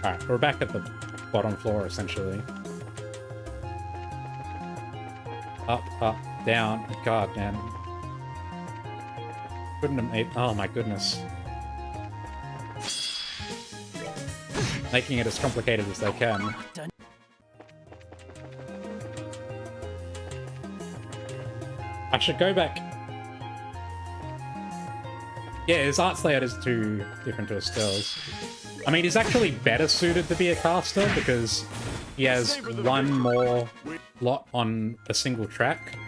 Speaker 1: Alright, we're back at the bottom floor, essentially. Up, up, down. God, man. Couldn't have made... Oh, my goodness. Making it as complicated as they can. I should go back. Yeah, his arts layout is too different to Estelle's. I mean, he's actually better suited to be a caster because he has one more lot on a single track.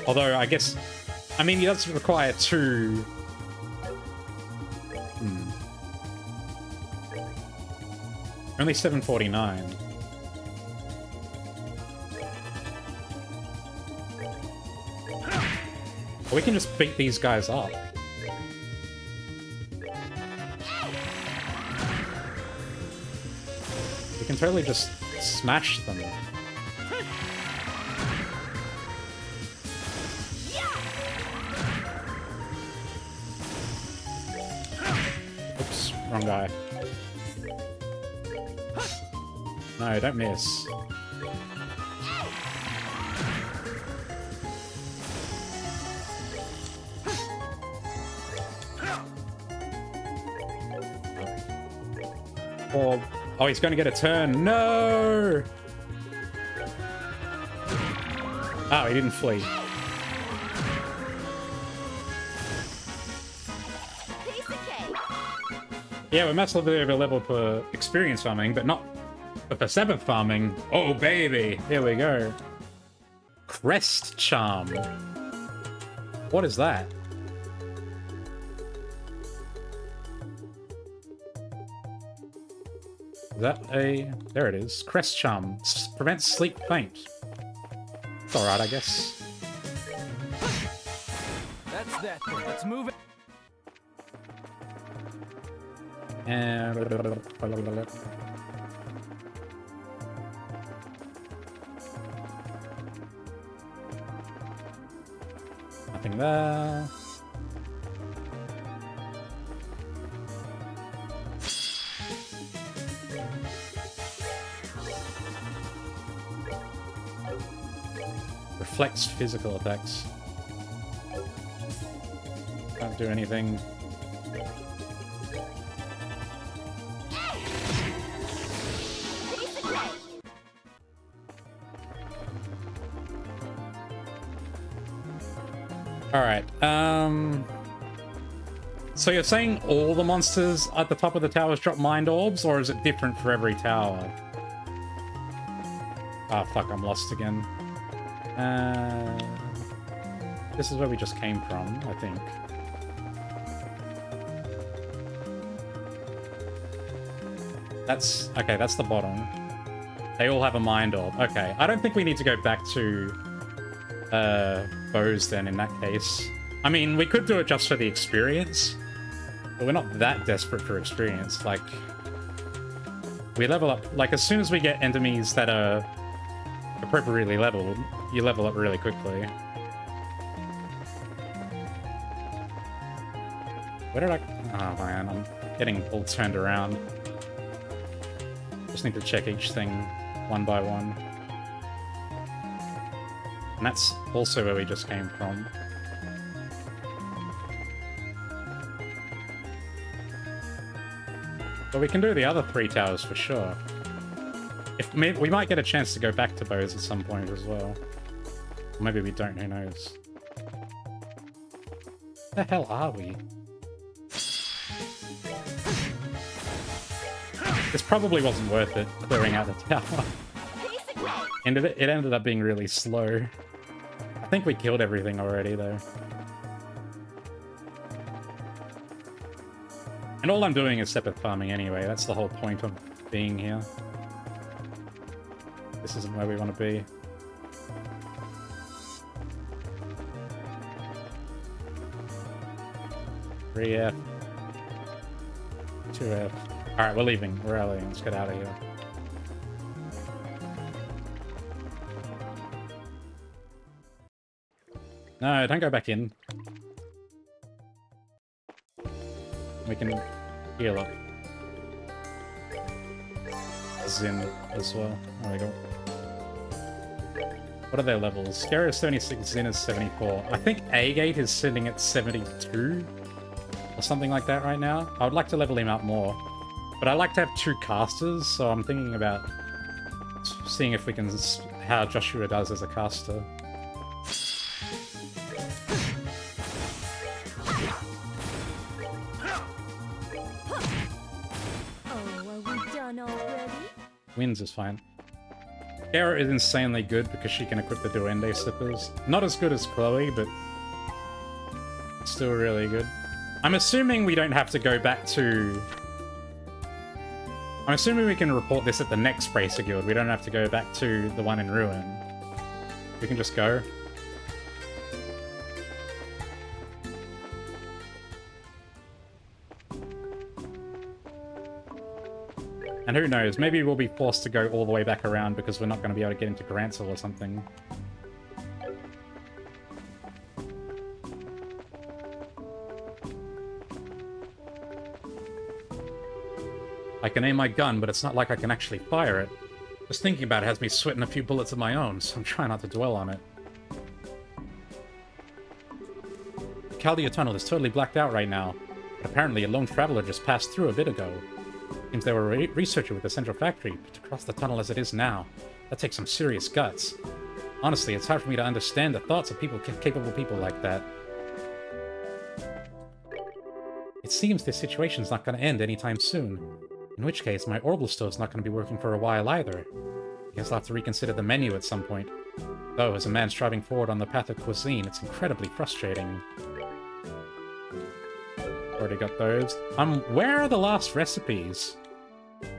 Speaker 1: Although, I guess... I mean, he does require two... Only 749. We can just beat these guys up. We can totally just smash them. Oops, wrong guy. No, don't miss. Oh, he's going to get a turn. No! Oh, he didn't flee.
Speaker 4: Piece of cake.
Speaker 1: Yeah, we're massively over level for experience farming, but not for seventh farming. Oh, baby. Here we go. Crest Charm. What is that? Is that a... There it is. Crest Charm. Prevents sleep faint. It's alright, I guess.
Speaker 3: That's that thing. Let's move it.
Speaker 1: And... Nothing there. Reflects physical effects. Can't do anything. Alright, so you're saying all the monsters at the top of the towers drop mind orbs, or is it different for every tower? Ah, fuck, I'm lost again. This is where we just came from, I think. That's... okay, that's the bottom. They all have a mind orb. Okay, I don't think we need to go back to... bows then in that case. I mean, we could do it just for the experience, but we're not that desperate for experience. Like, we level up, like as soon as we get enemies that are appropriately leveled, you level up really quickly. Where did I... oh man, I'm getting all turned around. Just need to check each thing one by one. And that's also where we just came from. But we can do the other 3 towers for sure. We might get a chance to go back to bows at some point as well. Or maybe we don't, who knows. Where the hell are we? This probably wasn't worth it, clearing out the tower. And it ended up being really slow. I think we killed everything already, though. And all I'm doing is separate farming anyway. That's the whole point of being here. This isn't where we want to be. Three F. 2F. Alright, we're leaving. We're rallying. Let's get out of here. No, don't go back in. We can heal up. Zin as well. There we go. What are their levels? Scare is 76, Zin is 74. I think A-Gate is sitting at 72 or something like that right now. I would like to level him up more. But I like to have 2 casters, so I'm thinking about seeing if we can... how Joshua does as a caster. Wins is fine. Kara is insanely good because she can equip the Duende Slippers. Not as good as Chloe, but still really good. I'm assuming we don't have to go back to... I'm assuming we can report this at the next Bracer Guild. We don't have to go back to the one in Ruin. We can just go. And who knows, maybe we'll be forced to go all the way back around because we're not going to be able to get into Grantsel or something. I can aim my gun, but it's not like I can actually fire it. Just thinking about it has me sweating a few bullets of my own, so I'm trying not to dwell on it. The Chaldea Tunnel is totally blacked out right now, but apparently a lone traveler just passed through a bit ago. Seems they were a researcher with the central factory, but to cross the tunnel as it is now, that takes some serious guts. Honestly, it's hard for me to understand the thoughts of capable people like that. It seems this situation's not going to end anytime soon. In which case, my orbital stove's not going to be working for a while either. I guess I'll have to reconsider the menu at some point. Though, as a man striving forward on the path of cuisine, it's incredibly frustrating. Already got those. Where are the last recipes?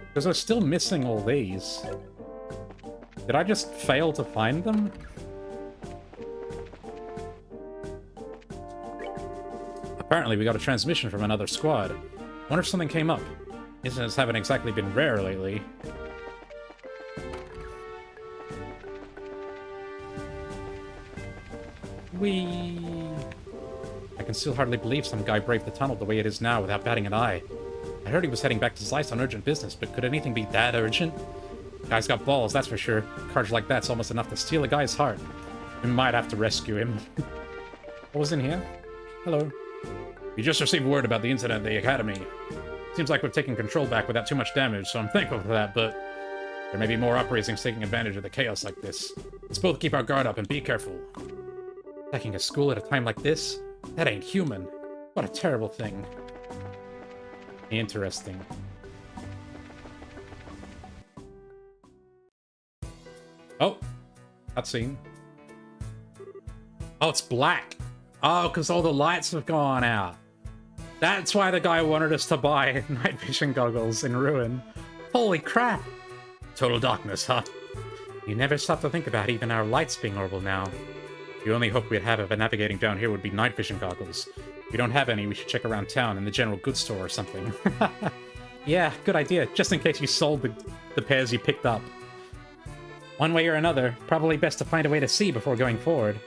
Speaker 1: Because we're still missing all these. Did I just fail to find them? Apparently we got a transmission from another squad. Wonder if something came up. Incidents haven't exactly been rare lately. I can still hardly believe some guy braved the tunnel the way it is now without batting an eye. I heard he was heading back to Zeiss on urgent business, but could anything be that urgent? Guy's got balls, that's for sure. Courage like that's almost enough to steal a guy's heart. We might have to rescue him. What was in here? Hello. We just received word about the incident at the Academy. Seems like we've taken control back without too much damage, so I'm thankful for that, but there may be more uprisings taking advantage of the chaos like this. Let's both keep our guard up and be careful. Attacking a school at a time like this? That ain't human. What a terrible thing. Interesting. Oh, cutscene. Oh, it's black. Oh, because all the lights have gone out. That's why the guy wanted us to buy night vision goggles in Ruin. Holy crap. Total darkness, huh? You never stop to think about even our lights being horrible now. The only hope we'd have of navigating down here would be night vision goggles. If we don't have any, we should check around town in the general goods store or something. Yeah, good idea, just in case you sold the pairs you picked up. One way or another, probably best to find a way to see before going forward.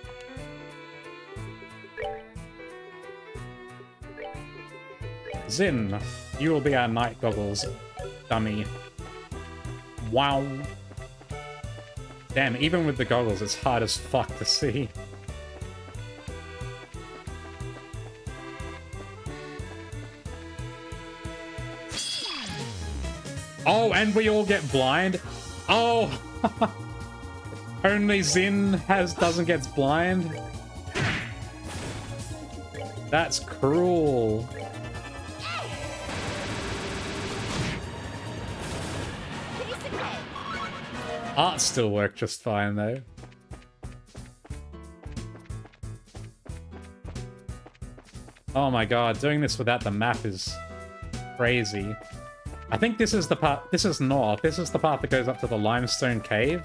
Speaker 1: Zin, you will be our night goggles, dummy. Wow. Damn, even with the goggles, it's hard as fuck to see. Oh, and we all get blind? Oh! Only Zin doesn't get blind? That's cruel. Art still worked just fine, though. Oh my god, doing this without the map is crazy. I think this is the part... This is north. This is the part that goes up to the limestone cave.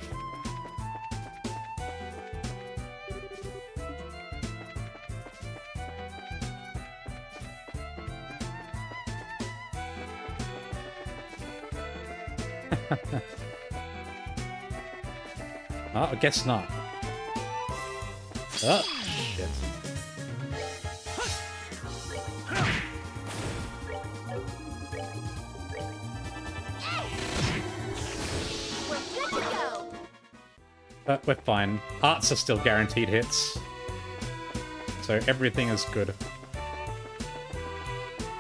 Speaker 1: Oh, I guess not. Oh, shit. But we're fine. Arts are still guaranteed hits. So everything is good.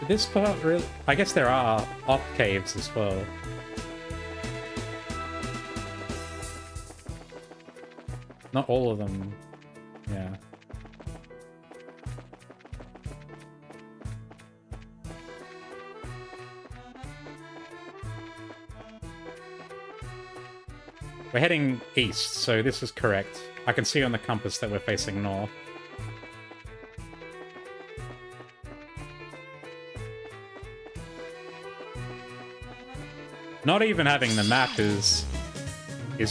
Speaker 1: Did this part really... I guess there are off caves as well. Not all of them. Yeah. We're heading east, so this is correct. I can see on the compass that we're facing north. Not even having the map is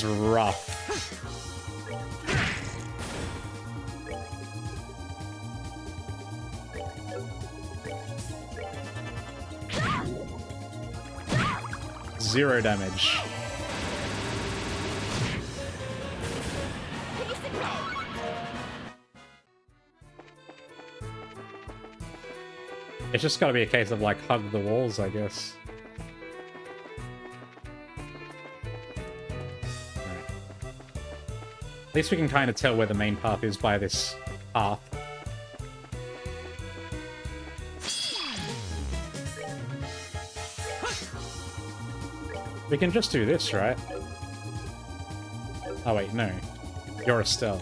Speaker 1: rough. Zero damage. It's just gotta be a case of, like, hug the walls, I guess. Right. At least we can kind of tell where the main path is by this path. We can just do this, right? Oh wait, no. You're Estelle.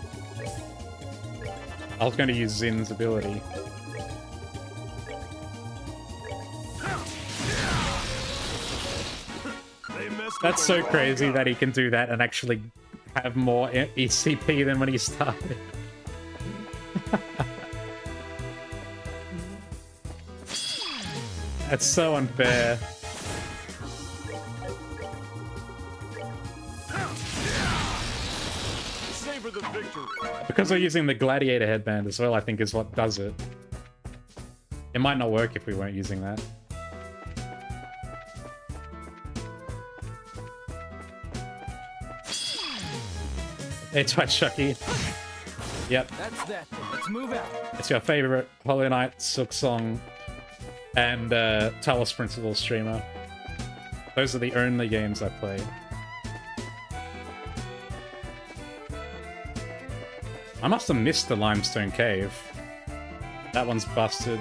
Speaker 1: I was going to use Zin's ability. That's so crazy that he can do that and actually have more ECP than when he started. That's so unfair.
Speaker 3: Savor the victory.
Speaker 1: Because we're using the gladiator headband as well, I think is what does it. It might not work if we weren't using that. It's right, Chucky. Yep.
Speaker 3: That's that. Let's move out.
Speaker 1: It's your favorite Hollow Knight, Silk Song, and Talos Principle streamer. Those are the only games I play. I must have missed the Limestone Cave. That one's busted.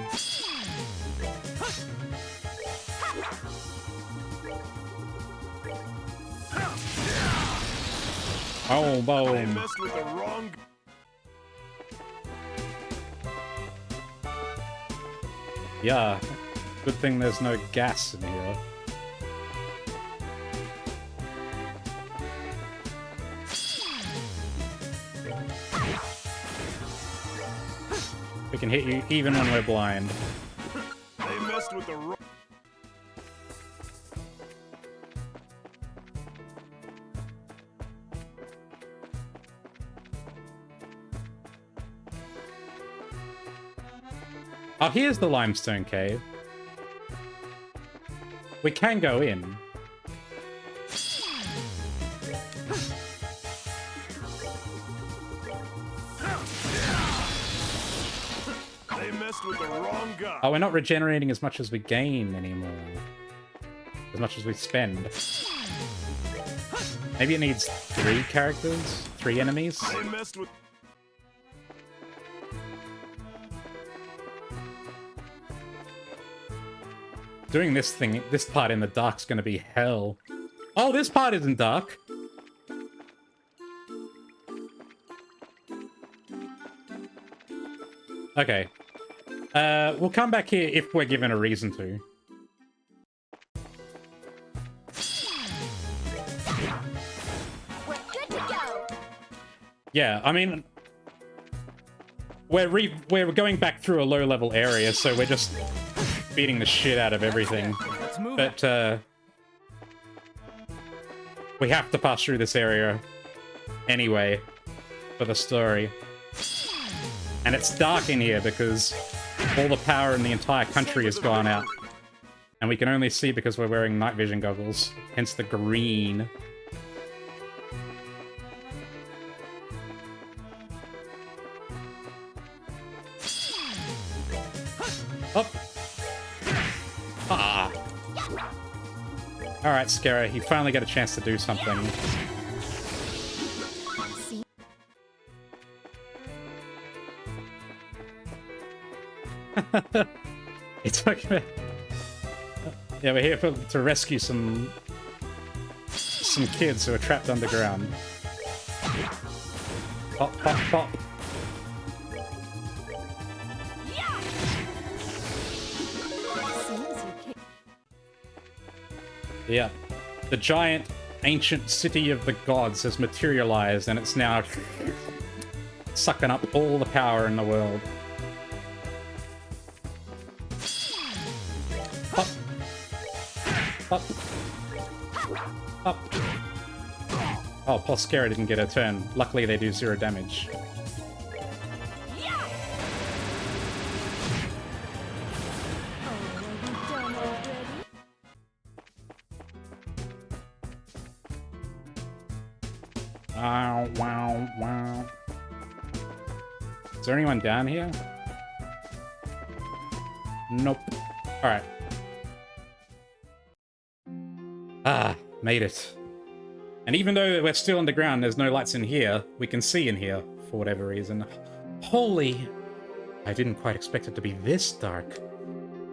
Speaker 1: Oh, boom.
Speaker 3: Messed with the wrong.
Speaker 1: Yeah. Good thing there's no gas in here. We can hit you even when we're blind.
Speaker 3: They messed with the wrong.
Speaker 1: Oh, here's the Limestone Cave. We can go in.
Speaker 3: They messed with the wrong guy.
Speaker 1: Oh, we're not regenerating as much as we gain anymore. As much as we spend. Maybe it needs 3 characters? 3 enemies?
Speaker 3: They messed with.
Speaker 1: Doing this part in the dark's gonna be hell. Oh, this part isn't dark. Okay. We'll come back here if we're given a reason to.
Speaker 4: We're good to go.
Speaker 1: Yeah, I mean... We're going back through a low-level area, so we're just beating the shit out of everything.
Speaker 3: Let's move
Speaker 1: But, we have to pass through this area anyway for the story. And it's dark in here because all the power in the entire country has gone out. And we can only see because we're wearing night vision goggles, hence the green. Up! Ah! Alright, Scara, you finally got a chance to do something. It's okay. Yeah, we're here to rescue some kids who are trapped underground. Pop, pop, pop. Yeah. The giant ancient city of the gods has materialized and it's now sucking up all the power in the world. Up. Up. Up. Oh, poor Scara didn't get a turn. Luckily they do 0 damage. Wow, wow, wow. Is there anyone down here? Nope. Alright. Ah, made it. And even though we're still underground, there's no lights in here, we can see in here, for whatever reason. Holy! I didn't quite expect it to be this dark.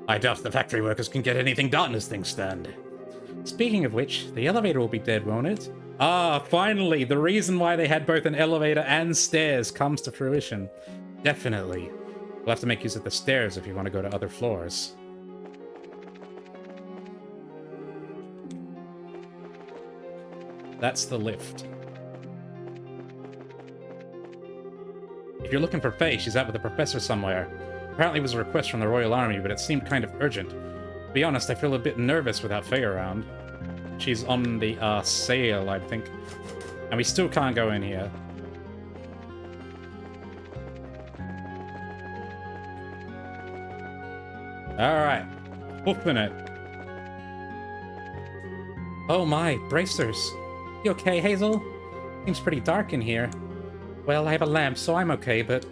Speaker 1: I doubt the factory workers can get anything done as things stand. Speaking of which, the elevator will be dead, won't it? Ah, finally! The reason why they had both an elevator and stairs comes to fruition. Definitely. We'll have to make use of the stairs if you want to go to other floors. That's the lift. If you're looking for Faye, she's out with the professor somewhere. Apparently it was a request from the Royal Army, but it seemed kind of urgent. To be honest, I feel a bit nervous without Faye around. She's on the sale, I think. And we still can't go in here. Alright. Open it. Oh my, bracers. You okay, Hazel? Seems pretty dark in here. Well, I have a lamp, so I'm okay, but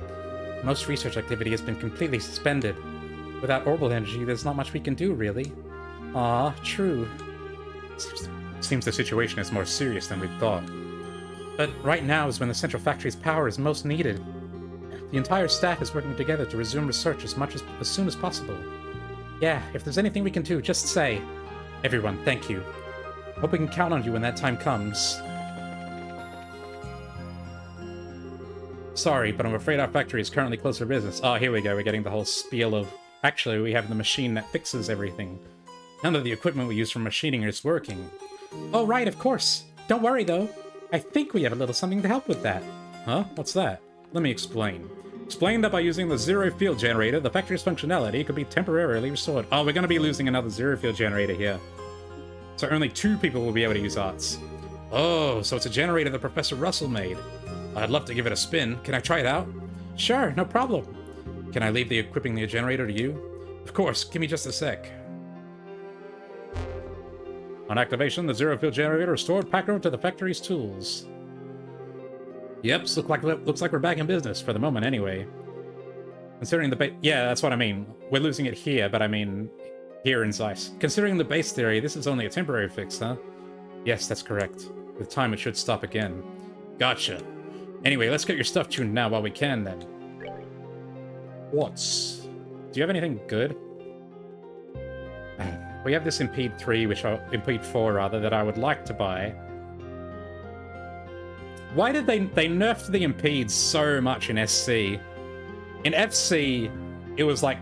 Speaker 1: most research activity has been completely suspended. Without orbital energy, there's not much we can do, really. Ah, true. Seems the situation is more serious than we thought. But right now is when the central factory's power is most needed. The entire staff is working together to resume research as soon as possible. Yeah, if there's anything we can do, just say. Everyone, thank you. Hope we can count on you when that time comes. Sorry, but I'm afraid our factory is currently closed for business. Oh, here we go. We're getting the whole spiel of... Actually, we have the machine that fixes everything. None of the equipment we use for machining is working. Oh, right, of course. Don't worry, though. I think we have a little something to help with that. Huh? What's that? Let me explain. Explain that by using the zero field generator, the factory's functionality could be temporarily restored. Oh, we're going to be losing another zero field generator here. So only 2 people will be able to use arts. Oh, so it's a generator that Professor Russell made. I'd love to give it a spin. Can I try it out? Sure, no problem. Can I leave the equipping the generator to you? Of course, give me just a sec. On activation, the zero field generator restored Packer to the factory's tools. Yep, looks like we're back in business, for the moment anyway. Considering the yeah, that's what I mean. We're losing it here, but I mean here in Zeiss. Considering the base theory, this is only a temporary fix, huh? Yes, that's correct. With time, it should stop again. Gotcha. Anyway, let's get your stuff tuned now while we can, then. What's... Do you have anything good? We have this Impede 3, Impede 4, rather, that I would like to buy. Why did they nerfed the Impedes so much in SC? In FC, it was like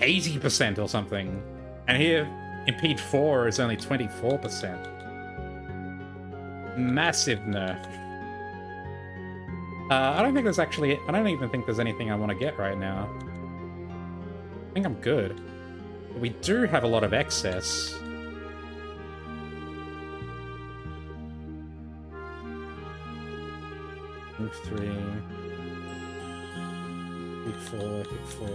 Speaker 1: 80% or something. And here, Impede 4 is only 24%. Massive nerf. I don't even think there's anything I want to get right now. I think I'm good. But we do have a lot of excess. Move 3. Big 4, big 4.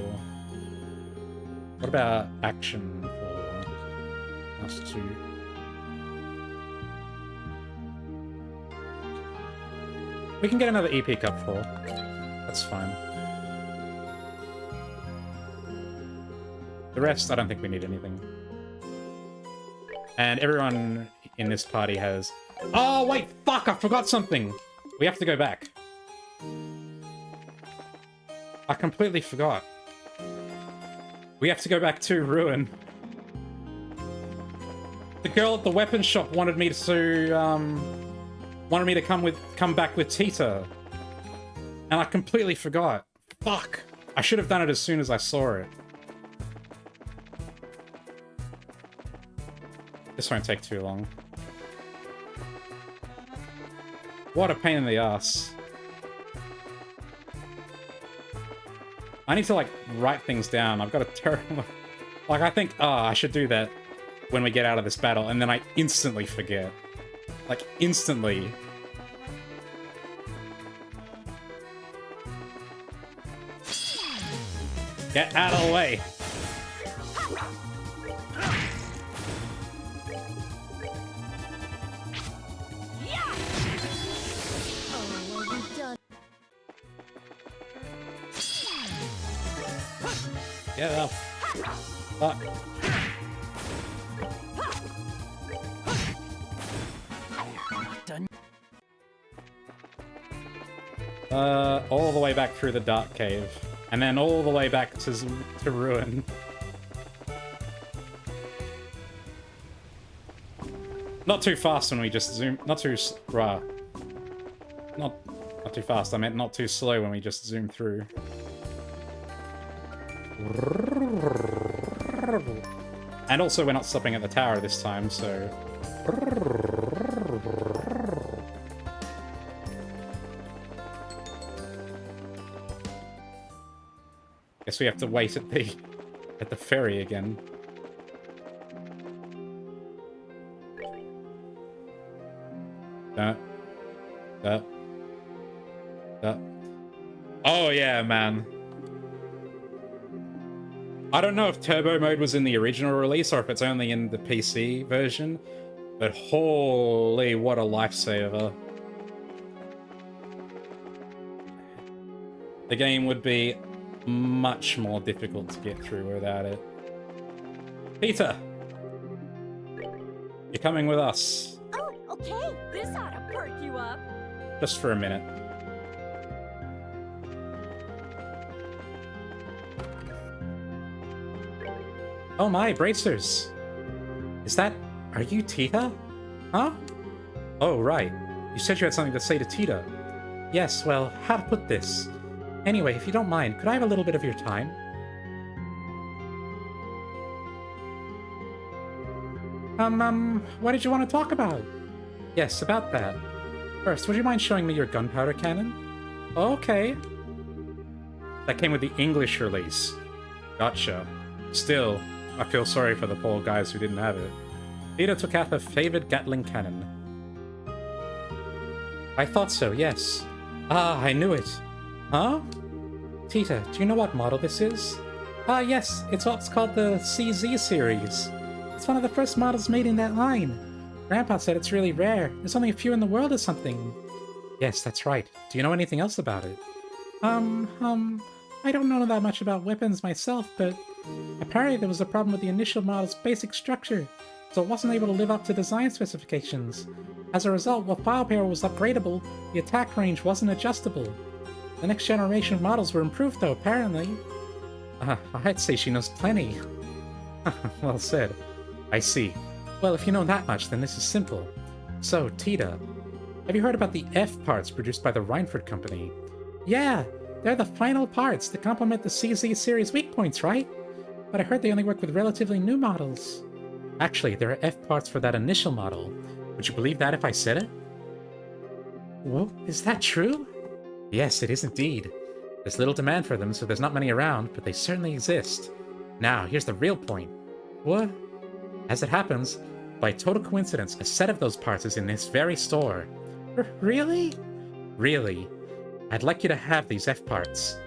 Speaker 1: What about action for us 2? We can get another EP Cup 4. That's fine. The rest, I don't think we need anything. And everyone in this party has... Oh, wait! Fuck! I forgot something! We have to go back. I completely forgot. We have to go back to Ruin. The girl at the weapons shop wanted me to, come back with Tita. And I completely forgot. Fuck! I should have done it as soon as I saw it. This won't take too long. What a pain in the ass. I need to, like, write things down. I've got a terrible... Like, I think, I should do that when we get out of this battle, and then I instantly forget. Like, instantly. Get out of the way. Get up. Fuck. All the way back through the Dark Cave. And then all the way back to Ruin. Not too fast when we just zoom... Not too... Not too fast, I meant not too slow when we just zoom through. And also we're not stopping at the tower this time, so... Guess we have to wait at the ferry again. Oh yeah, man. I don't know if turbo mode was in the original release or if it's only in the PC version, but holy, what a lifesaver. The game would be much more difficult to get through without it. Peter! You're coming with us.
Speaker 4: Oh, okay. This ought to perk you up.
Speaker 1: Just for a minute. Oh my, bracers! Are you Tita? Huh? Oh, right. You said you had something to say to Tita. Yes, well, how to put this? Anyway, if you don't mind, could I have a little bit of your time? What did you want to talk about? Yes, about that. First, would you mind showing me your gunpowder cannon? Okay. That came with the English release. Gotcha. Still, I feel sorry for the poor guys who didn't have it. Tita took out her favorite Gatling cannon. I thought so, yes. Ah, I knew it. Huh? Tita, do you know what model this is? Ah, yes, it's what's called the CZ series. It's one of the first models made in that line. Grandpa said it's really rare. There's only a few in the world or something. Yes, that's right. Do you know anything else about it? I don't know that much about weapons myself, but apparently there was a problem with the initial model's basic structure, so it wasn't able to live up to design specifications. As a result, while firepower was upgradable, the attack range wasn't adjustable. The next generation of models were improved, though, apparently. I'd say she knows plenty. Well said. I see. Well, if you know that much, then this is simple. So, Tita, have you heard about the F parts produced by the Reinford Company? Yeah, they're the final parts to complement the CZ series weak points, right? But I heard they only work with relatively new models. Actually, there are F parts for that initial model. Would you believe that if I said it? Whoa, is that true? Yes, it is indeed. There's little demand for them, so there's not many around, but they certainly exist. Now, here's the real point. What? As it happens, by total coincidence, a set of those parts is in this very store. Really? Really. I'd like you to have these F parts.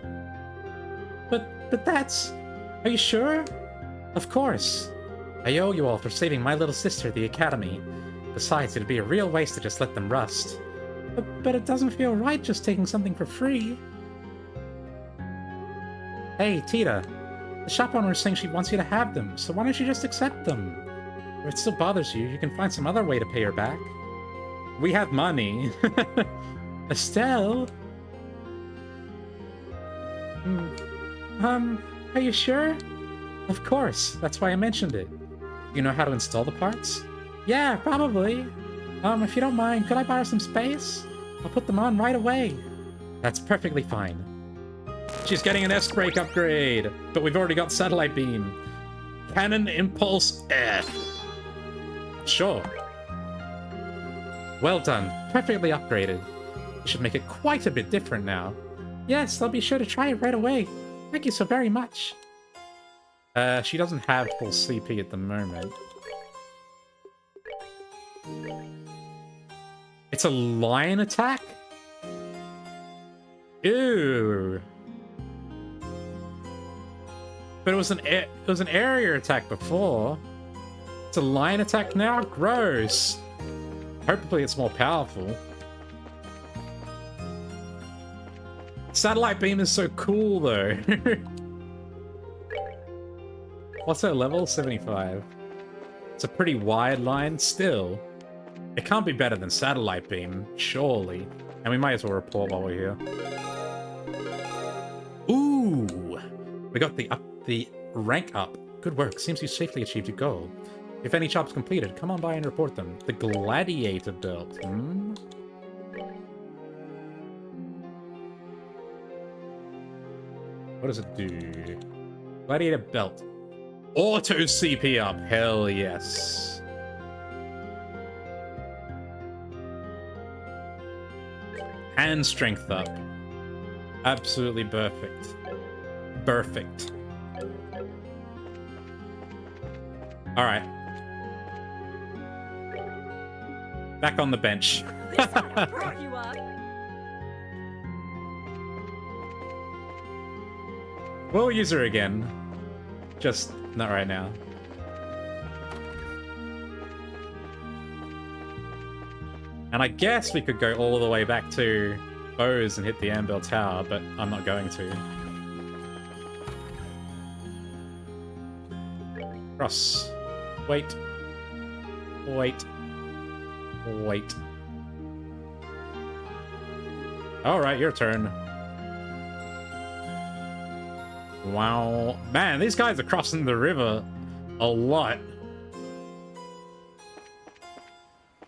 Speaker 1: But that's... Are you sure? Of course. I owe you all for saving my little sister, the Academy. Besides, it'd be a real waste to just let them rust. But it doesn't feel right just taking something for free. Hey, Tita. The shop owner is saying she wants you to have them, so why don't you just accept them? If it still bothers you, you can find some other way to pay her back. We have money. Estelle? Are you sure? Of course, that's why I mentioned it. You know how to install the parts? Yeah, probably. If you don't mind, could I borrow some space? I'll put them on right away. That's perfectly fine.
Speaker 2: She's getting an S-brake upgrade, but we've already got satellite beam. Cannon Impulse F.
Speaker 1: Sure. Well done. Perfectly upgraded. You should make it quite a bit different now. Yes, I'll be sure to try it right away. Thank you so very much. She doesn't have full CP at the moment. It's a lion attack? Ew. But it was an area attack before. It's a lion attack now? Gross. Hopefully it's more powerful. Satellite beam is so cool though. What's her level? 75. It's a pretty wide line still. It can't be better than satellite beam, surely. And we might as well report while we're here. Ooh! We got the rank up. Good work. Seems you safely achieved your goal. If any jobs completed, come on by and report them. The Gladiator Belt. What does it do? Gladiator Belt. Auto CP up. Hell yes. And strength up. Absolutely perfect. Perfect. Alright. Back on the bench.
Speaker 4: This ought to perk you up.
Speaker 1: We'll use her again. Just not right now. And I guess we could go all the way back to Bose and hit the Anvil Tower, but I'm not going to. Cross. Wait. Wait. Wait. Alright, your turn. Wow. Man, these guys are crossing the river a lot.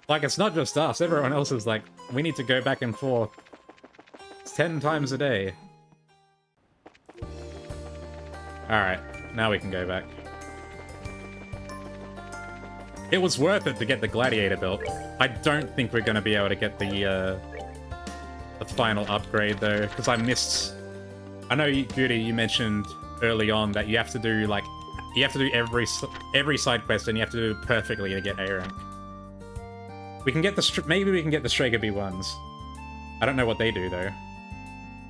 Speaker 1: Like, it's not just us. Everyone else is like, we need to go back and forth 10 times a day. Alright, now we can go back. It was worth it to get the Gladiator belt. I don't think we're going to be able to get the final upgrade, though, because I missed... I know, Beauty, you mentioned early on that you have to do, like... You have to do every side quest, and you have to do it perfectly to get A rank. We can get the... Maybe we can get the Strega B1s. I don't know what they do, though.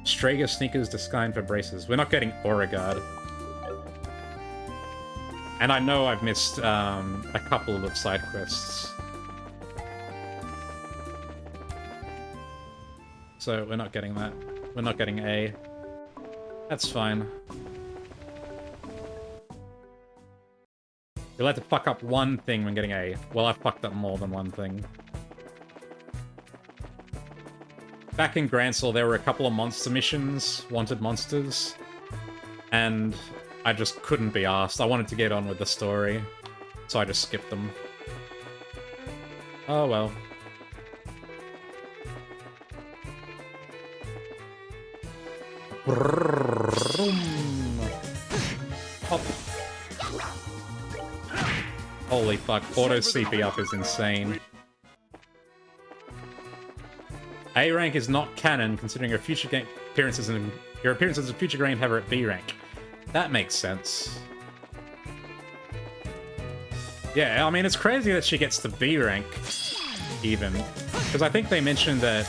Speaker 1: Strega sneakers designed for braces. We're not getting Aura Guard. And I know I've missed a couple of side quests. So we're not getting that. We're not getting A. That's fine. You'll have to fuck up one thing when getting A. Well, I've fucked up more than one thing. Back in Gransel, there were a couple of monster missions, wanted monsters, and I just couldn't be asked. I wanted to get on with the story, so I just skipped them. Oh well. Hop. Holy fuck, auto CP up is insane. A rank is not canon, considering your future game appearances in future game have her at B rank. That makes sense. Yeah, I mean, it's crazy that she gets to B rank, even. Because I think they mentioned that,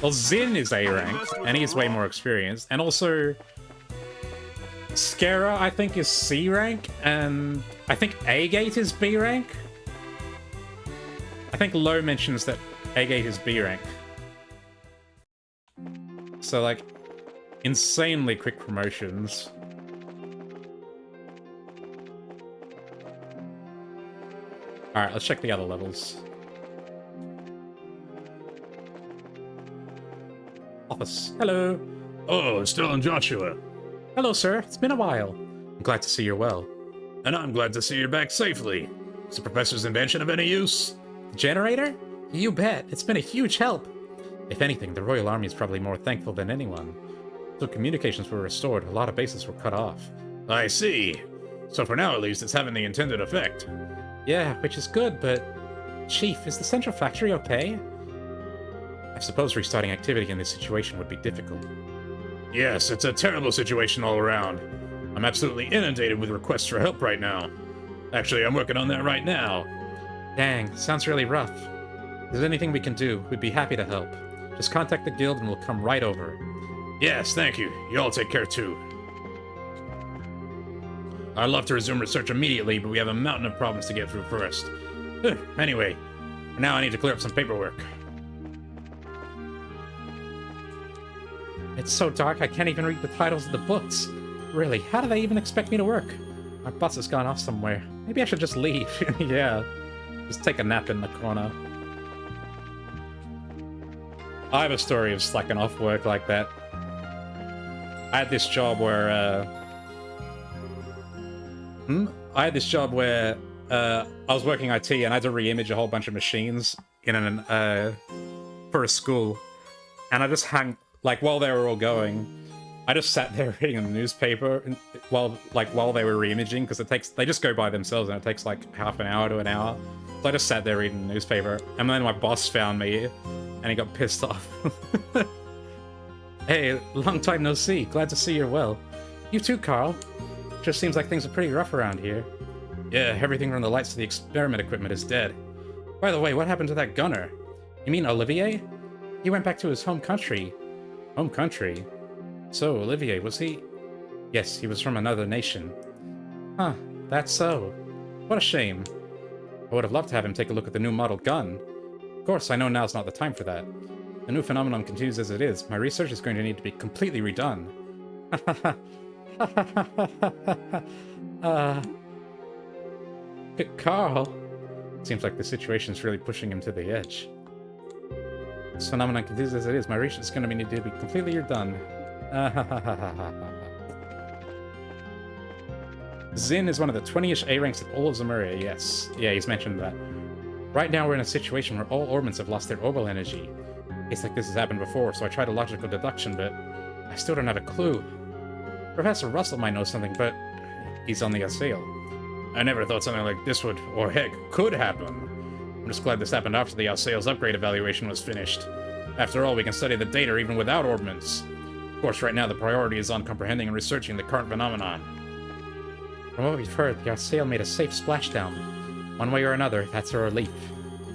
Speaker 1: well, Zin is A rank, and he's way more experienced. And also, Skera, I think, is C rank, and I think A-Gate is B rank. I think Low mentions that A-Gate is B rank. So, like, insanely quick promotions. Alright, let's check the other levels. Office. Hello.
Speaker 2: Oh, still in Joshua.
Speaker 1: Hello, sir. It's been a while. I'm glad to see you're well.
Speaker 2: And I'm glad to see you're back safely. Is the professor's invention of any use?
Speaker 1: The generator? You bet. It's been a huge help. If anything, the Royal Army is probably more thankful than anyone. So communications were restored, a lot of bases were cut off.
Speaker 2: I see. So for now, at least, it's having the intended effect.
Speaker 1: Yeah, which is good, but... Chief, is the central factory okay? I suppose restarting activity in this situation would be difficult.
Speaker 2: Yes, it's a terrible situation all around. I'm absolutely inundated with requests for help right now. Actually, I'm working on that right now.
Speaker 1: Dang, sounds really rough. If there's anything we can do, we'd be happy to help. Just contact the guild and we'll come right over.
Speaker 2: Yes, thank you. You all take care too. I'd love to resume research immediately, but we have a mountain of problems to get through first. Anyway, for now I need to clear up some paperwork.
Speaker 1: It's so dark I can't even read the titles of the books. Really, how do they even expect me to work? My bus has gone off somewhere. Maybe I should just leave. Yeah. Just take a nap in the corner. I have a story of slacking off work like that. I had this job where, I was working IT and I had to re-image a whole bunch of machines in an, for a school. And I just like, while they were all going, I just sat there reading the newspaper while they were re-imaging, because they just go by themselves and it takes like half an hour to an hour. So I just sat there reading the newspaper, and then my boss found me, and he got pissed off. Hey, long time no see. Glad to see you're well. You too, Carl. Just seems like things are pretty rough around here. Yeah, everything from the lights to the experiment equipment is dead. By the way, what happened to that gunner? You mean Olivier? He went back to his home country. Home country? So, Olivier, was he? Yes, he was from another nation. Huh, that's so. What a shame. I would have loved to have him take a look at the new model gun. Of course, I know now's not the time for that. The new phenomenon continues as it is. My research is going to need to be completely redone. Carl. Seems like the situation's really pushing him to the edge. This phenomenon continues as it is. My research is going to need to be completely redone. Zin is one of the 20-ish A ranks at all of Zemuria, yes. Yeah, he's mentioned that. Right now we're in a situation where all orbits have lost their orbital energy. It's like this has happened before, so I tried a logical deduction, but I still don't have a clue. Professor Russell might know something, but he's on the assail. I never thought something like this would, or heck, could happen. I'm just glad this happened after the assail's upgrade evaluation was finished. After all, we can study the data even without orbments. Of course, right now the priority is on comprehending and researching the current phenomenon. From what we've heard, the assail made a safe splashdown. One way or another, that's a relief.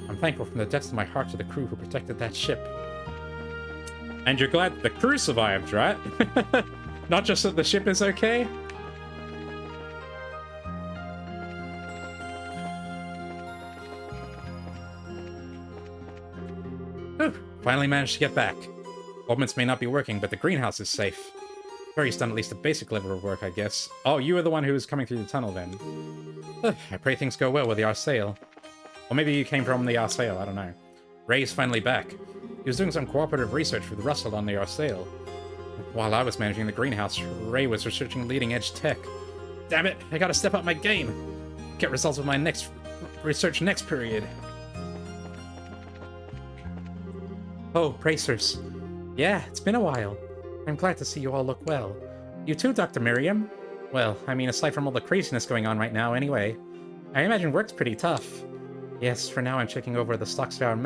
Speaker 1: I'm thankful from the depths of my heart to the crew who protected that ship. And you're glad the crew survived, right? Not just that the ship is okay? Whew, finally managed to get back. Orbments may not be working, but the greenhouse is safe. Perry's done at least a basic level of work, I guess. Oh, you were the one who was coming through the tunnel then. I pray things go well with the Arsail. Or maybe you came from the Arsail, I don't know. Ray's finally back. He was doing some cooperative research with Russell on the Arsail. While I was managing the greenhouse, Ray was researching leading-edge tech. Damn it, I gotta step up my game. Get results of my next research next period. Oh, Bracers. Yeah, it's been a while. I'm glad to see you all look well. You too, Dr. Miriam? Well, I mean, aside from all the craziness going on right now, anyway. I imagine work's pretty tough. Yes, for now I'm checking over the stocks of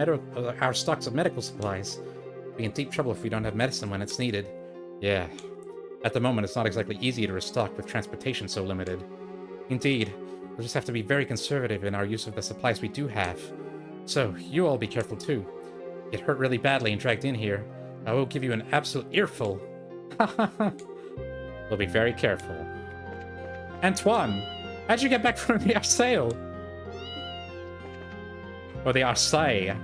Speaker 1: our stocks of medical supplies. We'll be in deep trouble if we don't have medicine when it's needed. Yeah. At the moment, it's not exactly easy to restock with transportation so limited. Indeed, we'll just have to be very conservative in our use of the supplies we do have. So, you all be careful too. Get hurt really badly and dragged in here, I will give you an absolute earful. We'll be very careful. Antoine, how'd you get back from the Arsail? Or the Arsail?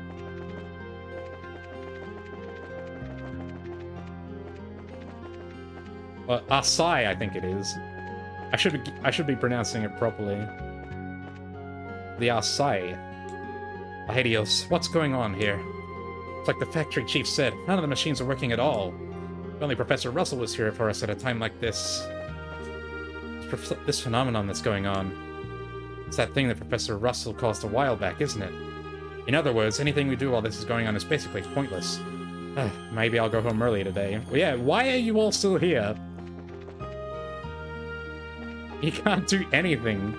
Speaker 1: Well, Arsai, I think it is. I should be pronouncing it properly. The Arsai. Hades, what's going on here? It's like the factory chief said, none of the machines are working at all. If only Professor Russell was here for us at a time like this. This phenomenon that's going on. It's that thing that Professor Russell caused a while back, isn't it? In other words, anything we do while this is going on is basically pointless. Maybe I'll go home early today. Well, yeah, why are you all still here? You can't do anything.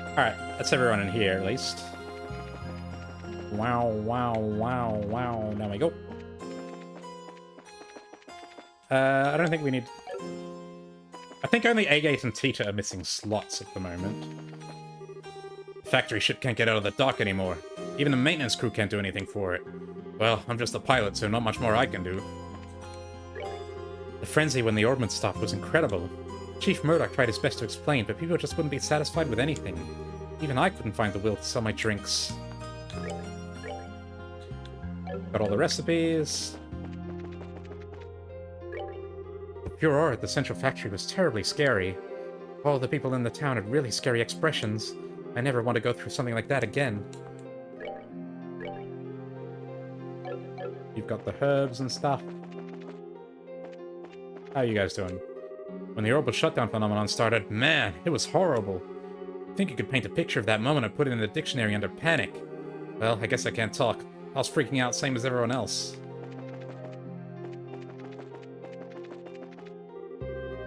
Speaker 1: Alright, that's everyone in here, at least. Wow, wow, wow, wow. Now we go. I don't think we need... I think only Agate and Tita are missing slots at the moment. The factory ship can't get out of the dock anymore. Even the maintenance crew can't do anything for it. Well, I'm just a pilot, so not much more I can do. The frenzy when the orbment stopped was incredible. Chief Murdoch tried his best to explain, but people just wouldn't be satisfied with anything. Even I couldn't find the will to sell my drinks. Got all the recipes. The furor at the central factory was terribly scary. All the people in the town had really scary expressions. I never want to go through something like that again. You've got the herbs and stuff. How are you guys doing? When the orbital shutdown phenomenon started, man, it was horrible. I think you could paint a picture of that moment and put it in the dictionary under panic. Well, I guess I can't talk. I was freaking out same as everyone else.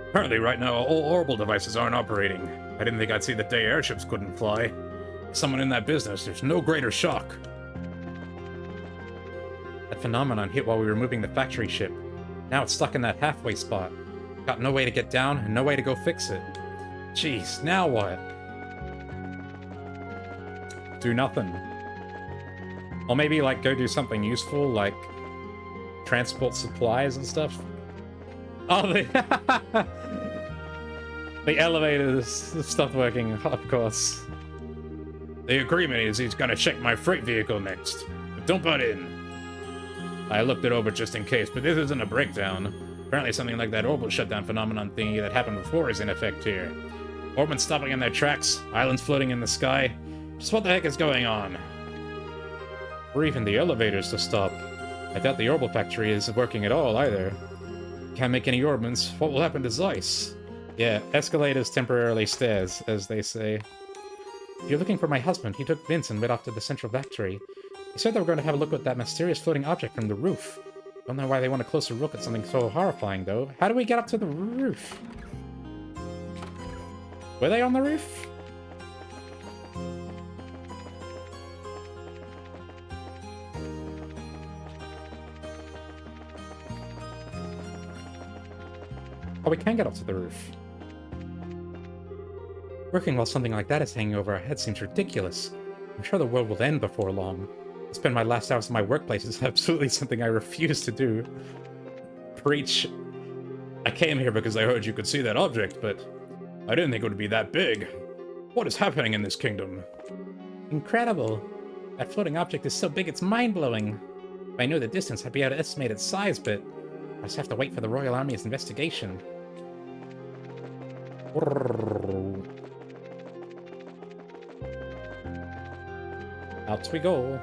Speaker 2: Apparently right now all orbital devices aren't operating. I didn't think I'd see the day airships couldn't fly. Someone in that business, there's no greater shock.
Speaker 1: That phenomenon hit while we were moving the factory ship. Now it's stuck in that halfway spot. Got no way to get down and no way to go fix it. Jeez, now what? Do nothing. Or maybe, like, go do something useful, like transport supplies and stuff. Oh, the the elevators stopped working, of course.
Speaker 2: The agreement is he's gonna check my freight vehicle next. But don't butt in. I looked it over just in case, but this isn't a breakdown. Apparently something like that orbital shutdown phenomenon thingy that happened before is in effect here. Orbits stopping in their tracks, islands floating in the sky. Just what the heck is going on?
Speaker 1: Or even the elevators to stop. I doubt the orbital factory is working at all, either. Can't make any orbits. What will happen to Zeiss? Yeah, escalators temporarily stairs, as they say. If you're looking for my husband, he took Vince and went off to the central factory. He said they were going to have a look at that mysterious floating object from the roof. Don't know why they want a closer look at something so horrifying, though. How do we get up to the roof? Were they on the roof? Oh, we can get up to the roof. Working while something like that is hanging over our heads seems ridiculous. I'm sure the world will end before long. To spend my last hours in my workplace is absolutely something I refuse to do.
Speaker 2: Preach. I came here because I heard you could see that object, but I didn't think it would be that big. What is happening in this kingdom?
Speaker 1: Incredible. That floating object is so big it's mind-blowing. If I knew the distance, I'd be able to estimate its size, but I just have to wait for the Royal Army's investigation. Out we go.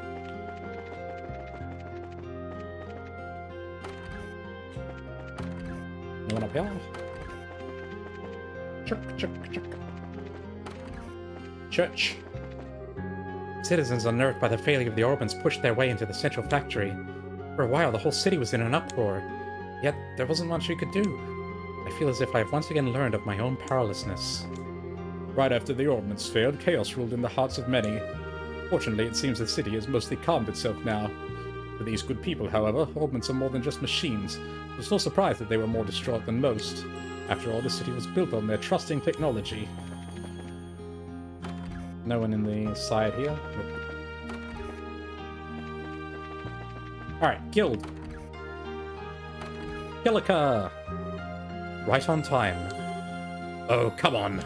Speaker 1: Anyone up here? Church. Citizens unnerved by the failure of the Orbans pushed their way into the central factory. For a while, the whole city was in an uproar. Yet, there wasn't much we could do. I feel as if I have once again learned of my own powerlessness.
Speaker 2: Right after the ordnance failed, chaos ruled in the hearts of many. Fortunately, it seems the city has mostly calmed itself now. For these good people, however, ordnance are more than just machines. I was no surprise that they were more distraught than most. After all, the city was built on their trusting technology.
Speaker 1: No one in the side here? Nope. Alright, guild. Kilika! Right on time.
Speaker 2: Oh, come on.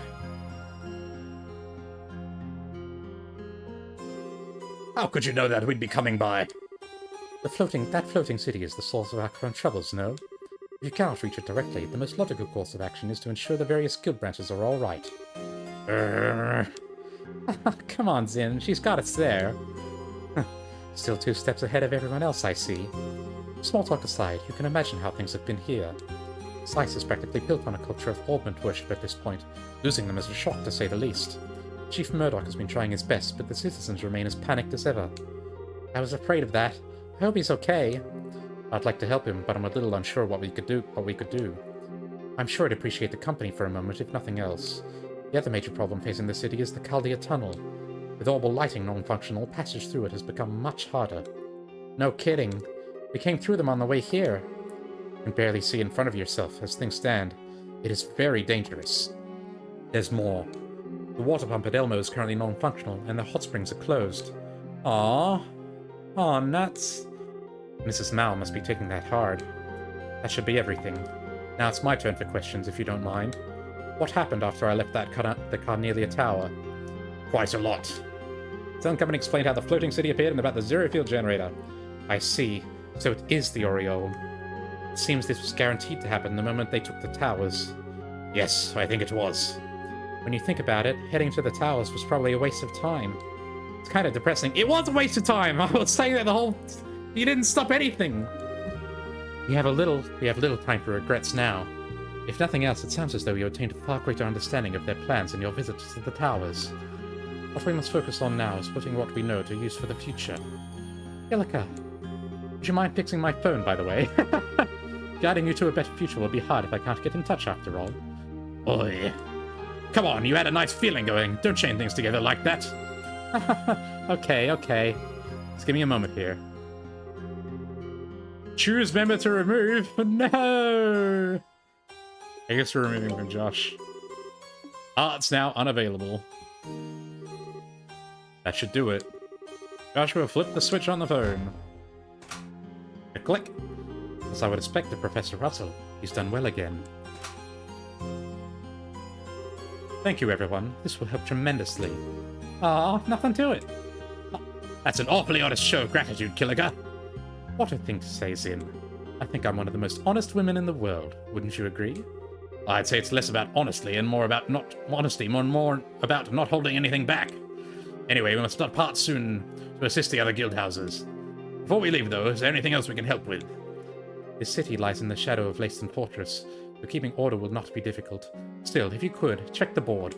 Speaker 2: How could you know that we'd be coming by?
Speaker 1: That floating city is the source of our current troubles, no? If you cannot reach it directly, the most logical course of action is to ensure the various guild branches are all right. Come on, Zin, she's got us there. Still 2 steps ahead of everyone else, I see. Small talk aside, you can imagine how things have been here. Slice is practically built on a culture of Orbment worship at this point. Losing them is a shock, to say the least. Chief Murdoch has been trying his best, but the citizens remain as panicked as ever. I was afraid of that. I hope he's okay. I'd like to help him, but I'm a little unsure what we could do. I'm sure I'd appreciate the company for a moment, if nothing else. The other major problem facing the city is the Chaldea Tunnel. With orbital lighting non-functional, passage through it has become much harder. No kidding. We came through them on the way here. You can barely see in front of yourself as things stand. It is very dangerous. There's more. The water pump at Elmo is currently non-functional, and the hot springs are closed. Aww. Aw, nuts. Mrs. Mao must be taking that hard. That should be everything. Now it's my turn for questions, if you don't mind. What happened after I left the Carnelia Tower?
Speaker 2: Quite a lot.
Speaker 1: Someone come and explain how the floating city appeared and about the zero-field generator. I see. So it is the Oriole. It seems this was guaranteed to happen the moment they took the towers.
Speaker 2: Yes, I think it was.
Speaker 1: When you think about it, heading to the towers was probably a waste of time. It's kind of depressing. It was a waste of time! I was saying that the whole... You didn't stop anything! We have little time for regrets now. If nothing else, it sounds as though you obtained a far greater understanding of their plans in your visits to the towers. What we must focus on now is putting what we know to use for the future. Ilika, would you mind fixing my phone, by the way? Guiding you to a better future will be hard if I can't get in touch after all.
Speaker 2: Oi. Come on, you had a nice feeling going. Don't chain things together like that.
Speaker 1: Okay. Just give me a moment here. Choose member to remove. No! I guess we're removing from Josh. Art's now unavailable. That should do it. Joshua flipped the switch on the phone. A click. As I would expect of Professor Russell, he's done well again. Thank you, everyone. This will help tremendously. Ah, nothing to it. That's an awfully honest show of gratitude, Killiger. What a thing to say, Zin. I think I'm one of the most honest women in the world. Wouldn't you agree? I'd say it's less about honesty and more about not honesty, more about not holding anything back. Anyway, we must depart soon to assist the other guild houses. Before we leave, though, is there anything else we can help with? This city lies in the shadow of Leyston Fortress, so keeping order will not be difficult. Still, if you could, check the board.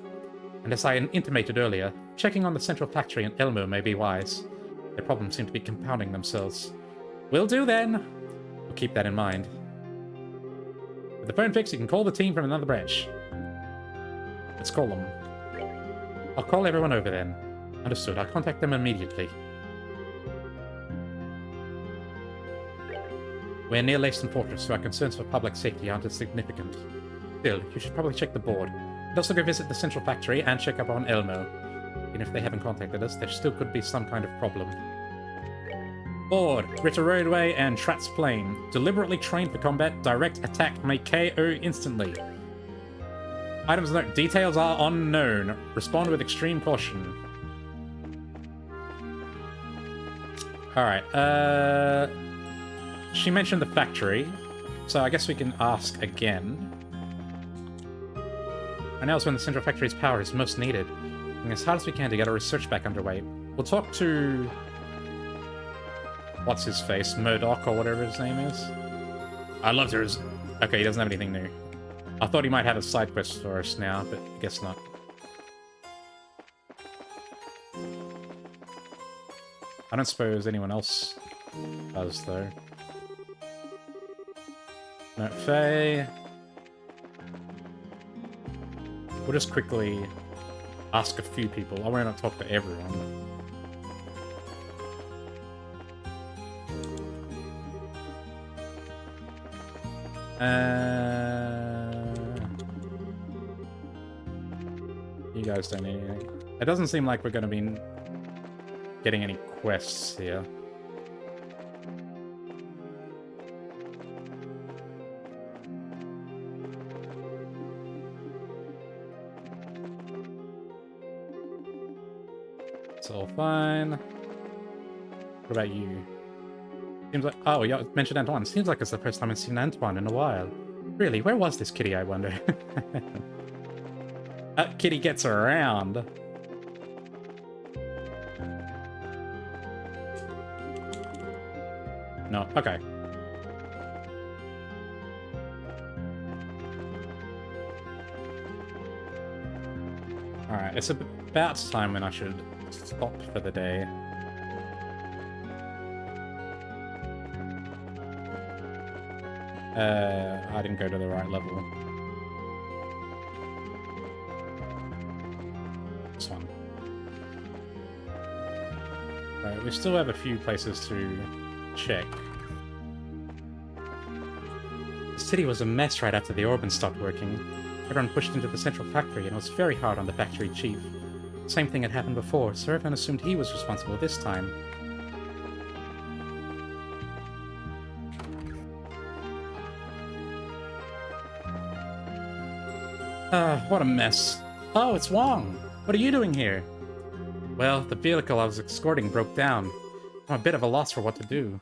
Speaker 1: And as I intimated earlier, checking on the central factory in Elmo may be wise. Their problems seem to be compounding themselves. Will do, then! We'll keep that in mind. With the phone fixed, you can call the team from another branch. Let's call them. I'll call everyone over, then. Understood. I'll contact them immediately. We're near Leyston Fortress, so our concerns for public safety aren't as significant. Still, you should probably check the board. And also go visit the central factory and check up on Elmo. Even if they haven't contacted us, there still could be some kind of problem. Board, Ritter Roadway and Trat's Plain. Deliberately trained for combat, direct attack may KO instantly. Items note, details are unknown. Respond with extreme caution. Alright, she mentioned the factory, so I guess we can ask again. And now is when the central factory's power is most needed. Working as hard as we can to get our research back underway. We'll talk to... what's his face? Murdoch or whatever his name is? I'd love to... Okay, he doesn't have anything new. I thought he might have a side quest for us now, but I guess not. I don't suppose anyone else does, though. No, Faye. We'll just quickly ask a few people. I won't talk to everyone. You guys don't need anything. It doesn't seem like we're going to be getting any quests here. It's all fine. What about you? Seems like... Oh, you mentioned Antoine. Seems like it's the first time I've seen Antoine in a while. Really, where was this kitty, I wonder? That kitty gets around. No, okay. Alright, it's about time when I should stop for the day. I didn't go to the right level. This one. Right, we still have a few places to check. The city was a mess right after the Orban stopped working. Everyone pushed into the central factory, and it was very hard on the factory chief. Same thing had happened before, so everyone assumed he was responsible this time. What a mess. Oh, it's Wong! What are you doing here? Well, the vehicle I was escorting broke down. I'm a bit of a loss for what to do.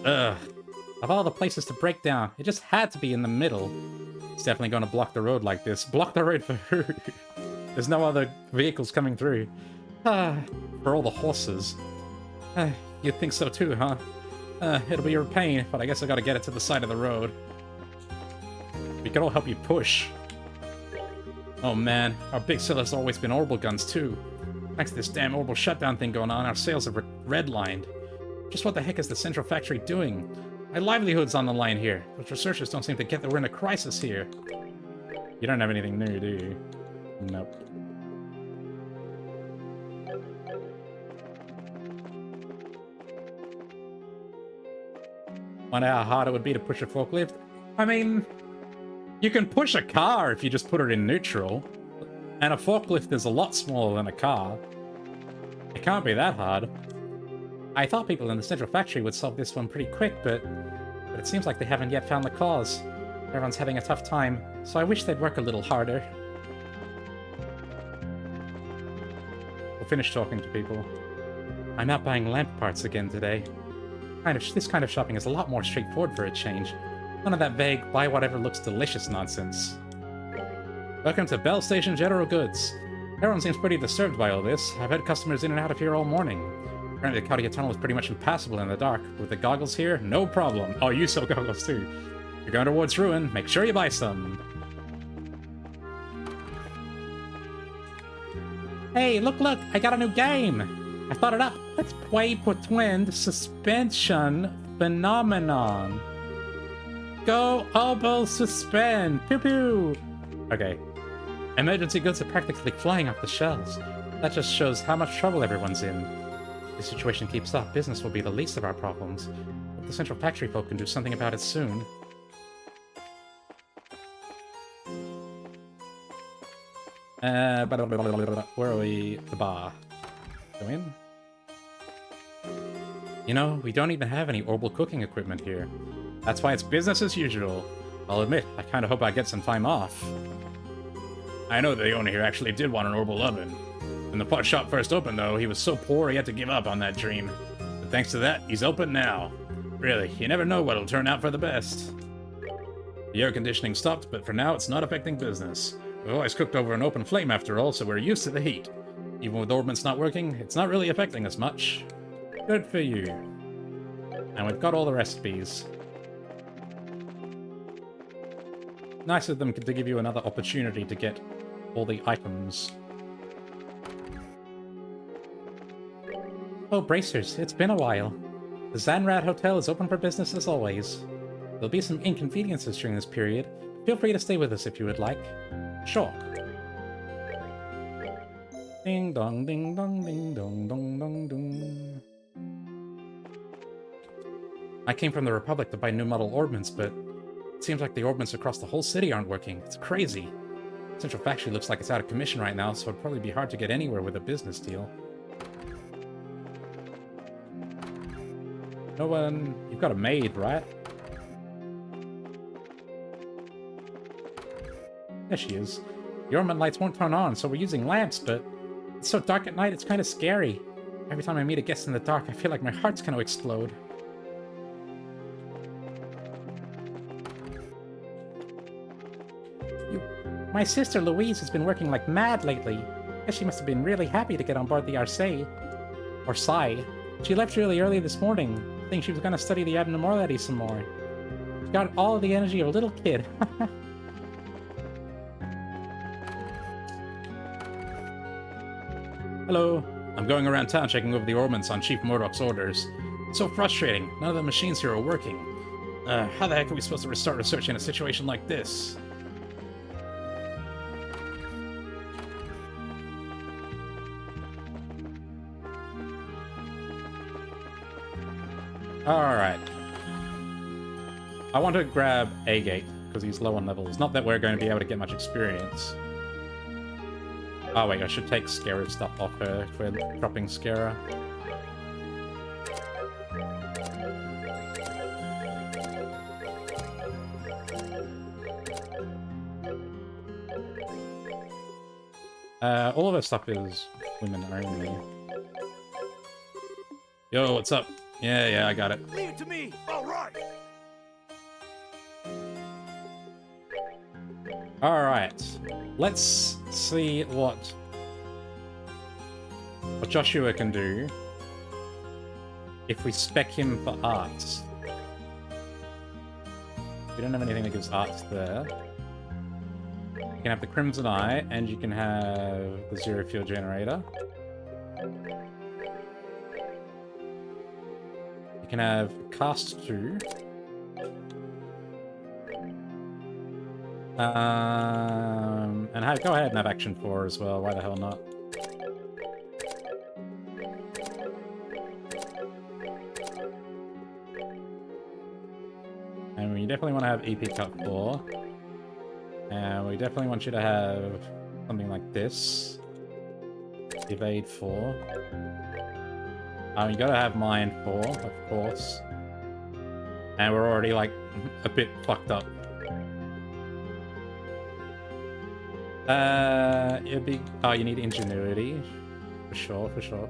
Speaker 1: Ugh. Of all the places to break down, it just had to be in the middle. It's definitely gonna block the road like this. Block the road for who? There's no other vehicles coming through. For all the horses. You'd think so too, huh? It'll be a pain, but I guess I gotta get it to the side of the road. We can all help you push. Oh man, our big seller's always been orbital guns too. Thanks to this damn orbital shutdown thing going on, our sales are redlined. Just what the heck is the central factory doing? My livelihood's on the line here. Those researchers don't seem to get that we're in a crisis here. You don't have anything new, do you? Nope. Wonder how hard it would be to push a forklift. I mean, you can push a car if you just put it in neutral. And a forklift is a lot smaller than a car. It can't be that hard. I thought people in the central factory would solve this one pretty quick, but it seems like they haven't yet found the cause. Everyone's having a tough time, so I wish they'd work a little harder. We'll finish talking to people. I'm out buying lamp parts again today. This kind of shopping is a lot more straightforward for a change. None of that vague, buy whatever looks delicious nonsense. Welcome to Bell Station General Goods. Everyone seems pretty disturbed by all this. I've had customers in and out of here all morning. Apparently the Kaudia Tunnel is pretty much impassable in the dark. With the goggles here, no problem. Oh, you sell goggles too. If you're going towards ruin, make sure you buy some. Hey, look, I got a new game! I thought it up. Let's play Pt.2 Suspension Phenomenon. Go oboe suspend! Pew pew! Okay. Emergency goods are practically flying off the shelves. That just shows how much trouble everyone's in. If the situation keeps up, business will be the least of our problems. Hope the central factory folk can do something about it soon. Where are we? The bar. Go in. You know, we don't even have any orbital cooking equipment here. That's why it's business as usual. I'll admit, I kind of hope I get some time off. I know the owner here actually did want an orbital oven. When the pot shop first opened, though, he was so poor he had to give up on that dream. But thanks to that, he's open now. Really, you never know what'll turn out for the best. The air conditioning stopped, but for now it's not affecting business. We've always cooked over an open flame after all, so we're used to the heat. Even with ordnance not working, it's not really affecting us much. Good for you. And we've got all the recipes. Nice of them to give you another opportunity to get all the items. Oh, bracers, it's been a while. The Zanrad Hotel is open for business as always. There'll be some inconveniences during this period. Feel free to stay with us if you would like. Sure. Ding dong, ding dong, ding dong, dong, dong, dong. I came from the Republic to buy new model ordnance, but it seems like the ordnance across the whole city aren't working. It's crazy. Central Factory looks like it's out of commission right now, so it'd probably be hard to get anywhere with a business deal. No one... You've got a maid, right? There she is. The ornament lights won't turn on, so we're using lamps, but it's so dark at night, it's kind of scary. Every time I meet a guest in the dark, I feel like my heart's gonna explode. My sister Louise has been working like mad lately. Guess she must have been really happy to get on board the Arcee. Or Psy. She left really early this morning, thinking she was gonna study the abnormality some more. She got all of the energy of a little kid. Hello. I'm going around town checking over the ordnance on Chief Murdoch's orders. It's so frustrating. None of the machines here are working. How the heck are we supposed to restart research in a situation like this? Alright. I want to grab A-Gate, because he's low on levels. Not that we're going to be able to get much experience. Oh wait, I should take Scara's stuff off her if we're dropping Scara. All of her stuff is women only. Yo, what's up? Yeah, I got it.
Speaker 3: Leave it to me. All right.
Speaker 1: Alright. Let's see what Joshua can do if we spec him for arts. We don't have anything that gives arts there. You can have the Crimson Eye, and you can have the Zero Fuel Generator. You can have Cast 2. And go ahead and have Action 4 as well, why the hell not? you definitely want to have EP Cut 4. And we definitely want you to have something like this. Evade 4. You gotta have Mind 4, of course. And we're already, like, a bit fucked up. It'd be... Oh, you need Ingenuity. For sure, for sure.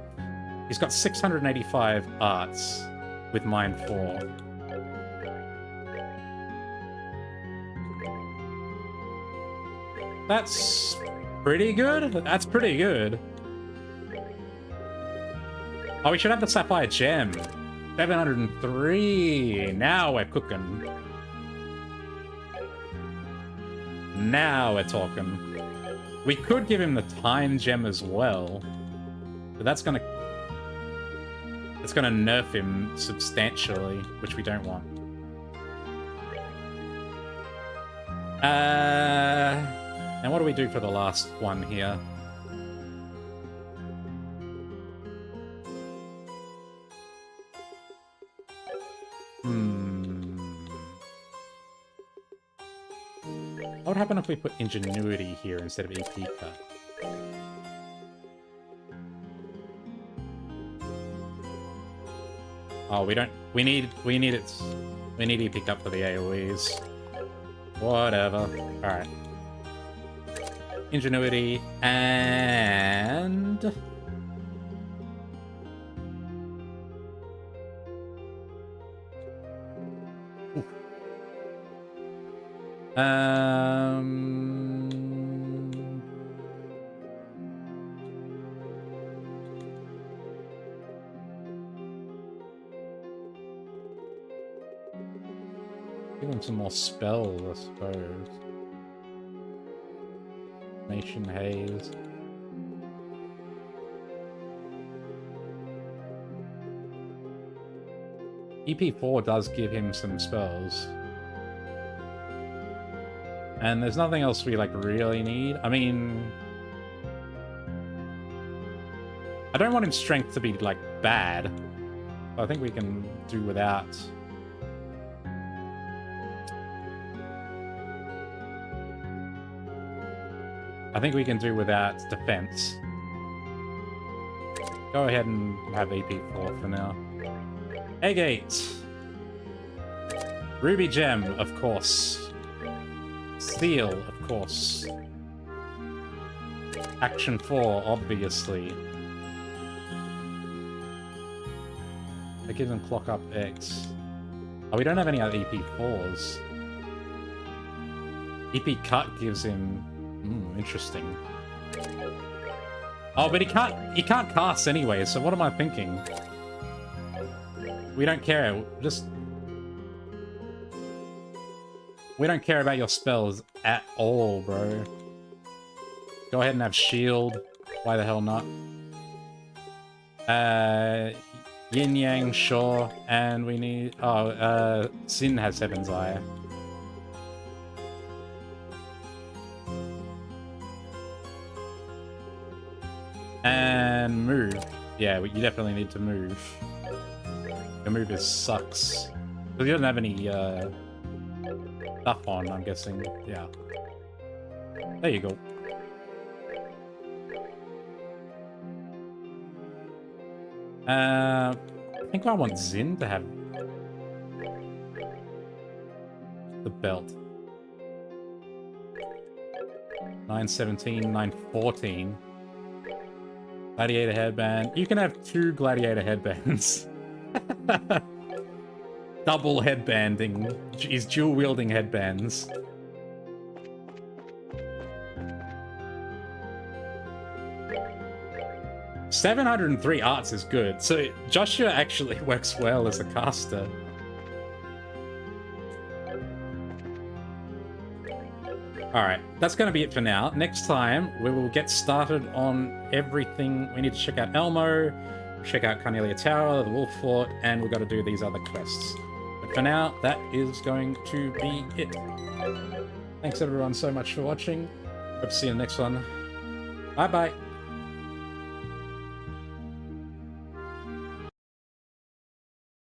Speaker 1: He's got 685 arts with Mind 4. That's pretty good. That's pretty good. Oh, we should have the Sapphire Gem. 703. Now we're cooking. Now we're talking. We could give him the Time Gem as well. But that's gonna... It's gonna nerf him substantially, which we don't want. And what do we do for the last one here? What would happen if we put Ingenuity here instead of EP Cut? Oh, we don't... We need it... We need EP Cut for the AoEs. Whatever. Alright. Ingenuity and... Ooh. Give him some more spells, I suppose. Nation Haze. EP4 does give him some spells. And there's nothing else we, like, really need. I mean... I don't want his strength to be, like, bad. I think we can do without... I think we can do without defense. Go ahead and have EP4 for now. Agate! Ruby Gem, of course. Steel, of course. Action 4, obviously. That gives him Clock Up X. Oh, we don't have any other EP4s. EP Cut gives him... interesting. Oh, but he can't cast anyway, so what am I thinking? We don't care, just... We don't care about your spells at all, bro. Go ahead and have shield. Why the hell not? Yin Yang, sure. And we need... Oh, Sin has Heaven's Eye. And move. Yeah, you definitely need to move. Your move sucks. Because you don't have any stuff on, I'm guessing. Yeah. There you go. I think I want Xin to have the belt. 917, 914. Gladiator headband. You can have 2 gladiator headbands. Double headbanding. He's dual wielding headbands. $703 arts is good. So Joshua actually works well as a caster. Alright, that's going to be it for now. Next time, we will get started on everything. We need to check out Elmo, check out Carnelia Tower, the Wolf Fort, and we've got to do these other quests. But for now, that is going to be it. Thanks everyone so much for watching. Hope to see you in the next one. Bye-bye.